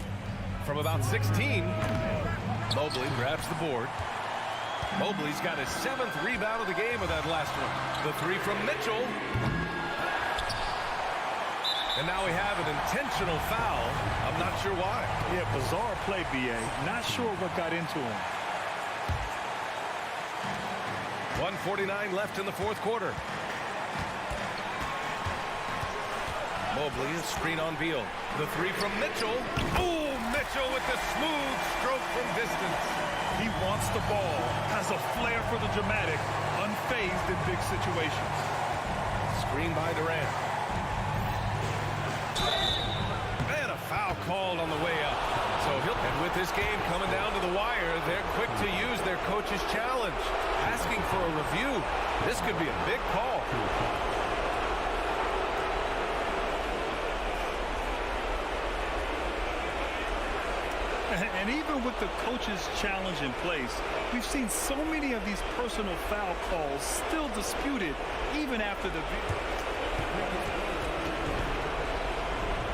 Speaker 8: from about 16. Mobley grabs the board. Mobley's got his 7th rebound of the game with that last one. The 3 from Mitchell. And now we have an intentional foul. I'm not sure why.
Speaker 10: Yeah, bizarre play, BA. Not sure what got into him.
Speaker 8: 1:49 left in the 4th quarter. Mobley, a screen on Beal. The 3 from Mitchell. Oh, Mitchell with the smooth stroke from distance.
Speaker 10: He wants the ball, has a flair for the dramatic, unfazed in big situations.
Speaker 8: Screen by Durant. And a foul called on the way up. And with this game coming down to the wire, they're quick to use their coach's challenge, asking for a review. This could be a big call.
Speaker 10: And even with the coach's challenge in place, we've seen so many of these personal foul calls still disputed even after the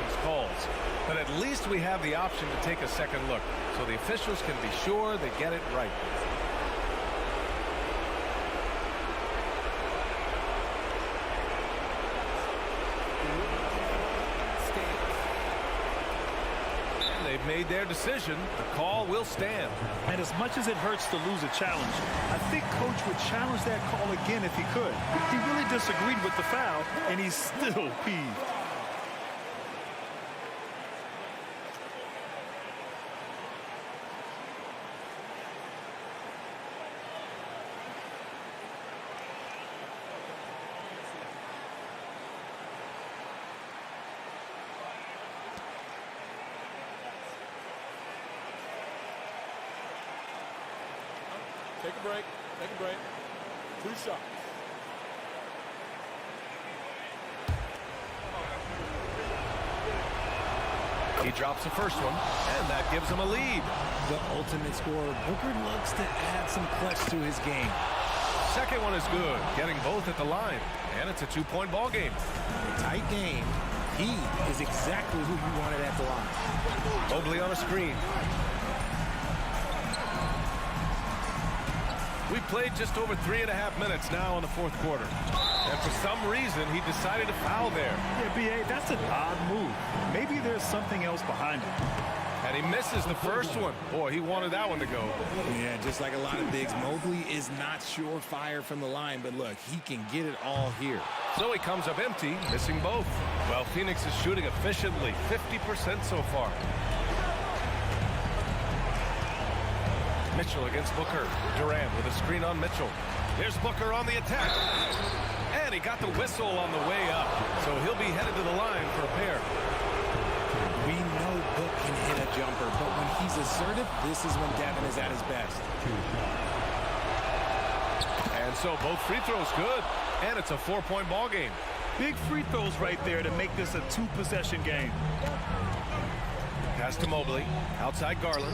Speaker 8: these calls. But at least we have the option to take a second look, so the officials can be sure they get it right. They've made their decision. The call will stand.
Speaker 10: And as much as it hurts to lose a challenge, I think Coach would challenge that call again if he could. He really disagreed with the foul, and he's still peeved.
Speaker 13: Take a break. Take a break. 2 shots.
Speaker 8: He drops the first one, and that gives him a lead.
Speaker 4: The ultimate scorer. Booker looks to add some clutch to his game.
Speaker 8: Second one is good, getting both at the line, and it's a 2-point ball game.
Speaker 4: Tight game. He is exactly who you wanted at the line.
Speaker 8: Mobley on a screen. We played just over 3.5 minutes now in the fourth quarter. And for some reason, he decided to foul there.
Speaker 10: Yeah, B.A., that's an odd move. Maybe there's something else behind it.
Speaker 8: And he misses the first one. Boy, he wanted that one to go.
Speaker 4: Yeah, just like a lot of bigs, Mobley is not surefire from the line, but look, he can get it all here.
Speaker 8: So he comes up empty, missing both. Well, Phoenix is shooting efficiently, 50% so far. Mitchell against Booker. Durant with a screen on Mitchell. Here's Booker on the attack. And he got the whistle on the way up. So he'll be headed to the line for a pair.
Speaker 4: We know Book can hit a jumper, but when he's assertive, this is when Devin is at his best.
Speaker 8: And so both free throws good. And it's a 4-point ball game.
Speaker 10: Big free throws right there to make this a 2-possession game.
Speaker 8: Pass to Mobley. Outside Garland.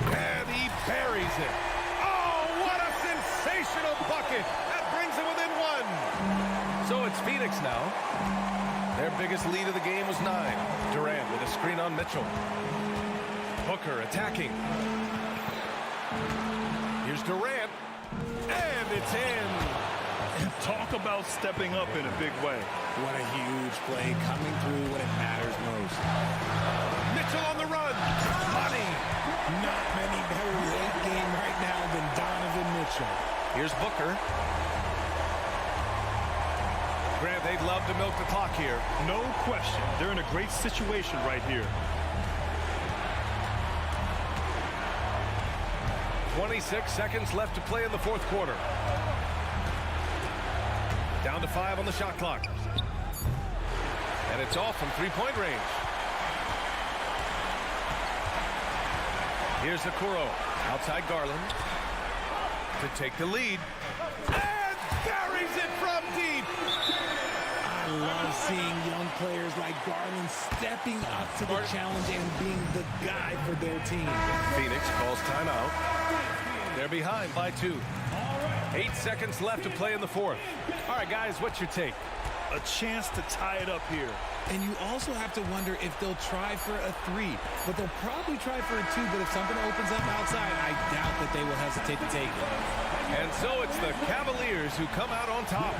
Speaker 8: And he buries it. Oh, what a sensational bucket. That brings him within one. So it's Phoenix now. Their biggest lead of the game was 9. Durant with a screen on Mitchell. Booker attacking. Here's Durant. And it's in.
Speaker 10: Talk about stepping up in a big way.
Speaker 4: What a huge play coming through when it matters most.
Speaker 8: Mitchell on the run. Money.
Speaker 4: Not many better late game right now than Donovan Mitchell.
Speaker 8: Here's Booker. Grant, they'd love to milk the clock here.
Speaker 10: No question. They're in a great situation right here.
Speaker 8: 26 seconds left to play in the fourth quarter. Down to 5 on the shot clock. And it's off from 3-point range. Here's Okoro. Outside Garland. To take the lead. And buries it from deep.
Speaker 4: I love seeing young players like Garland stepping up to the challenge and being the guy for their team.
Speaker 8: Phoenix calls timeout. They're behind by 2. 8 seconds left to play in the fourth. All right, guys, what's your take?
Speaker 10: A chance to tie it up here.
Speaker 4: And you also have to wonder if they'll try for a 3. But they'll probably try for a 2. But if something opens up outside, I doubt that they will hesitate to take it.
Speaker 8: And so it's the Cavaliers who come out on top.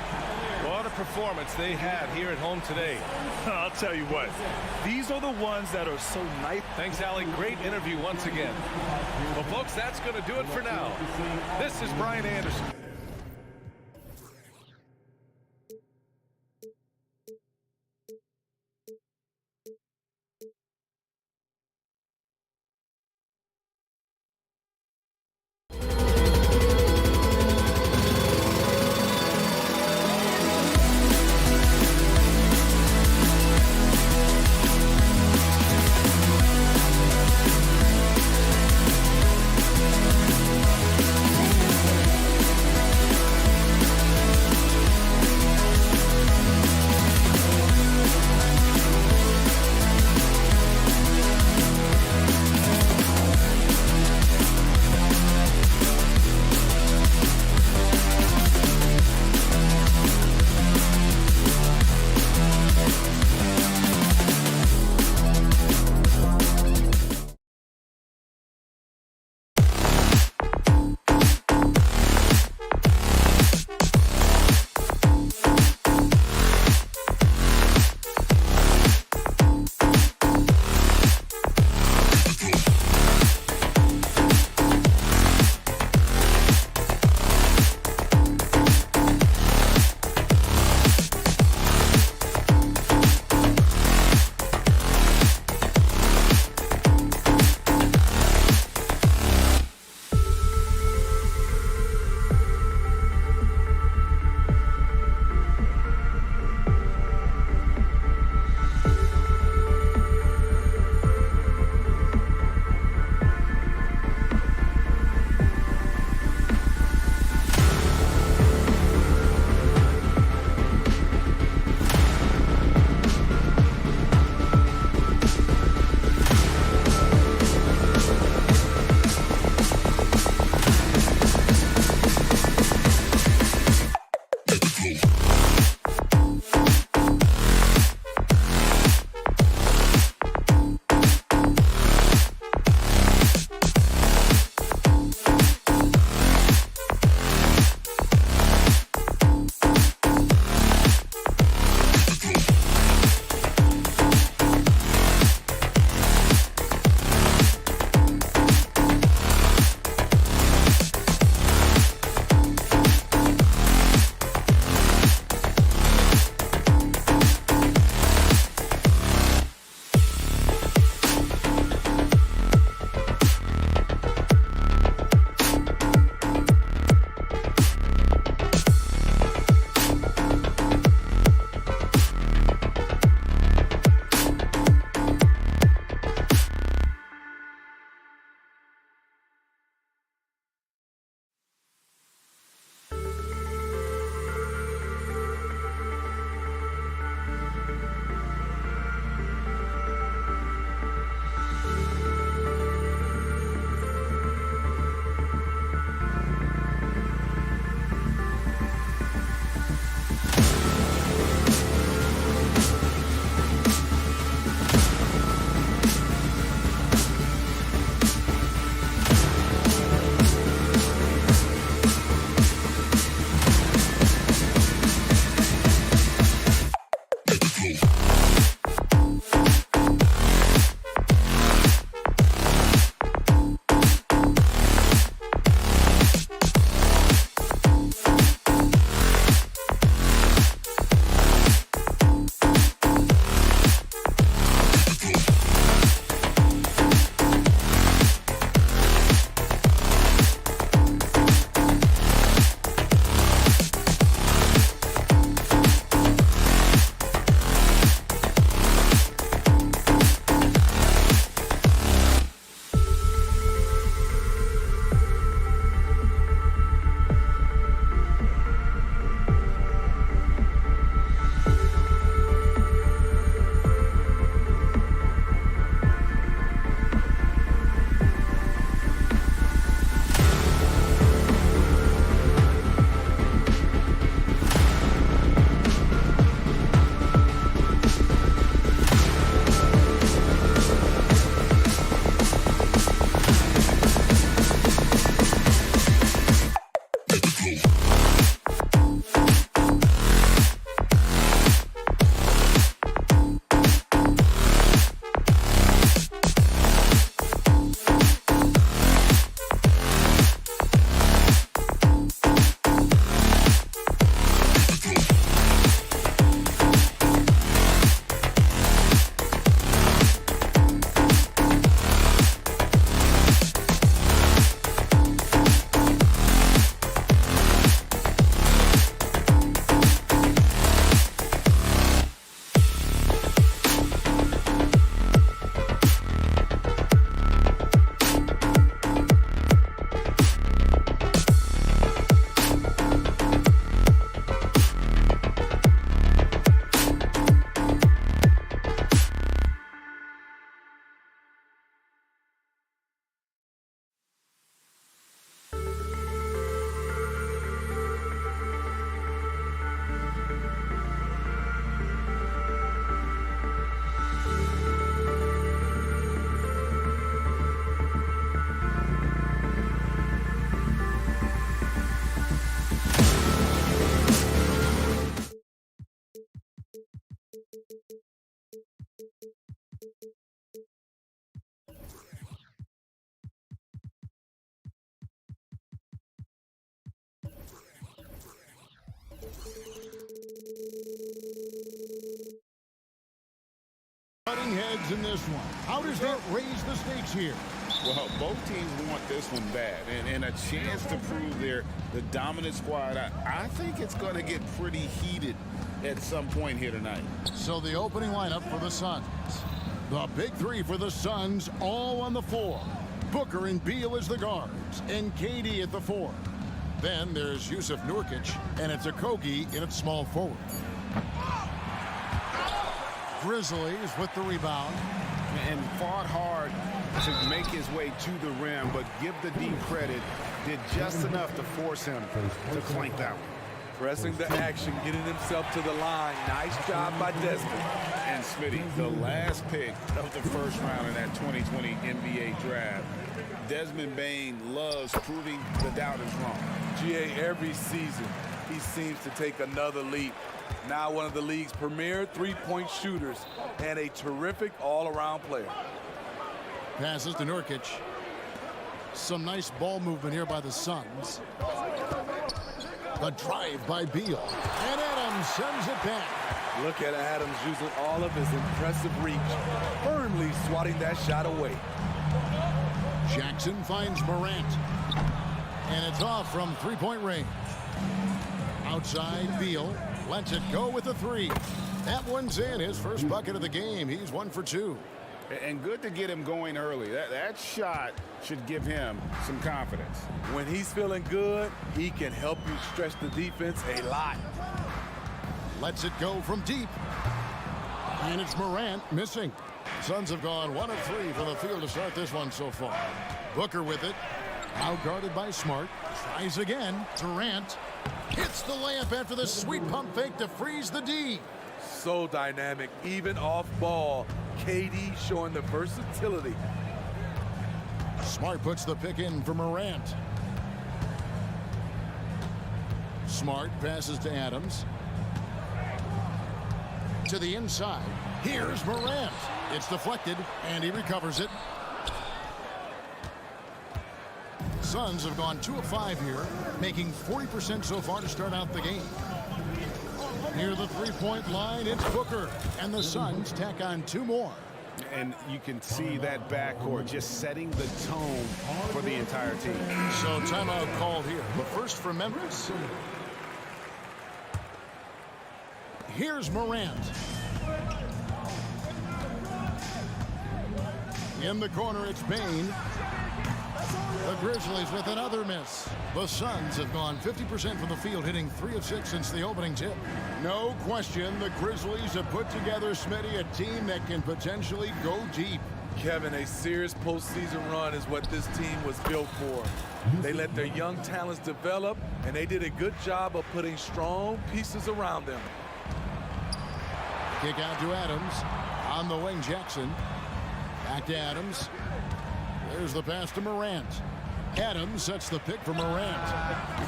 Speaker 8: What a performance they had here at home today.
Speaker 10: I'll tell you what, these are the ones that are so nice.
Speaker 8: Thanks, Allie. Great interview once again. Well, folks, that's going to do it for now. This is Brian Anderson.
Speaker 1: this one. How does that raise the stakes here?
Speaker 2: Well, both teams want this one bad, and a chance to prove they're the dominant squad. I think it's going to get pretty heated at some point here tonight.
Speaker 1: So the opening lineup for the Suns. The big three for the Suns all on the floor. Booker and Beal as the guards, and KD at the 4. Then there's Yusuf Nurkic, and it's Okogie in at small forward. Grizzlies with the rebound.
Speaker 2: And fought hard to make his way to the rim, but give the D credit, did just enough to force him to clank that one.
Speaker 13: Pressing the action, getting himself to the line. Nice job by Desmond.
Speaker 2: And Smitty, the last pick of the first round in that 2020 NBA draft. Desmond Bane loves proving the doubters wrong.
Speaker 13: GA, every season, he seems to take another leap. Now one of the league's premier three-point shooters and a terrific all-around player.
Speaker 1: Passes to Nurkic. Some nice ball movement here by the Suns. The drive by Beal. And Adams sends it back.
Speaker 13: Look at Adams using all of his impressive reach, firmly swatting that shot away.
Speaker 1: Jackson finds Morant. And it's off from three-point range. Outside, Beal lets it go with a 3. That one's in. His first bucket of the game. He's 1 for 2.
Speaker 2: And good to get him going early. That shot should give him some confidence.
Speaker 13: When he's feeling good, he can help you stretch the defense a lot.
Speaker 1: Lets it go from deep. And it's Morant missing. Suns have gone 1 of 3 from the field to start this one so far. Booker with it. Now guarded by Smart. Tries again. Durant hits the layup after the sweet pump fake to freeze the D.
Speaker 13: So dynamic, even off ball. KD showing the versatility.
Speaker 1: Smart puts the pick in for Morant. Smart passes to Adams. To the inside. Here's Morant. It's deflected, and he recovers it. Suns have gone 2 of 5 here, making 40% so far to start out the game. Near the three-point line, it's Booker, and the Suns tack on 2 more.
Speaker 2: And you can see that backcourt just setting the tone for the entire team.
Speaker 1: So timeout called here. But first for Memphis. Here's Morant. In the corner, it's Bane. The Grizzlies with another miss. The Suns have gone 50% from the field, hitting 3 of 6 since the opening tip. No question, the Grizzlies have put together, Smitty, a team that can potentially go deep.
Speaker 13: Kevin, a serious postseason run is what this team was built for. They let their young talents develop, and they did a good job of putting strong pieces around them.
Speaker 1: Kick out to Adams. On the wing, Jackson. Back to Adams. There's the pass to Morant. Adams sets the pick for Morant.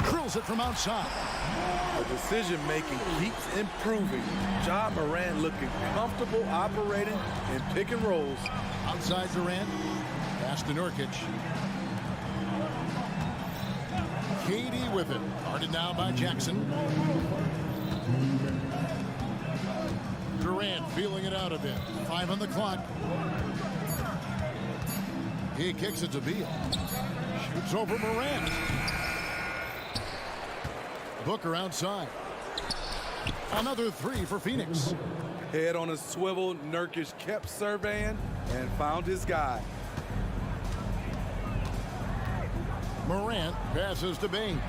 Speaker 1: Drills it from outside.
Speaker 13: The decision-making keeps improving. Ja Morant looking comfortable operating in pick and rolls.
Speaker 1: Outside Durant. Pass to Nurkic. KD with it. Guarded now by Jackson. Durant feeling it out a bit. 5 on the clock. He kicks it to Beal. Shoots over Morant. Booker outside. Another 3 for Phoenix.
Speaker 13: Head on a swivel, Nurkic kept surveying and found his guy.
Speaker 1: Morant passes to Bane.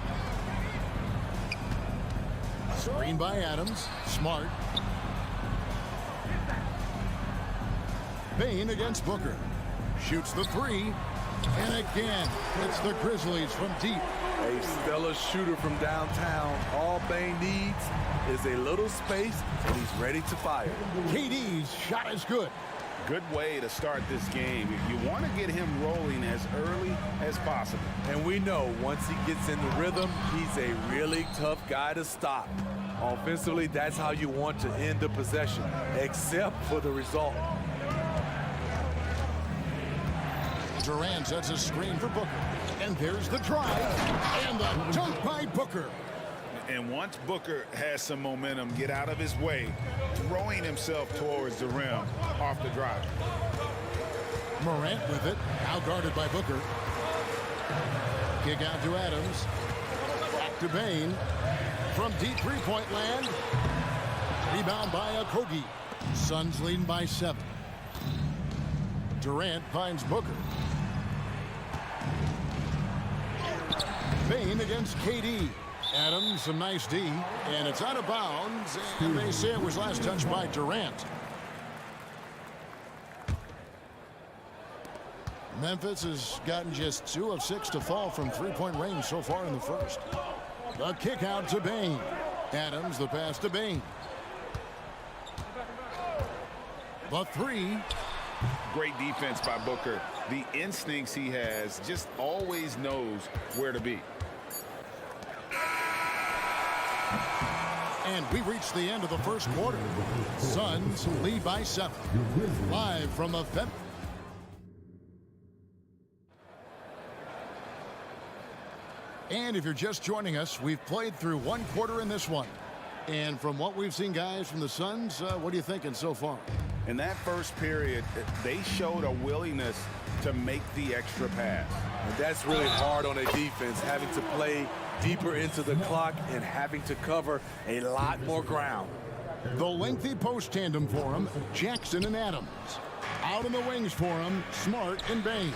Speaker 1: Screen by Adams. Smart. Bane against Booker. Shoots the 3. And again, it's the Grizzlies from deep.
Speaker 13: A stellar shooter from downtown. All Bane needs is a little space, and he's ready to fire.
Speaker 1: KD's shot is good.
Speaker 2: Good way to start this game. You want to get him rolling as early as possible.
Speaker 13: And we know once he gets in the rhythm, he's a really tough guy to stop. Offensively, that's how you want to end the possession, except for the result.
Speaker 1: Durant sets a screen for Booker. And there's the drive. And the dunk by Booker.
Speaker 2: And once Booker has some momentum, get out of his way, throwing himself towards the rim off the drive.
Speaker 1: Morant with it, now guarded by Booker. Kick out to Adams. Back to Bain. From deep three-point land. Rebound by Okogie. Suns leading by 7. Durant finds Booker. Bain against KD. Adams, some nice D. And it's out of bounds. And they say it was last touched by Durant. Memphis has gotten just 2 of 6 to fall from three-point range so far in the first. The kick out to Bain. Adams, the pass to Bain. The 3.
Speaker 2: Great defense by Booker. The instincts he has, just always knows where to be.
Speaker 1: And we reached the end of the first quarter. Suns lead by 7. Live from the Fed. And if you're just joining us, we've played through 1 quarter in this one. And from what we've seen, guys, from the Suns, what are you thinking so far?
Speaker 2: In that first period, they showed a willingness to make the extra pass.
Speaker 13: And that's really hard on a defense, having to play deeper into the clock and having to cover a lot more ground.
Speaker 1: The lengthy post tandem for him, Jackson and Adams. Out in the wings for him, Smart and Bain.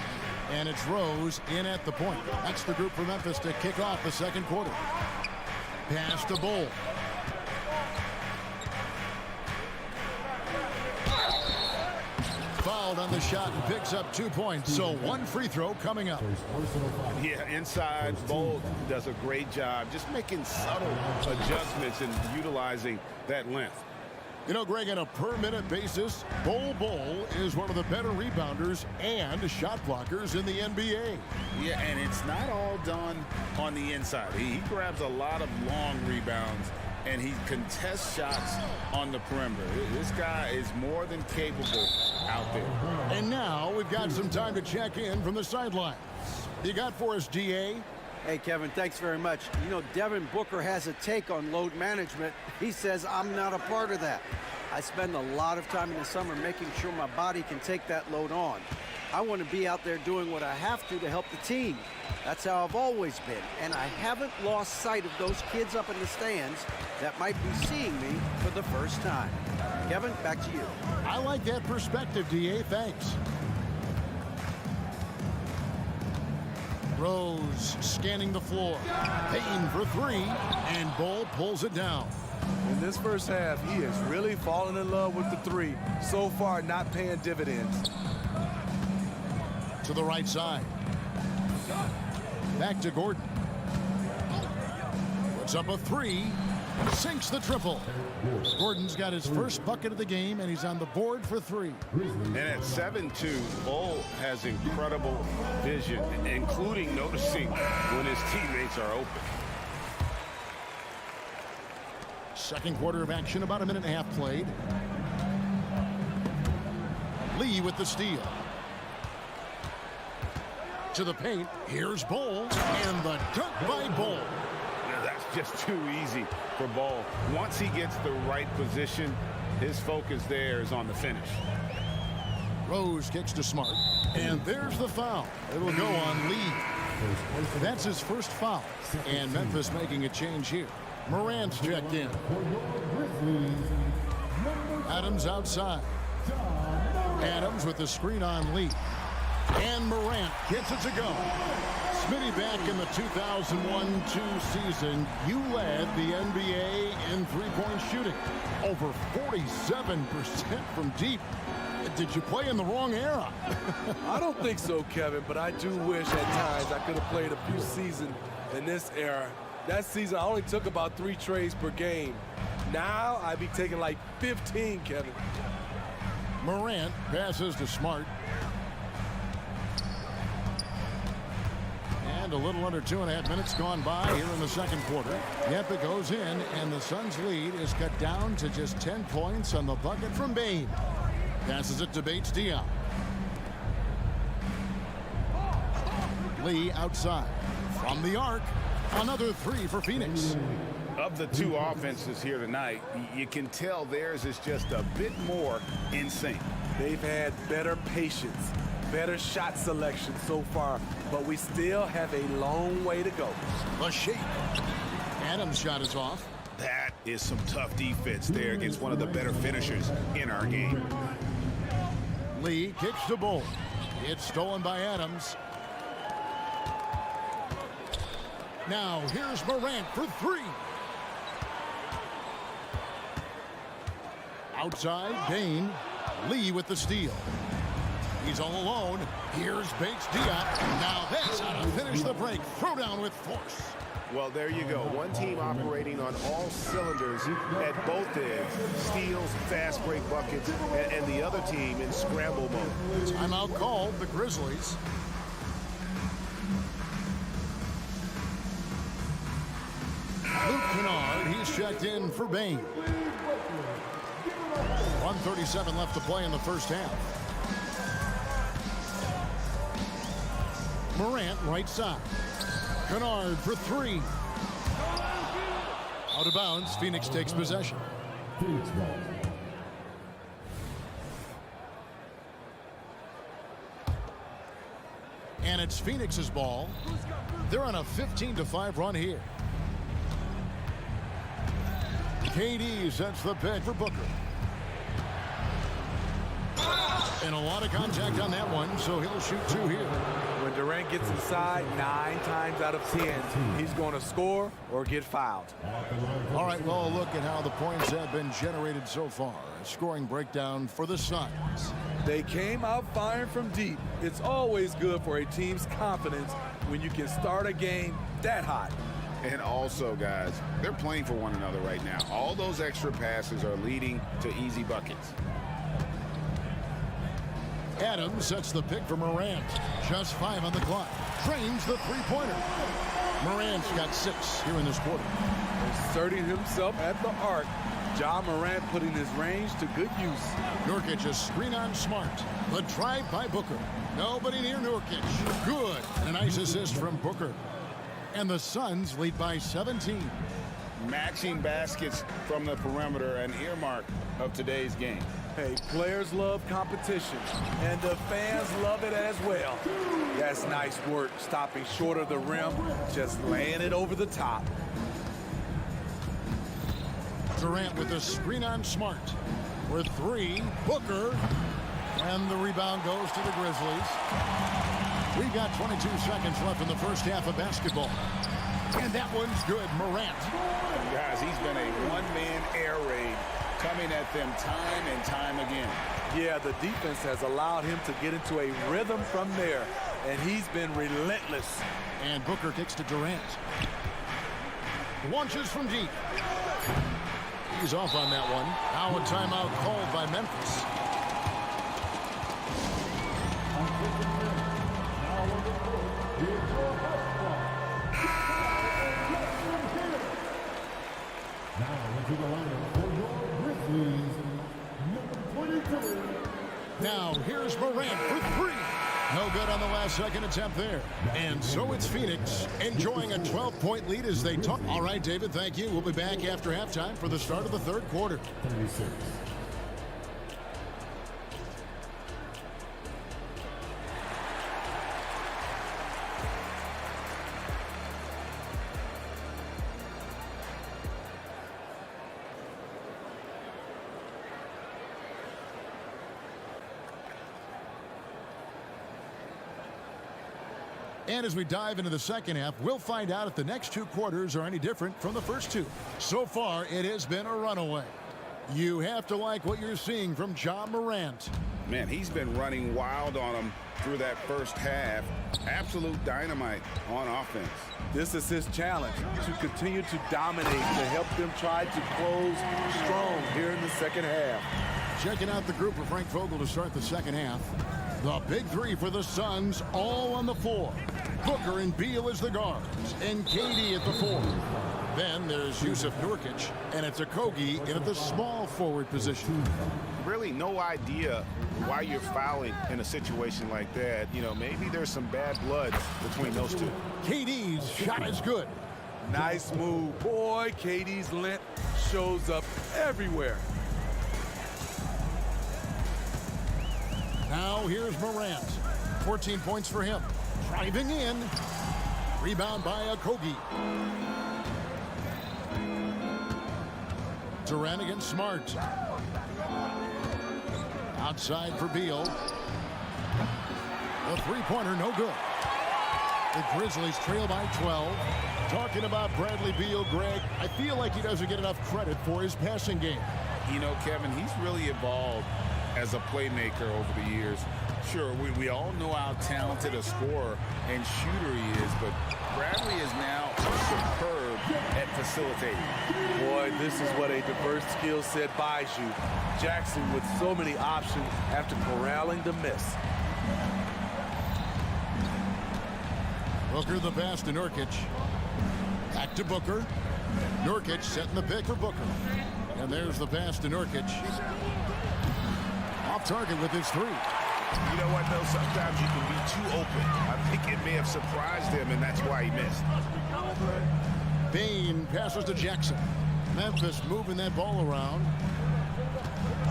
Speaker 1: And it's Rose in at the point. That's the group for Memphis to kick off the second quarter. Pass to Bull. Fouled on the shot and picks up 2 points. So 1 free throw coming up.
Speaker 2: Yeah, inside, Bull does a great job just making subtle adjustments and utilizing that length.
Speaker 1: You know, Greg, on a per-minute basis, Bull is one of the better rebounders and shot blockers in the NBA.
Speaker 2: Yeah, and it's not all done on the inside. He grabs a lot of long rebounds, and he contests shots on the perimeter. This guy is more than capable out there.
Speaker 1: And now we've got some time to check in from the sidelines. You got for us, DA?
Speaker 5: Hey, Kevin, thanks very much. You know, Devin Booker has a take on load management. He says, I'm not a part of that. I spend a lot of time in the summer making sure my body can take that load on. I want to be out there doing what I have to help the team. That's how I've always been. And I haven't lost sight of those kids up in the stands that might be seeing me for the first time. Kevin, back to you.
Speaker 1: I like that perspective, DA. Thanks. Rose scanning the floor. Payton for 3, and Bull pulls it down.
Speaker 13: In this first half, he has really fallen in love with the 3. So far, not paying dividends.
Speaker 1: To the right side. Back to Gordon. Puts up a 3. Sinks the triple. Gordon's got his first bucket of the game, and he's on the board for 3.
Speaker 2: And at 7-2, Bull has incredible vision, including noticing when his teammates are open.
Speaker 1: Second quarter of action, about a minute and a half played. Lee with the steal. To the paint, here's Bull, and the dunk by Bull.
Speaker 2: That's just too easy for Bull. Once he gets the right position, his focus there is on the finish.
Speaker 1: Rose kicks to Smart, and there's the foul. It'll go on Lee. That's his first foul, and Memphis making a change here. Morant's checked in. Adams outside. Adams with the screen on Lee. And Morant gets it to go. Smitty, back in the 2001-2 season, you led the NBA in three-point shooting. Over 47% from deep. Did you play in the wrong era?
Speaker 13: I don't think so, Kevin, but I do wish at times I could have played a few seasons in this era. That season, I only took about 3 trades per game. Now, I'd be taking like 15, Kevin.
Speaker 1: Morant passes to Smart. And a little under 2.5 minutes gone by here in the second quarter. Yep, it goes in, and the Suns' lead is cut down to just 10 points on the bucket from Bain. Passes it to Bates-Diop. Lee outside. From the arc, another 3 for Phoenix.
Speaker 2: Of the 2 offenses here tonight, you can tell theirs is just a bit more in sync.
Speaker 13: They've had better patience. better shot selection so far, but we still have a long way to go.
Speaker 1: The shape. Adams' shot is off.
Speaker 2: That is some tough defense there against one of the better finishers in our game.
Speaker 1: Lee kicks the ball. It's stolen by Adams. Now here's Morant for three. Outside, Dane. Lee with the steal. He's all alone. Here's Bates Diop. Now that's how to finish the break. Throw down with force.
Speaker 14: Well, there you go. One team operating on all cylinders at both ends. Steals, fast break buckets, and the other team in scramble mode.
Speaker 1: Timeout called, the Grizzlies. Luke Kennard, he's checked in for Bain. 1:37 left to play in the first half. Morant, right side. Kennard for three. Out of bounds, Phoenix takes possession. And it's Phoenix's ball. They're on a 15-5 run here. KD sets the pick for Booker. And a lot of contact on that one, so he'll shoot two here.
Speaker 13: When Durant gets inside, 9 times out of 10, he's going to score or get fouled.
Speaker 1: All right, well, look at how the points have been generated so far. A scoring breakdown for the Suns.
Speaker 13: They came out firing from deep. It's always good for a team's confidence when you can start a game that hot.
Speaker 2: And also, guys, they're playing for one another right now. All those extra passes are leading to easy buckets.
Speaker 1: Adams sets the pick for Morant. Just 5 on the clock. Drains the three-pointer. Morant's got 6 here in this quarter.
Speaker 13: Asserting himself at the arc. Ja Morant putting his range to good use.
Speaker 1: Nurkic a screen on Smart. The drive by Booker. Nobody near Nurkic. Good. And a nice assist from Booker. And the Suns lead by 17.
Speaker 2: Matching baskets from the perimeter, an earmark of today's game.
Speaker 13: Hey, players love competition, and the fans love it as well. That's nice work, stopping short of the rim, just laying it over the top.
Speaker 1: Durant with a screen on Smart. For three, Booker. And the rebound goes to the Grizzlies. We've got 22 seconds left in the first half of basketball. And that one's good, Morant.
Speaker 2: Guys, he's been a one-man air raid coming at them time and time again.
Speaker 13: Yeah, the defense has allowed him to get into a rhythm from there, and he's been relentless.
Speaker 1: And Booker kicks to Durant. Launches from deep. He's off on that one. Now a timeout called by Memphis. Now here's Morant for three. No good on the last second attempt there. And so it's Phoenix enjoying a 12-point lead as they talk. All right, David, thank you. We'll be back after halftime for the start of the third quarter.
Speaker 7: 36.
Speaker 1: And as we dive into the second half, we'll find out if the next two quarters are any different from the first two. So far, it has been a runaway. You have to like what you're seeing from Ja Morant.
Speaker 2: Man, he's been running wild on them through that first half. Absolute dynamite on offense.
Speaker 13: This is his challenge, to continue to dominate, to help them try to close strong here in the second half.
Speaker 1: Checking out the group for Frank Vogel to start the second half. The big three for the Suns, all on the floor. Booker and Beal as the guards, and KD at the four. Then there's Yusuf Nurkic, and it's Okogie in at the small forward position.
Speaker 14: Really no idea why you're fouling in a situation like that. You know, maybe there's some bad blood between those two.
Speaker 1: KD's shot is good.
Speaker 13: Nice move. Boy, KD's length shows up everywhere.
Speaker 1: Now here's Morant. 14 points for him. Driving in. Rebound by Okogie. Durant against Smart. Outside for Beal. The three-pointer, no good. The Grizzlies trail by 12.
Speaker 14: Talking about Bradley Beal, Greg, I feel like he doesn't get enough credit for his passing game.
Speaker 2: You know, Kevin, he's really evolved as a playmaker over the years. Sure, we all know how talented a scorer and shooter he is, but Bradley is now superb at facilitating.
Speaker 13: Boy, this is what a diverse skill set buys you. Jackson with so many options after corralling the miss.
Speaker 1: Booker the pass to Nurkic. Back to Booker. Nurkic setting the pick for Booker. And there's the pass to Nurkic. Off target with his three.
Speaker 14: You know what, though? Sometimes you can be too open. I think it may have surprised him, and that's why he missed.
Speaker 1: Bane passes to Jackson. Memphis moving that ball around.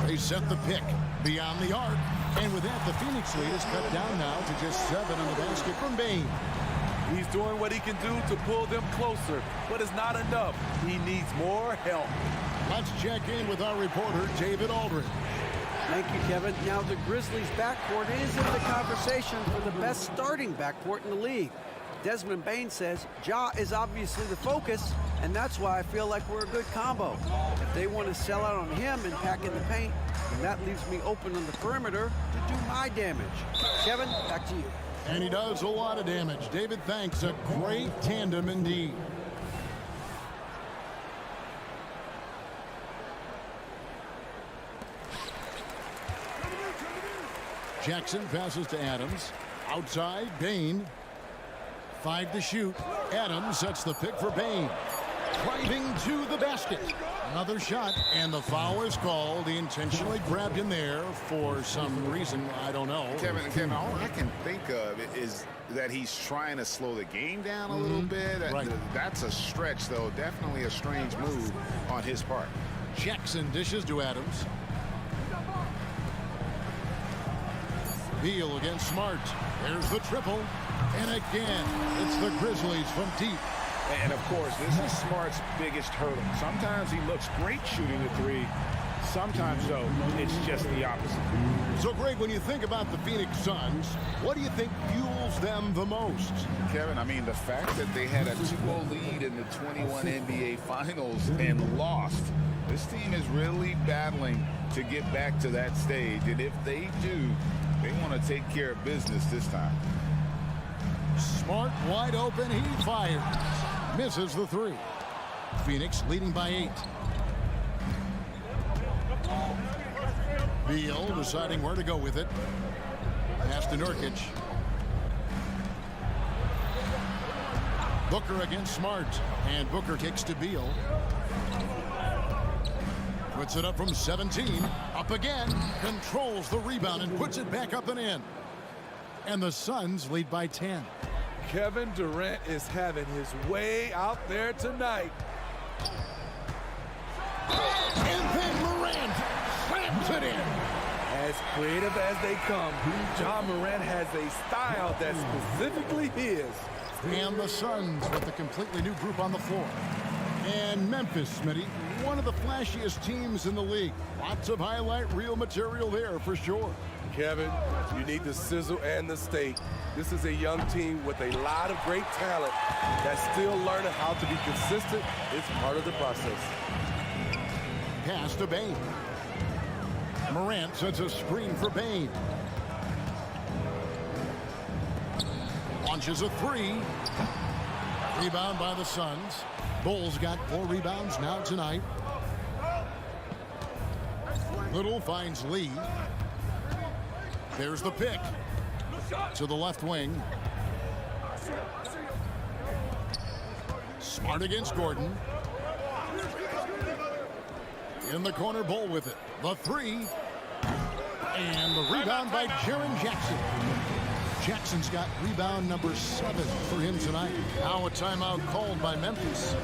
Speaker 1: They set the pick beyond the arc. And with that, the Phoenix lead is cut down now to just 7 on the basket from Bane.
Speaker 13: He's doing what he can do to pull them closer, but it's not enough. He needs more help.
Speaker 1: Let's check in with our reporter, David Aldridge.
Speaker 5: Thank you, Kevin. Now, the Grizzlies' backcourt is in the conversation for the best starting backcourt in the league. Desmond Bane says Ja is obviously the focus, and that's why I feel like we're a good combo. If they want to sell out on him and pack in the paint, then that leaves me open on the perimeter to do my damage. Kevin, back to you.
Speaker 1: And he does a lot of damage. David, thanks. A great tandem indeed. Jackson passes to Adams. Outside, Bane. 5 to shoot. Adams sets the pick for Bane. Driving to the basket. Another shot, and the foul is called. He intentionally grabbed him there for some reason. I don't know.
Speaker 2: Kevin, all I can think of is that he's trying to slow the game down a little bit.
Speaker 1: Right.
Speaker 2: That's a stretch, though. Definitely a strange move on his part.
Speaker 1: Jackson dishes to Adams. Beal against Smart. There's the triple. And again, it's the Grizzlies from deep.
Speaker 2: And, of course, this is Smart's biggest hurdle. Sometimes he looks great shooting the three. Sometimes, though, it's just the opposite.
Speaker 1: So, Greg, when you think about the Phoenix Suns, what do you think fuels them the most?
Speaker 2: Kevin, I mean, the fact that they had a 2-0 lead in the 21 NBA Finals and lost. This team is really battling to get back to that stage. And if they do, they want to take care of business this time.
Speaker 1: Smart wide open. He fires. Misses the three. Phoenix leading by 8. Beal deciding where to go with it. Pass to Nurkic. Booker against Smart. And Booker kicks to Beal. Puts it up from 17. Up again. Controls the rebound and puts it back up and in. And the Suns lead by 10.
Speaker 13: Kevin Durant is having his way out there tonight.
Speaker 1: And then Morant slams it in.
Speaker 13: As creative as they come, John Morant has a style that's specifically his.
Speaker 1: And the Suns with a completely new group on the floor. And Memphis, Smitty, one of the flashiest teams in the league. Lots of highlight reel material there for sure.
Speaker 13: Kevin, you need the sizzle and the steak. This is a young team with a lot of great talent that's still learning how to be consistent. It's part of the process.
Speaker 1: Pass to Bane. Morant sets a screen for Bane. Launches a three. Rebound by the Suns. Bulls got 4 rebounds now tonight. Little finds Lee. There's the pick to the left wing. Smart against Gordon. In the corner, Bull with it. The three. And the rebound by Jaren Jackson. Jackson's got rebound number 7 for him tonight. Now a timeout called by Memphis.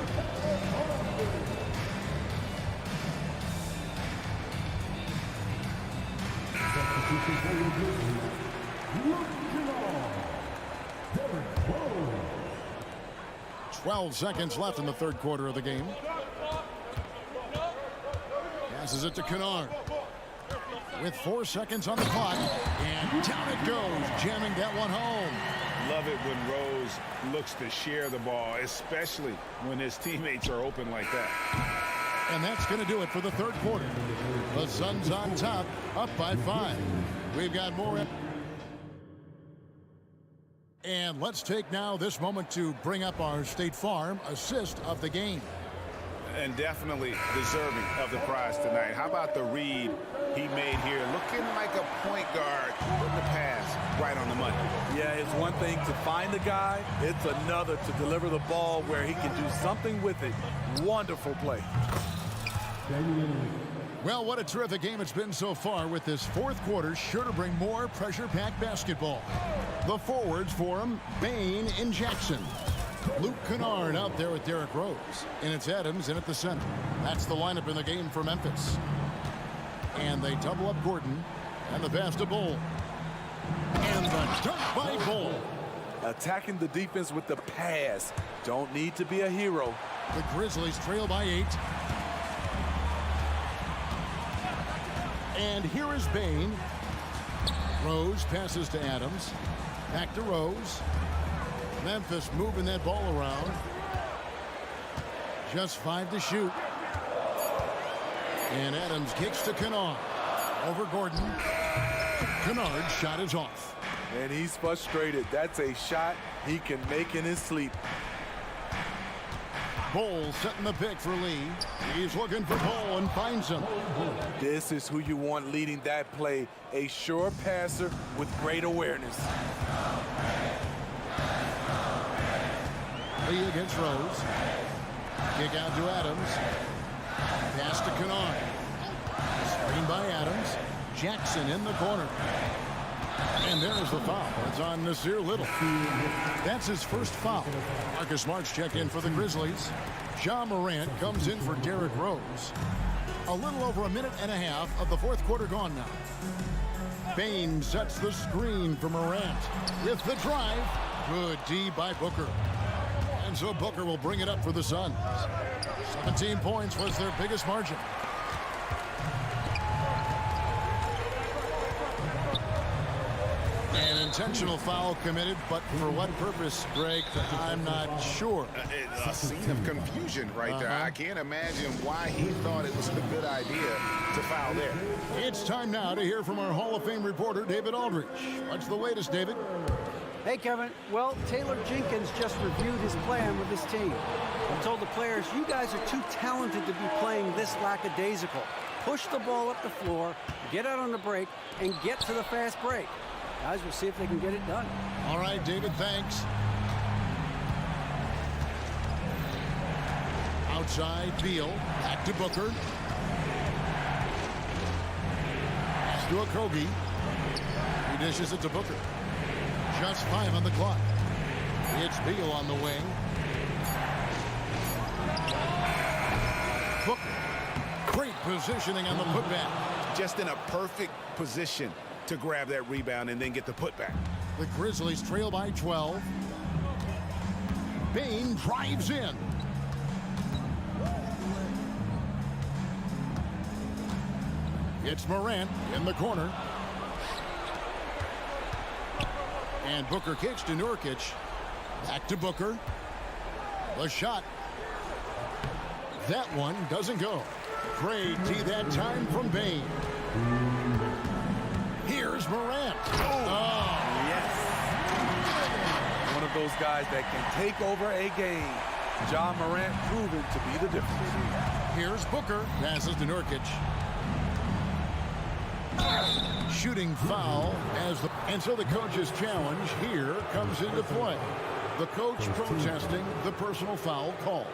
Speaker 1: "12 seconds left in the third quarter of the game. Passes it to Kennard. With 4 seconds on the clock, and down it goes, jamming that one home.
Speaker 2: Love it when Rose looks to share the ball, especially when his teammates are open like that.
Speaker 1: And that's going to do it for the third quarter. The Suns on top, up by 5. We've got more. And let's take now this moment to bring up our State Farm assist of the game.
Speaker 2: And definitely deserving of the prize tonight. How about the read he made here? Looking like a point guard, putting the pass right on the money.
Speaker 13: Yeah, it's one thing to find the guy. It's another to deliver the ball where he can do something with it. Wonderful play.
Speaker 1: Well, what a terrific game it's been so far, with this fourth quarter sure to bring more pressure-packed basketball. The forwards for him, Bain and Jackson. Luke Kennard out there with Derrick Rose. And it's Adams in at the center. That's the lineup in the game for Memphis. And they double up Gordon. And the pass to Bull. And the dunk by Bull.
Speaker 13: Attacking the defense with the pass. Don't need to be a hero.
Speaker 1: The Grizzlies trail by 8. And here is Bain. Rose passes to Adams. Back to Rose. Memphis moving that ball around. Just 5 to shoot. And Adams kicks to Kennard. Over Gordon. Kennard's shot is off.
Speaker 13: And he's frustrated. That's a shot he can make in his sleep.
Speaker 1: Bull setting the pick for Lee. He's looking for Bull and finds him.
Speaker 13: This is who you want leading that play. A sure passer with great awareness.
Speaker 1: Lee against Rose. Kick out to Adams. Pass to Kennard. Screen by Adams. Jackson in the corner. And there's the foul. It's on Nasir Little. That's his first foul. Marcus Smart's checked in for the Grizzlies. Ja Morant comes in for Derrick Rose. A little over a minute and a half of the fourth quarter gone now. Bain sets the screen for Morant. With the drive. Good D by Booker. And so Booker will bring it up for the Suns. 17 points was their biggest margin. An intentional foul committed, but for what purpose, Greg, I'm not sure.
Speaker 2: A scene of confusion right there. I can't imagine why he thought it was a good idea to foul there.
Speaker 1: It's time now to hear from our Hall of Fame reporter, David Aldridge. What's the latest, David?
Speaker 5: Hey, Kevin. Well, Taylor Jenkins just reviewed his plan with his team. He told the players, you guys are too talented to be playing this lackadaisical. Push the ball up the floor, get out on the break, and get to the fast break. Guys, we'll see if they can get it done.
Speaker 1: All right, David, thanks. Outside, Beal. Back to Booker. Pass to Okogie. He dishes it to Booker. Just 5 on the clock. It's Beal on the wing. Booker. Great positioning on the putback.
Speaker 2: Just in a perfect position to grab that rebound and then get the putback.
Speaker 1: The Grizzlies trail by 12. Bain drives in. It's Morant in the corner. And Booker kicks to Nurkic. Back to Booker. The shot. That one doesn't go. Great D that time from Bain. Here's Morant. Oh,
Speaker 13: yes. One of those guys that can take over a game. Ja Morant proven to be the difference.
Speaker 1: Here's Booker. Passes to Nurkic. Shooting foul and so the coach's challenge here comes into play. The coach protesting the personal foul call.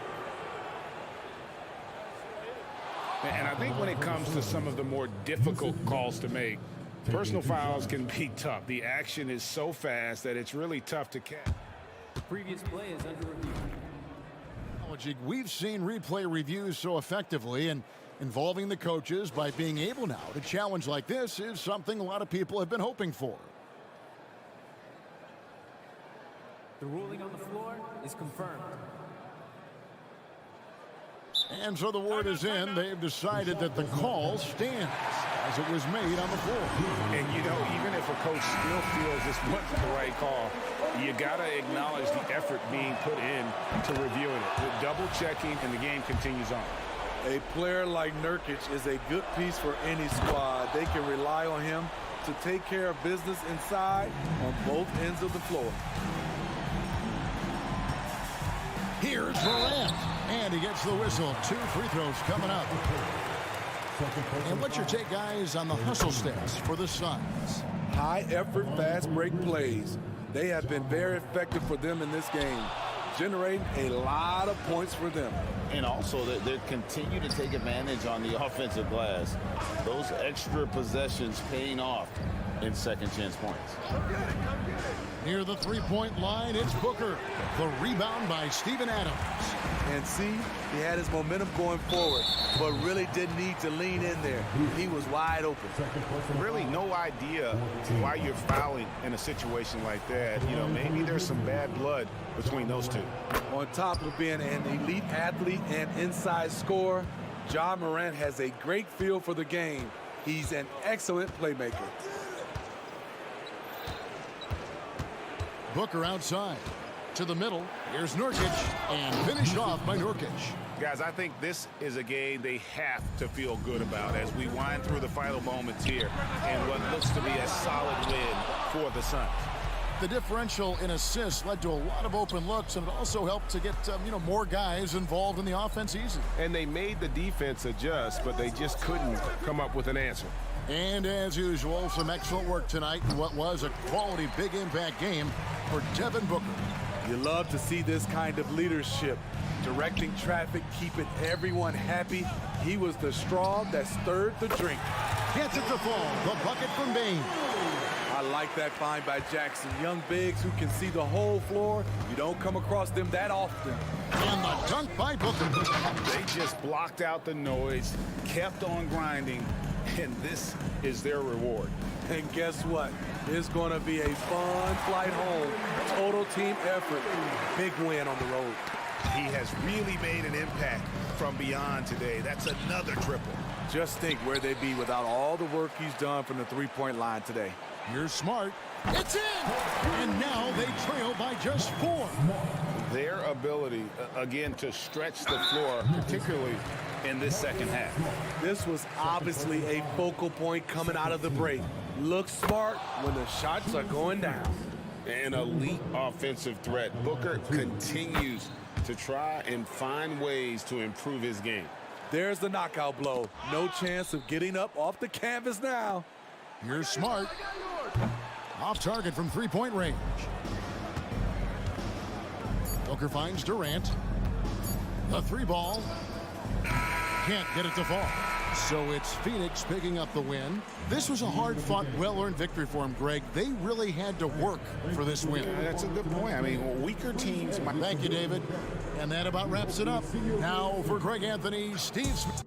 Speaker 2: And I think when it comes to some of the more difficult calls to make, personal fouls can be tough. The action is so fast that it's really tough to catch.
Speaker 3: The previous play is under review.
Speaker 1: We've seen replay reviews so effectively, and involving the coaches by being able now to challenge like this is something a lot of people have been hoping for.
Speaker 3: The ruling on the floor is confirmed.
Speaker 1: And so the word is in. They've decided that the call stands as it was made on the floor.
Speaker 2: And, you know, even if a coach still feels this wasn't the right call, you got to acknowledge the effort being put in to reviewing it. With double-checking, and the game continues on.
Speaker 10: A player like Nurkic is a good piece for any squad. They can rely on him to take care of business inside on both ends of the floor.
Speaker 1: Here's Durant, and he gets the whistle. 2 free throws coming up. And what's your take, guys, on the hustle stats for the Suns?
Speaker 10: High-effort, fast-break plays. They have been very effective for them in this game, generating a lot of points for them.
Speaker 6: And also, they continue to take advantage on the offensive glass. Those extra possessions paying off in second chance points.
Speaker 1: Near the three-point line, it's Booker. The rebound by Steven Adams.
Speaker 10: And see, he had his momentum going forward, but really didn't need to lean in there. He was wide open.
Speaker 2: Really no idea why you're fouling in a situation like that. You know, maybe there's some bad blood between those two.
Speaker 10: On top of being an elite athlete and inside scorer, Ja Morant has a great feel for the game. He's an excellent playmaker.
Speaker 1: Booker outside to the middle. Here's Nurkic, and finished off by Nurkic.
Speaker 2: Guys, I think this is a game they have to feel good about as we wind through the final moments here and what looks to be a solid win for the Suns.
Speaker 1: The differential in assists led to a lot of open looks, and it also helped to get more guys involved in the offense easy.
Speaker 14: And they made the defense adjust, but they just couldn't come up with an answer.
Speaker 1: And as usual, some excellent work tonight in what was a quality big impact game for Devin Booker.
Speaker 10: You love to see this kind of leadership, directing traffic, keeping everyone happy. He was the straw that stirred the drink.
Speaker 1: Gets it to fall, the bucket from Bain.
Speaker 10: I like that find by Jackson. Young bigs who can see the whole floor. You don't come across them that often.
Speaker 1: And the dunk by Booker.
Speaker 2: They just blocked out the noise, kept on grinding, and this is their reward.
Speaker 10: And guess what? It's going to be a fun flight home. Total team effort. Big win on the road.
Speaker 2: He has really made an impact from beyond today. That's another triple.
Speaker 10: Just think where they'd be without all the work he's done from the three-point line today.
Speaker 1: You're smart. It's in! And now they trail by just 4.
Speaker 2: Their ability, again, to stretch the floor, particularly in this second half.
Speaker 10: This was obviously a focal point coming out of the break. Look smart when the shots are going down.
Speaker 2: An elite offensive threat. Booker continues to try and find ways to improve his game.
Speaker 10: There's the knockout blow. No chance of getting up off the canvas now.
Speaker 1: You're smart. Off target from three-point range. Booker finds Durant. The 3-ball. Can't get it to fall. So it's Phoenix picking up the win. This was a hard-fought, well-earned victory for him, Greg. They really had to work for this win.
Speaker 2: That's a good point. I mean, weaker teams.
Speaker 1: Thank you, David. And that about wraps it up. Now for Greg Anthony, Steve Smith.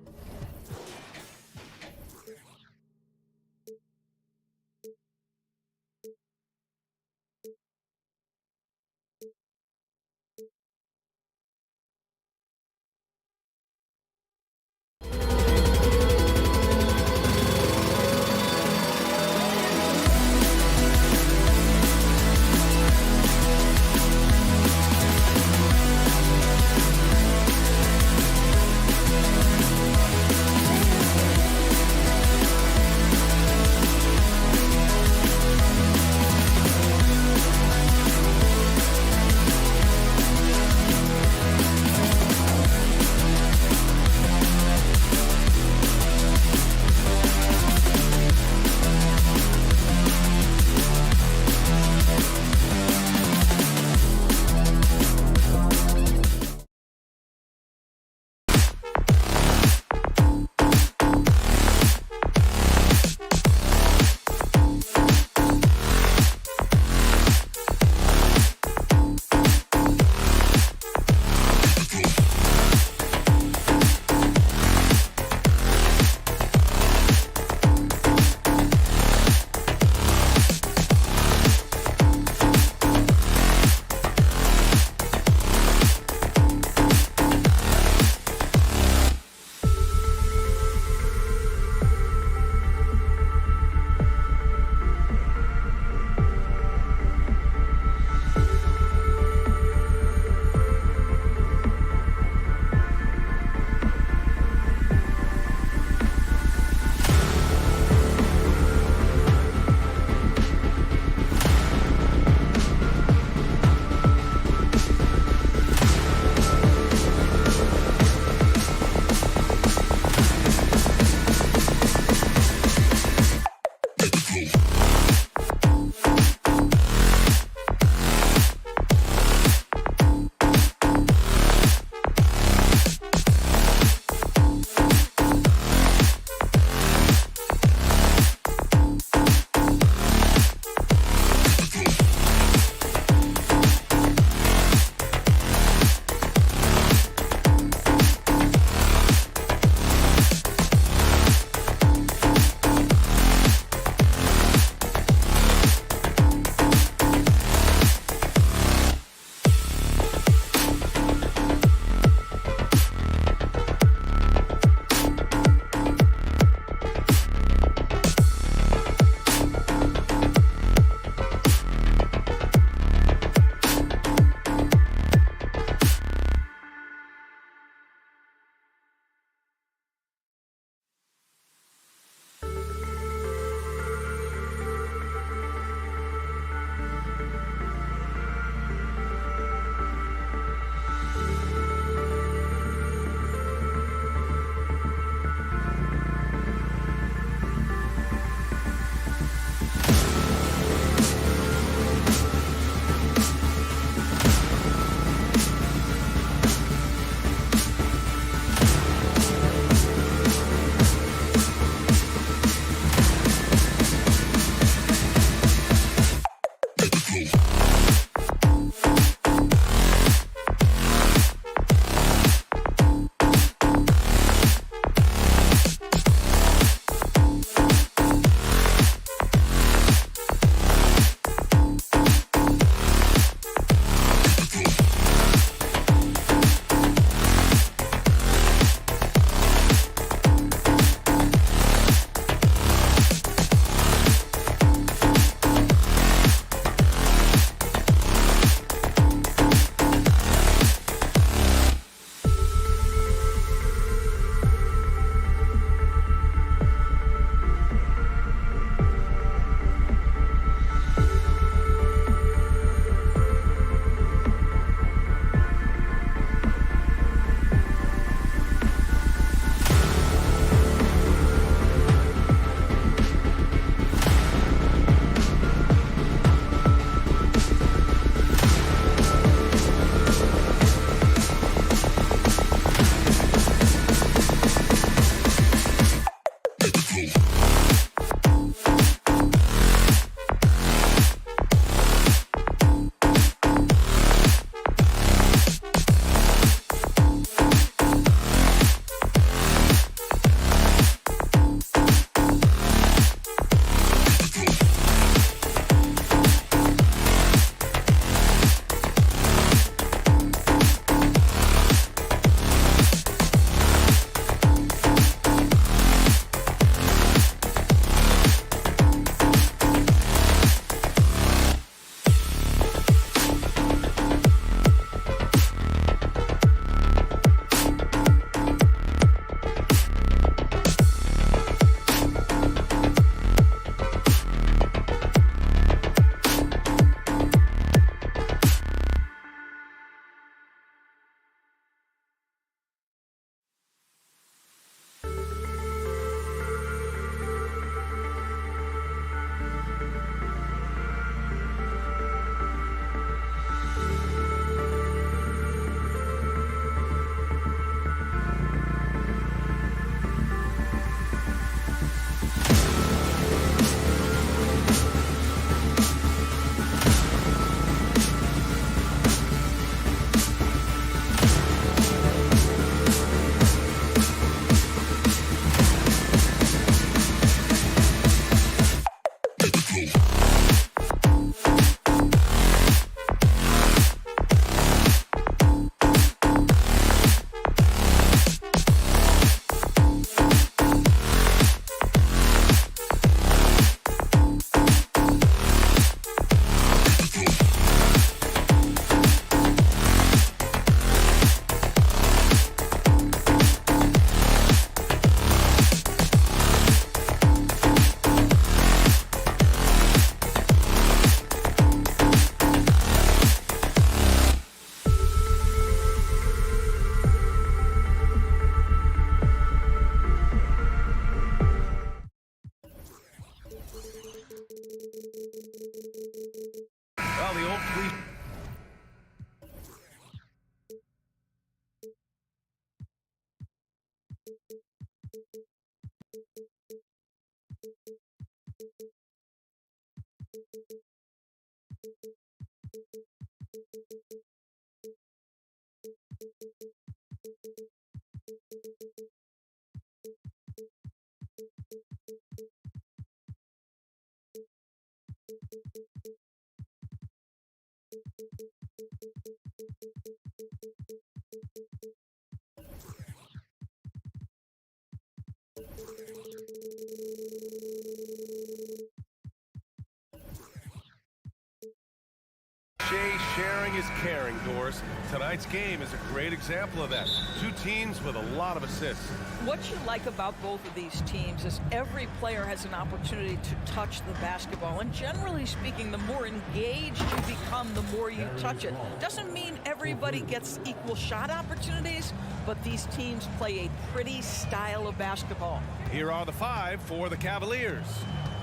Speaker 8: Sharing is caring, Doris. Tonight's game is a great example of that. Two teams with a lot of assists.
Speaker 12: What you like about both of these teams is every player has an opportunity to touch the basketball. And generally speaking, the more engaged you become, the more you touch it. Doesn't mean everybody gets equal shot opportunities, but these teams play a pretty style of basketball.
Speaker 8: Here are the 5 for the Cavaliers.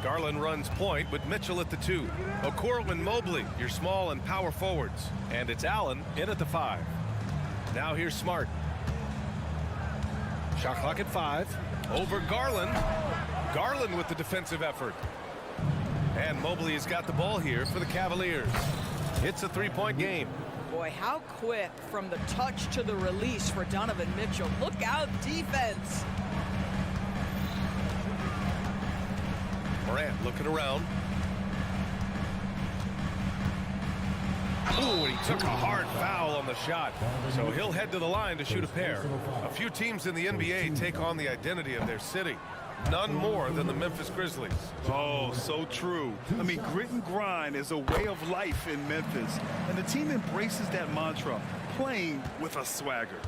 Speaker 8: Garland runs point with Mitchell at the 2. Okoro and Mobley, your small and power forwards. And it's Allen in at the 5. Now here's Smart. Shot clock at 5. Over Garland. Garland with the defensive effort. And Mobley has got the ball here for the Cavaliers. It's a 3-point game.
Speaker 12: Boy, how quick from the touch to the release for Donovan Mitchell. Look out, defense.
Speaker 8: Morant looking around. Ooh, and he took a hard foul on the shot. So he'll head to the line to shoot a pair. A few teams in the NBA take on the identity of their city. None more than the Memphis Grizzlies.
Speaker 10: Oh, so true. I mean, grit and grind is a way of life in Memphis. And the team embraces that mantra, playing with a swagger.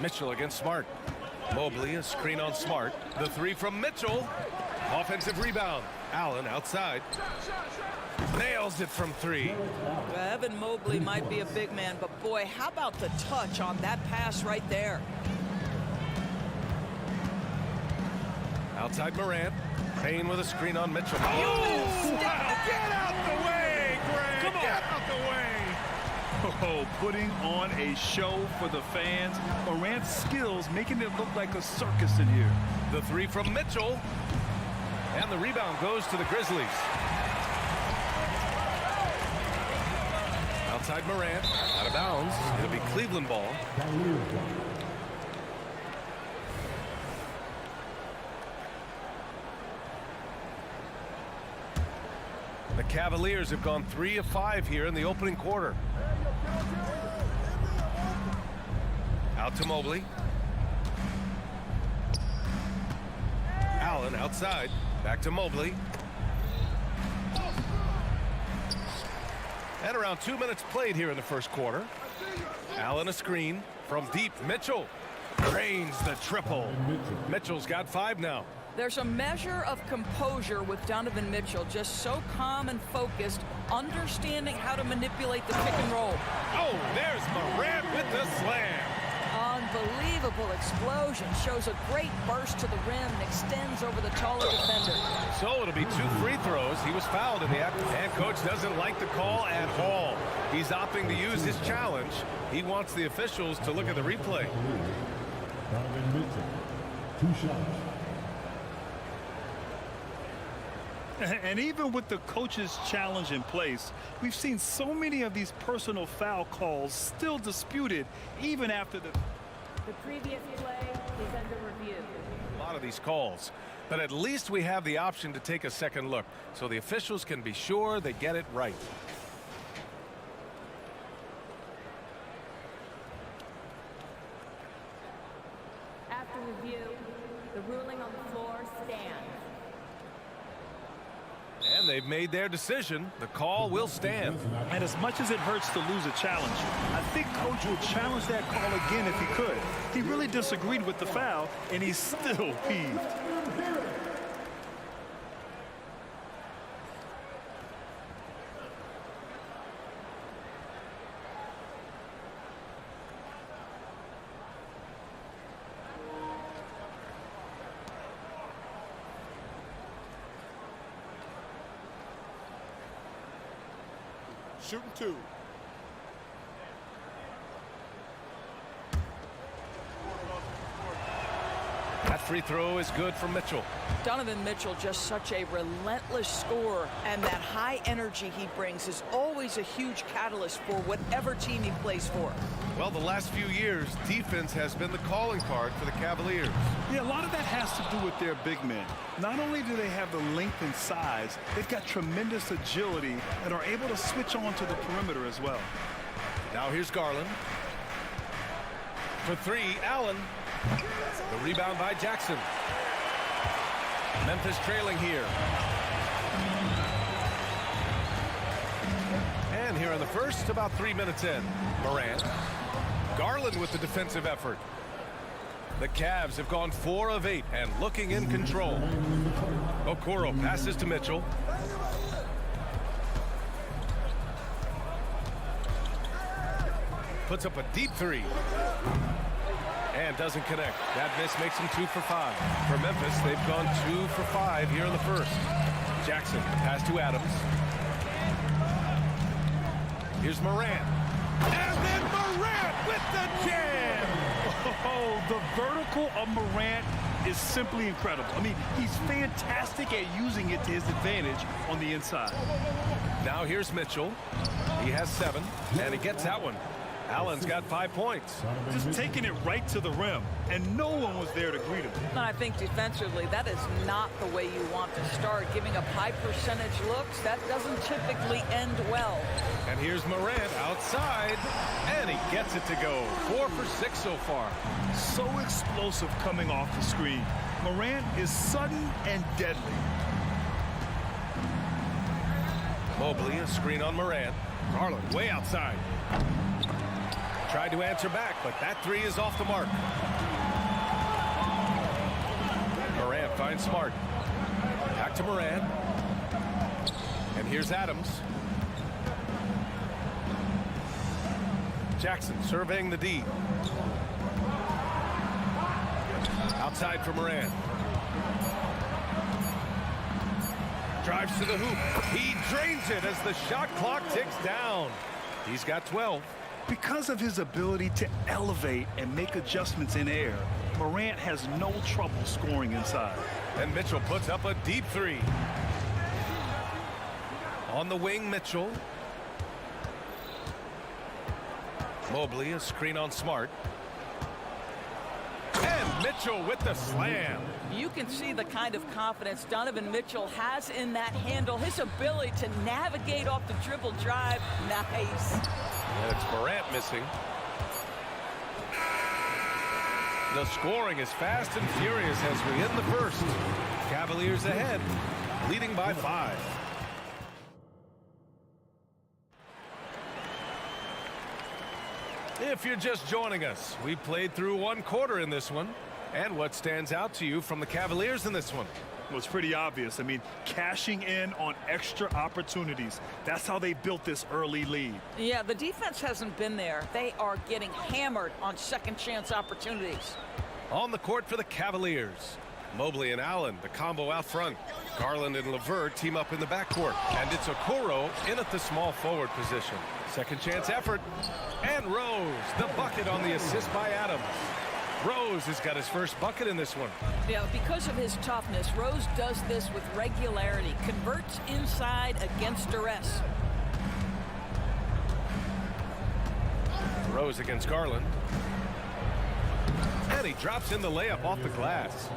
Speaker 8: Mitchell against Smart. Mobley, a screen on Smart. The 3 from Mitchell. Offensive rebound. Allen outside. Nails it from 3.
Speaker 12: Evan Mobley might be a big man, but boy, how about the touch on that pass right there?
Speaker 8: Outside Morant. Payne with a screen on Mitchell.
Speaker 10: Oh, wow. Get out the way, Greg. Come on. Get out the way. Oh, putting on a show for the fans. Morant's skills making it look like a circus in here.
Speaker 8: The 3 from Mitchell. And the rebound goes to the Grizzlies. Outside Morant. Out of bounds. It'll be Cleveland ball. The Cavaliers have gone 3 of 5 here in the opening quarter. Out to Mobley. Allen outside. Back to Mobley. And around 2 minutes played here in the first quarter. Allen a screen from deep. Mitchell drains the triple. Mitchell's got 5 now.
Speaker 12: There's a measure of composure with Donovan Mitchell, just so calm and focused, understanding how to manipulate the pick and roll.
Speaker 8: Oh, there's Morant with the slam.
Speaker 12: Unbelievable explosion. Shows a great burst to the rim and extends over the taller defender.
Speaker 8: So it'll be 2 free throws. He was fouled in the act, and coach doesn't like the call at all. He's opting to use his challenge. He wants the officials to look at the replay.
Speaker 7: Donovan Mitchell, 2 shots.
Speaker 10: And even with the coach's challenge in place, we've seen so many of these personal foul calls still disputed even after the
Speaker 11: previous play is under review.
Speaker 8: A lot of these calls, but at least we have the option to take a second look so the officials can be sure they get it right.
Speaker 11: After review, the ruling on the floor stands.
Speaker 8: And they've made their decision. The call will stand.
Speaker 10: And as much as it hurts to lose a challenge, I think coach would challenge that call again if he could. He really disagreed with the foul, and he's still peeved.
Speaker 14: Shooting 2.
Speaker 8: That free throw is good for Mitchell.
Speaker 12: Donovan Mitchell, just such a relentless scorer, and that high energy he brings is always a huge catalyst for whatever team he plays for.
Speaker 8: Well, the last few years, defense has been the calling card for the Cavaliers.
Speaker 10: Yeah, a lot of that has to do with their big men. Not only do they have the length and size, they've got tremendous agility and are able to switch on to the perimeter as well.
Speaker 8: Now here's Garland. For three, Allen. The rebound by Jackson. Memphis trailing here. And here in the first, about 3 minutes in. Morant. Garland with the defensive effort. The Cavs have gone 4 of 8 and looking in control. Okoro passes to Mitchell. Puts up a deep three. And doesn't connect. That miss makes him 2 for 5. For Memphis, they've gone 2 for 5 here in the first. Jackson, pass to Adams. Here's Morant. And then Morant with the jam!
Speaker 10: Oh, the vertical of Morant is simply incredible. I mean, he's fantastic at using it to his advantage on the inside.
Speaker 8: Now here's Mitchell. He has 7, and he gets that one. Allen's got 5 points.
Speaker 10: Just taking it right to the rim, and no one was there to greet him.
Speaker 12: And I think defensively, that is not the way you want to start. Giving up high percentage looks, that doesn't typically end well.
Speaker 8: And here's Morant outside, and he gets it to go. 4 for 6 so far.
Speaker 10: So explosive coming off the screen. Morant is sudden and deadly.
Speaker 8: Mobley, a screen on Morant. Garland way outside. Tried to answer back, but that 3 is off the mark. Morant finds Smart. Back to Morant. And here's Adams. Jackson surveying the D. Outside for Morant. Drives to the hoop. He drains it as the shot clock ticks down. He's got 12.
Speaker 10: Because of his ability to elevate and make adjustments in air, Morant has no trouble scoring inside.
Speaker 8: And Mitchell puts up a deep 3. On the wing, Mitchell. Mobley, a screen on Smart. And Mitchell with the slam.
Speaker 12: You can see the kind of confidence Donovan Mitchell has in that handle. His ability to navigate off the dribble drive. Nice.
Speaker 8: And it's Morant missing. The scoring is fast and furious as we end the first. Cavaliers ahead, leading by 5. If you're just joining us, we played through 1 quarter in this one. And what stands out to you from the Cavaliers in this one?
Speaker 10: Well, it's pretty obvious. I mean, cashing in on extra opportunities. That's how they built this early lead.
Speaker 12: Yeah, the defense hasn't been there. They are getting hammered on second chance opportunities.
Speaker 8: On the court for the Cavaliers. Mobley and Allen, the combo out front. Garland and LeVert team up in the backcourt. And it's Okoro in at the small forward position. Second chance effort. And Rose, the bucket on the assist by Adams. Rose has got his first bucket in this one.
Speaker 12: Yeah, because of his toughness, Rose does this with regularity. Converts inside against duress.
Speaker 8: Rose against Garland. And he drops in the layup off the glass.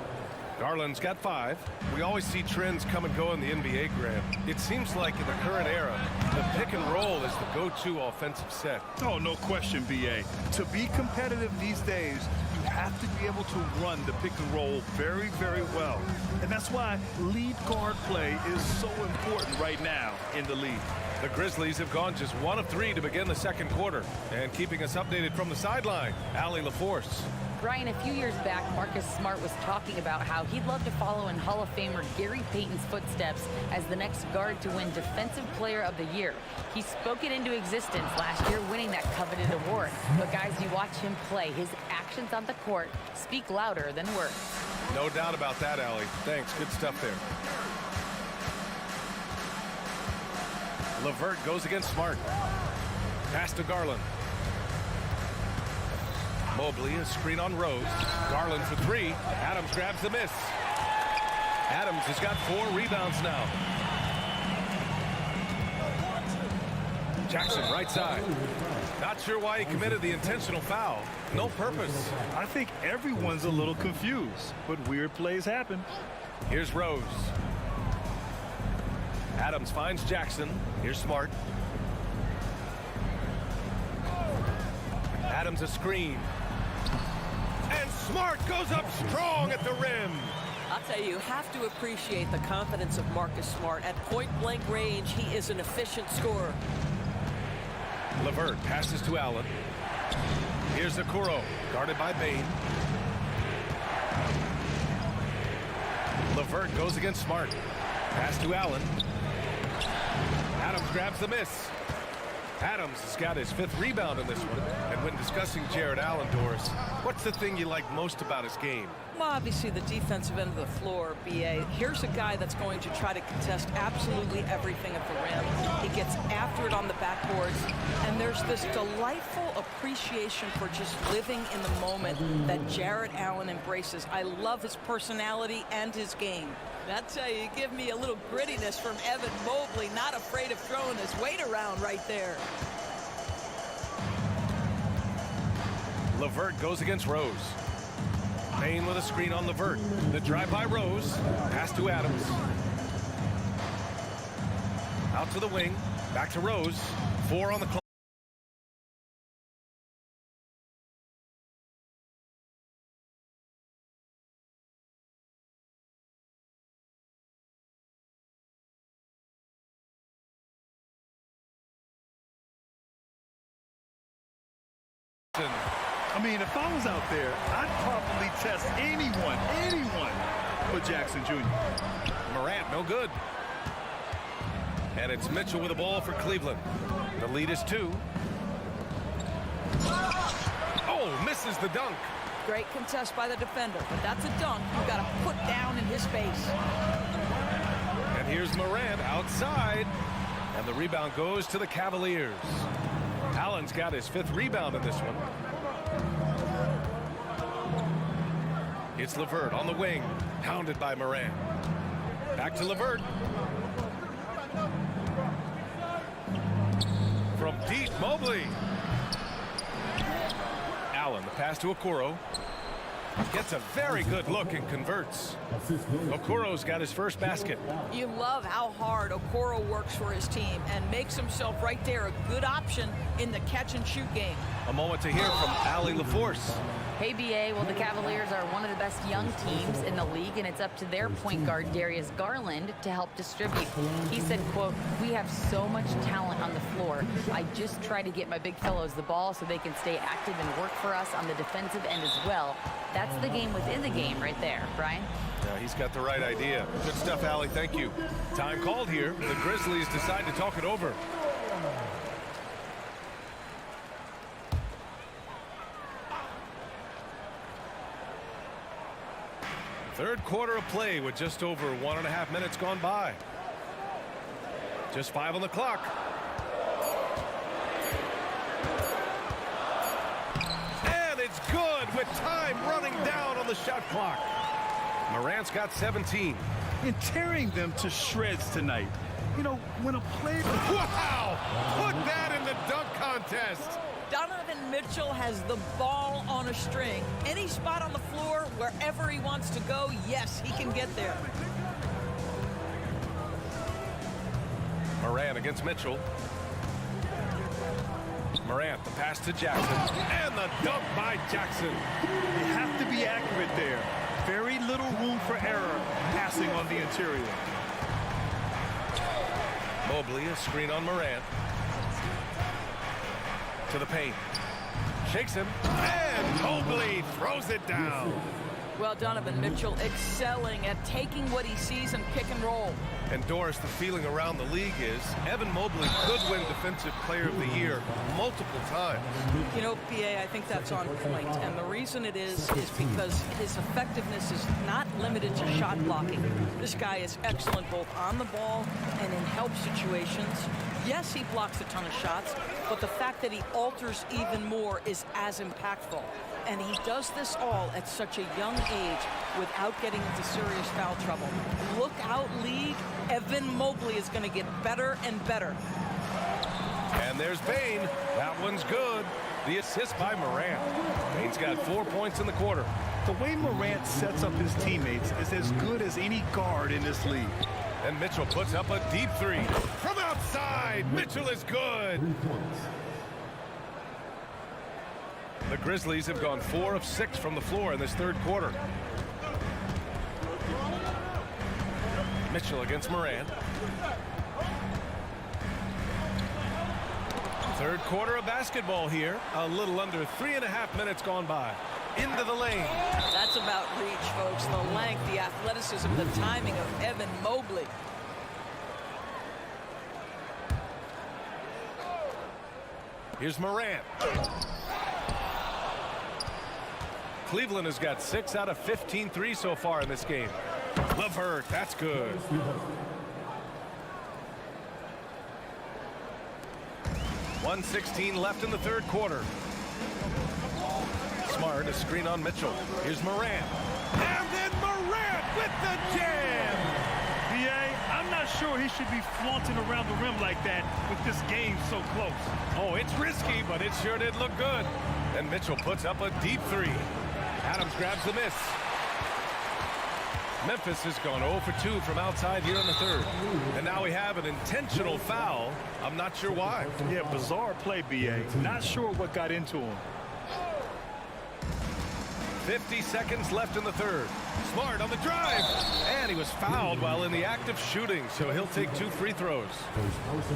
Speaker 8: Garland's got 5. We always see trends come and go in the NBA, Graham. It seems like in the current era, the pick and roll is the go-to offensive set.
Speaker 10: Oh, no question, B.A. To be competitive these days, you have to be able to run the pick and roll very, very well. And that's why lead guard play is so important right now in the league.
Speaker 8: The Grizzlies have gone just 1 of 3 to begin the second quarter. And keeping us updated from the sideline, Allie LaForce.
Speaker 11: Brian, a few years back, Marcus Smart was talking about how he'd love to follow in Hall of Famer Gary Payton's footsteps as the next guard to win Defensive Player of the Year. He spoke it into existence last year, winning that coveted award. But guys, you watch him play, his actions on the court speak louder than words.
Speaker 8: No doubt about that, Allie. Thanks. Good stuff there. LeVert goes against Smart. Pass to Garland. Mobley, a screen on Rose. Garland for three. Adams grabs the miss. Adams has got 4 rebounds now. Jackson, right side. Not sure why he committed the intentional foul. No purpose.
Speaker 10: I think everyone's a little confused, but weird plays happen.
Speaker 8: Here's Rose. Adams finds Jackson. Here's Smart. Adams a screen. And Smart goes up strong at the rim.
Speaker 15: I'll tell you have to appreciate the confidence of Marcus Smart. At point-blank range, he is an efficient scorer.
Speaker 8: LeVert passes to Allen. Here's Okoro, guarded by Bain. LeVert goes against Smart. Pass to Allen. Adams grabs the miss. Adams has got his 5th rebound in this one. And when discussing Jared Allen, Doris, what's the thing you like most about his game?
Speaker 12: Well, obviously the defensive end of the floor, BA. Here's a guy that's going to try to contest absolutely everything at the rim. He gets after it on the backboards, and there's this delightful appreciation for just living in the moment that Jared Allen embraces. I love his personality and his game. I tell you, give me a little grittiness from Evan Mobley, not afraid of throwing his weight around right there.
Speaker 8: LeVert goes against Rose. Bain with a screen on LeVert. The drive by Rose. Pass to Adams. Out to the wing. Back to Rose. 4 on the clock.
Speaker 10: I mean, if I was out there, I'd probably test anyone but Jackson Jr.
Speaker 8: Morant, no good. And it's Mitchell with the ball for Cleveland. The lead is 2. Oh, misses the dunk.
Speaker 12: Great contest by the defender, but that's a dunk you got to put down in his face.
Speaker 8: And here's Morant outside. And the rebound goes to the Cavaliers. Allen's got his 5th rebound in this one. It's LeVert on the wing, hounded by Morant. Back to LeVert. From deep, Mobley. Allen, the pass to Okoro. Gets a very good look and converts. Okoro's got his first basket.
Speaker 12: You love how hard Okoro works for his team and makes himself right there a good option in the catch-and-shoot game.
Speaker 8: A moment to hear from Allie LaForce.
Speaker 11: Hey, BA, well, the Cavaliers are one of the best young teams in the league, and it's up to their point guard, Darius Garland, to help distribute. He said, quote, "We have so much talent on the floor. I just try to get my big fellows the ball so they can stay active and work for us on the defensive end as well." That's the game within the game right there, Brian.
Speaker 8: Yeah, he's got the right idea. Good stuff, Allie. Thank you. Time called here. The Grizzlies decide to talk it over. Third quarter of play with just over 1.5 minutes gone by. Just 5 on the clock. And it's good with time running down on the shot clock. Morant's got 17.
Speaker 10: And tearing them to shreds tonight. You know, when a player...
Speaker 8: Wow! Put that in the dunk contest.
Speaker 12: Donovan Mitchell has the ball on a string. Any spot on the floor, wherever he wants to go, yes, he can get there.
Speaker 8: Morant against Mitchell. Morant, the pass to Jackson. And the dunk by Jackson.
Speaker 10: You have to be accurate there. Very little room for error passing on the interior.
Speaker 8: Mobley, a screen on Morant. To the paint. Shakes him. And Mobley throws it down.
Speaker 12: Well, Donovan Mitchell excelling at taking what he sees and pick and roll.
Speaker 8: And Doris, the feeling around the league is Evan Mobley could win Defensive Player of the Year multiple times.
Speaker 12: You know, PA, I think that's on point. And the reason it is because his effectiveness is not limited to shot blocking. This guy is excellent both on the ball and in help situations. Yes, he blocks a ton of shots, but the fact that he alters even more is as impactful. And he does this all at such a young age without getting into serious foul trouble. Look out, league. Evan Mobley is going to get better and better.
Speaker 8: And there's Bane. That one's good. The assist by Morant. Bane's got 4 points in the quarter.
Speaker 10: The way Morant sets up his teammates is as good as any guard in this league.
Speaker 8: And Mitchell puts up a deep three. From outside, Mitchell is good. The Grizzlies have gone 4 of 6 from the floor in this third quarter. Mitchell against Morant. Third quarter of basketball here. A little under 3.5 minutes gone by. Into the lane.
Speaker 12: That's about reach, folks. The length, the athleticism, the timing of Evan Mobley.
Speaker 8: Here's Morant. Cleveland has got 6 out of 15 threes so far in this game. LeVert, that's good. .116 left in the third quarter. Smart, a screen on Mitchell. Here's Morant. And then Morant with the jam.
Speaker 16: B.A., I'm not sure he should be flaunting around the rim like that with this game so close.
Speaker 8: Oh, it's risky, but it sure did look good. And Mitchell puts up a deep three. Adams grabs the miss. Memphis has gone 0 for 2 from outside here in the third. And now we have an intentional foul. I'm not sure why.
Speaker 16: Yeah, bizarre play, B.A. Not sure what got into him.
Speaker 8: 50 seconds left in the third. Smart on the drive. And he was fouled while in the act of shooting, so he'll take 2 free throws.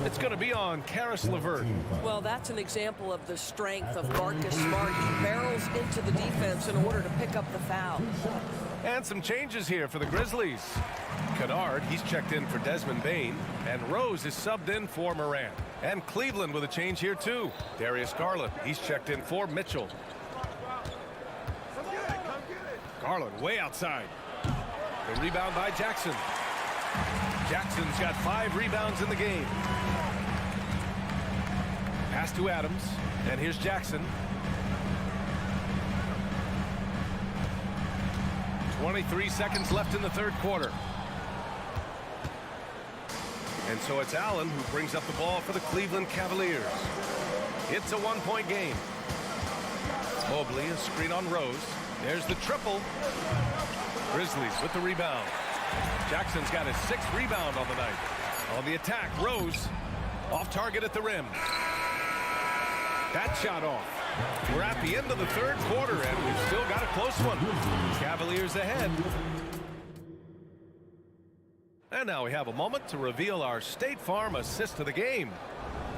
Speaker 8: It's going to be on Caris LeVert.
Speaker 15: Well, that's an example of the strength of Marcus Smart. He barrels into the defense in order to pick up the foul.
Speaker 8: And some changes here for the Grizzlies. Kennard, he's checked in for Desmond Bane. And Rose is subbed in for Morant. And Cleveland with a change here, too. Darius Garland, he's checked in for Mitchell. Garland way outside. The rebound by Jackson. Jackson's got 5 rebounds in the game. Pass to Adams. And here's Jackson. 23 seconds left in the third quarter. And so it's Allen who brings up the ball for the Cleveland Cavaliers. It's a 1-point game. Mobley, a screen on Rose. There's the triple. Grizzlies with the rebound. Jackson's got his 6th rebound on the night. On the attack, Rose off target at the rim. That shot off. We're at the end of the third quarter, and we've still got a close one. Cavaliers ahead. And now we have a moment to reveal our State Farm assist of the game.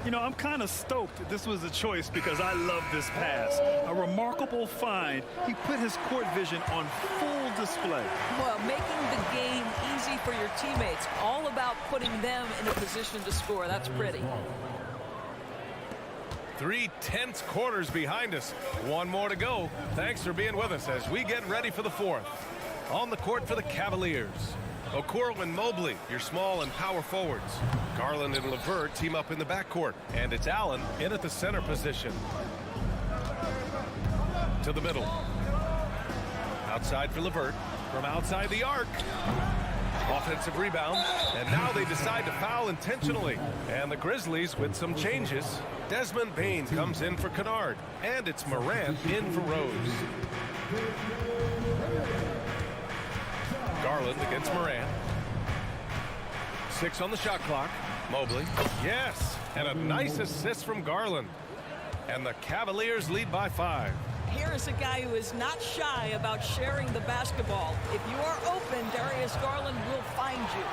Speaker 16: You know, I'm kind of stoked this was a choice because I love this pass. A remarkable find. He put his court vision on full display.
Speaker 12: Well, making the game easy for your teammates. All about putting them in a position to score. That's pretty.
Speaker 8: 3 tense quarters behind us. 1 more to go. Thanks for being with us as we get ready for the 4th. On the court for the Cavaliers. Okoro and Mobley, your small and power forwards. Garland and LeVert team up in the backcourt. And it's Allen in at the center position. To the middle. Outside for LeVert. From outside the arc. Offensive rebound. And now they decide to foul intentionally. And the Grizzlies with some changes. Desmond Bane comes in for Kennard. And it's Morant in for Rose. Garland against Morant. 6 on the shot clock. Mobley. Yes. And a nice assist from Garland. And the Cavaliers lead by 5.
Speaker 12: Here is a guy who is not shy about sharing the basketball. If you are open, Darius Garland will find you.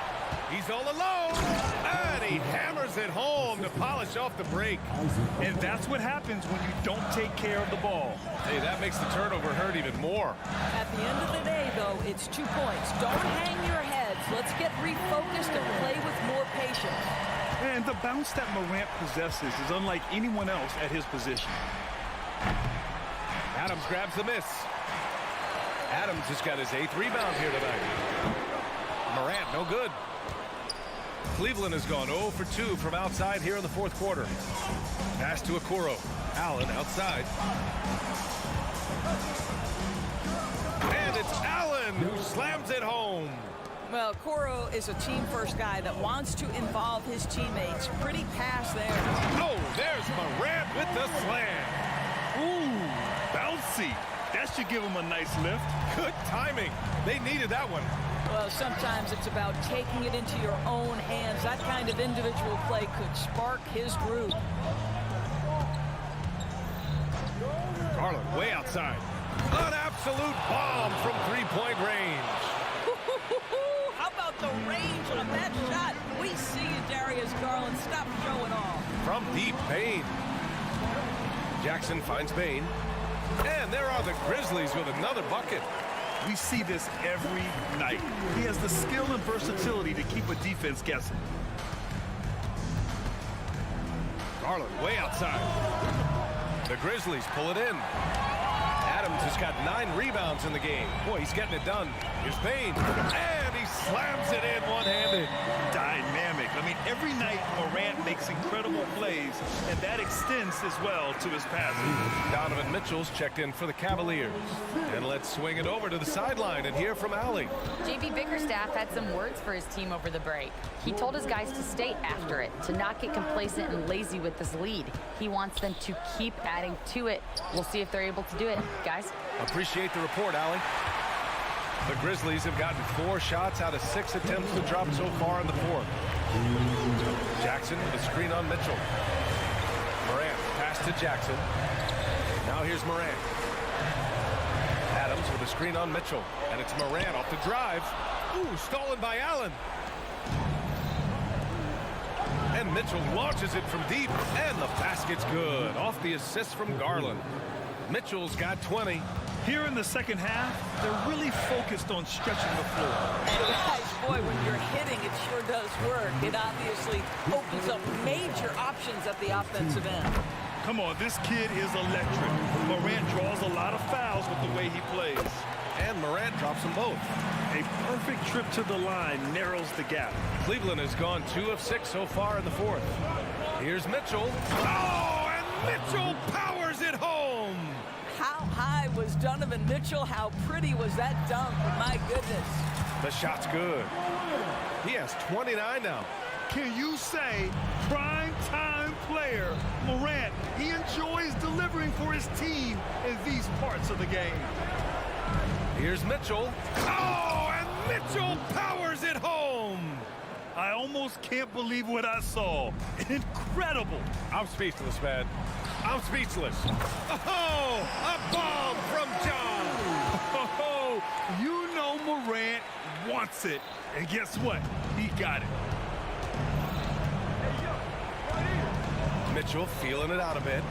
Speaker 8: He's all alone. And he hammers it home to polish off the break.
Speaker 16: And that's what happens when you don't take care of the ball.
Speaker 8: Hey, that makes the turnover hurt even more.
Speaker 12: At the end of the day, though, it's 2 points. Don't hang your heads. Let's get refocused and play with more patience.
Speaker 16: And the bounce that Morant possesses is unlike anyone else at his position.
Speaker 8: Adams grabs the miss. Adams has got his 8th rebound here tonight. Morant, no good. Cleveland has gone 0 for 2 from outside here in the fourth quarter. Pass to Okoro. Allen outside. And it's Allen who slams it home.
Speaker 12: Well, Okoro is a team-first guy that wants to involve his teammates. Pretty pass there.
Speaker 8: Oh, there's Morant with the slam.
Speaker 16: Ooh, bouncy. That should give him a nice lift.
Speaker 8: Good timing. They needed that one.
Speaker 12: Well, sometimes it's about taking it into your own hands. That kind of individual play could spark his groove.
Speaker 8: Garland way outside. An absolute bomb from three-point range.
Speaker 12: How about the range on that shot? We see you, Darius Garland. Stop showing off.
Speaker 8: From deep, Bane. Jackson finds Bane. And there are the Grizzlies with another bucket.
Speaker 16: We see this every night. He has the skill and versatility to keep a defense guessing.
Speaker 8: Garland way outside. The Grizzlies pull it in. Adams has got 9 rebounds in the game. Boy, he's getting it done. Here's Bane. And he slams it in one-handed.
Speaker 16: Dynamic. I mean, every night Morant makes incredible plays, and that extends as well to his passing.
Speaker 8: Donovan Mitchell's checked in for the Cavaliers. And let's swing it over to the sideline and hear from Allie.
Speaker 11: J.B. Bickerstaff had some words for his team over the break. He told his guys to stay after it, to not get complacent and lazy with this lead. He wants them to keep adding to it. We'll see if they're able to do it. Guys?
Speaker 8: Appreciate the report, Allie. The Grizzlies have gotten 4 shots out of 6 attempts to drop so far in the fourth. Jackson with a screen on Mitchell. Morant pass to Jackson. Now here's Morant. Adams with a screen on Mitchell. And it's Morant off the drive. Ooh, stolen by Allen. And Mitchell launches it from deep. And the basket's good. Off the assist from Garland. Mitchell's got 20.
Speaker 16: Here in the second half, they're really focused on stretching the floor.
Speaker 12: And guys, boy, when you're hitting, it sure does work. It obviously opens up major options at the offensive end.
Speaker 16: Come on, this kid is electric. Morant draws a lot of fouls with the way he plays.
Speaker 8: And Morant drops them both.
Speaker 16: A perfect trip to the line narrows the gap.
Speaker 8: Cleveland has gone 2 of 6 so far in the fourth. Here's Mitchell. Oh, and Mitchell powers it home.
Speaker 12: How high was Donovan Mitchell? How pretty was that dunk? My goodness.
Speaker 8: The shot's good. He has 29 now.
Speaker 16: Can you say prime-time player Morant? He enjoys delivering for his team in these parts of the game.
Speaker 8: Here's Mitchell. Oh, and Mitchell powers it home.
Speaker 16: I almost can't believe what I saw. Incredible.
Speaker 8: I'm speechless, man. I'm speechless. Oh, a bomb from John.
Speaker 16: Oh, you know Morant wants it. And guess what? He got it.
Speaker 8: Mitchell feeling it out a bit.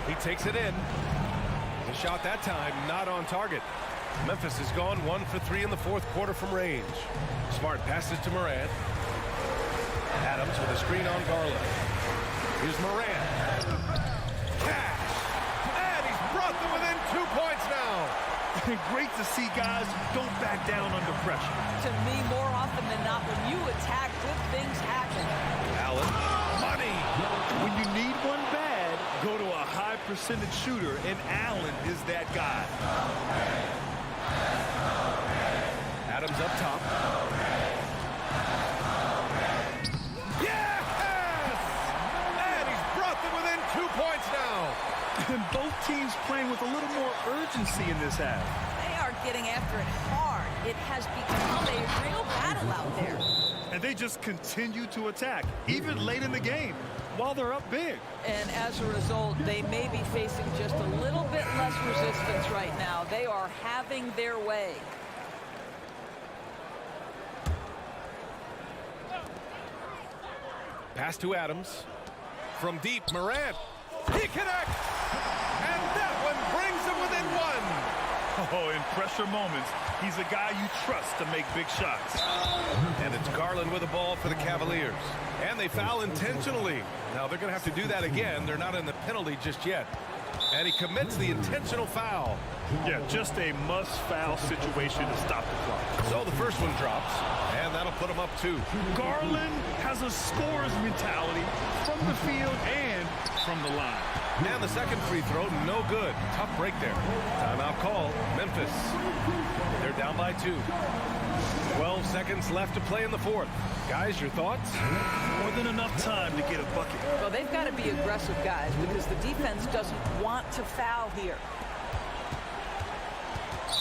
Speaker 8: He takes it in. The shot that time not on target. Memphis has gone 1 for 3 in the fourth quarter from range. Smart passes to Morant. Adams with a screen on Garland. Here's Morant. Cash. And he's brought them within 2 points now.
Speaker 16: Great to see guys who don't back down under pressure.
Speaker 12: To me, more often than not, when you attack, good things happen.
Speaker 8: Allen. Money.
Speaker 16: When you need one bad, go to a high percentage shooter, and Allen is that guy.
Speaker 8: Adams up top. Yes! And he's brought them within 2 points now.
Speaker 16: And both teams playing with a little more urgency in this half.
Speaker 12: They are getting after it hard. It has become a real battle out there.
Speaker 16: And they just continue to attack, even late in the game, while they're up big.
Speaker 12: And as a result, they may be facing just a little bit less resistance right now. They are having their way.
Speaker 8: Pass to Adams. From deep, Morant. He connects! And that one brings him within 1.
Speaker 16: Oh, in pressure moments, he's a guy you trust to make big shots.
Speaker 8: And it's Garland with the ball for the Cavaliers. And they foul intentionally. Now they're going to have to do that again. They're not in the penalty just yet. And he commits the intentional foul.
Speaker 16: Yeah, just a must-foul situation to stop the clock.
Speaker 8: So the first one drops, and that'll put him up 2.
Speaker 16: Garland has a scorer's mentality from the field and from the line.
Speaker 8: And the second free throw, no good. Tough break there. Timeout call, Memphis. They're down by 2. 12 seconds left to play in the fourth. Guys, your thoughts?
Speaker 16: More than enough time to get a bucket.
Speaker 12: Well, they've got to be aggressive, guys, because the defense doesn't want to foul here.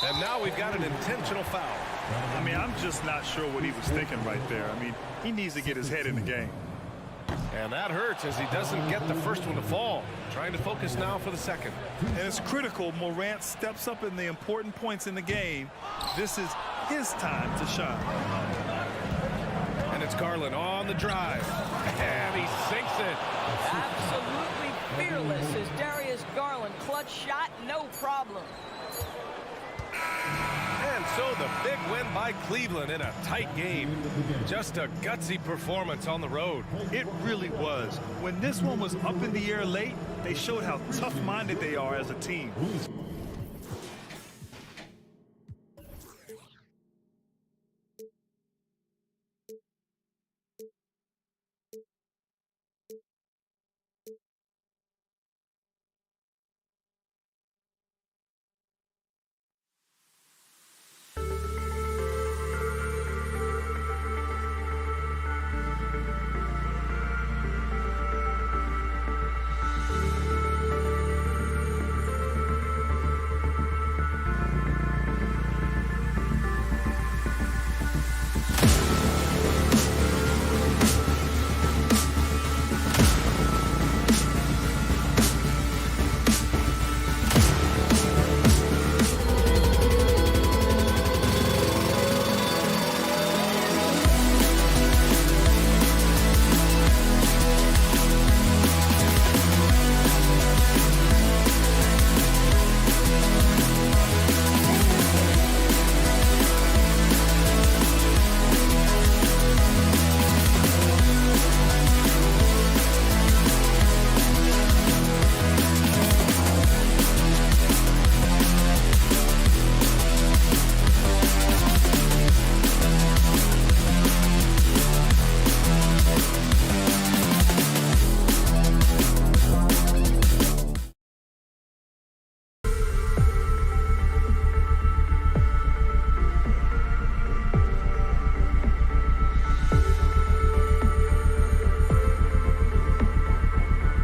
Speaker 8: And now we've got an intentional foul.
Speaker 16: I mean, I'm just not sure what he was thinking right there. I mean, he needs to get his head in the game.
Speaker 8: And that hurts as he doesn't get the first one to fall. Trying to focus now for the second.
Speaker 16: And it's critical. Morant steps up in the important points in the game. This is his time to shine.
Speaker 8: And it's Garland on the drive. And he sinks it.
Speaker 12: Absolutely fearless is Darius Garland. Clutch shot, no problem.
Speaker 8: And so the big win by Cleveland in a tight game. Just a gutsy performance on the road.
Speaker 16: It really was. When this one was up in the air late, they showed how tough-minded they are as a team.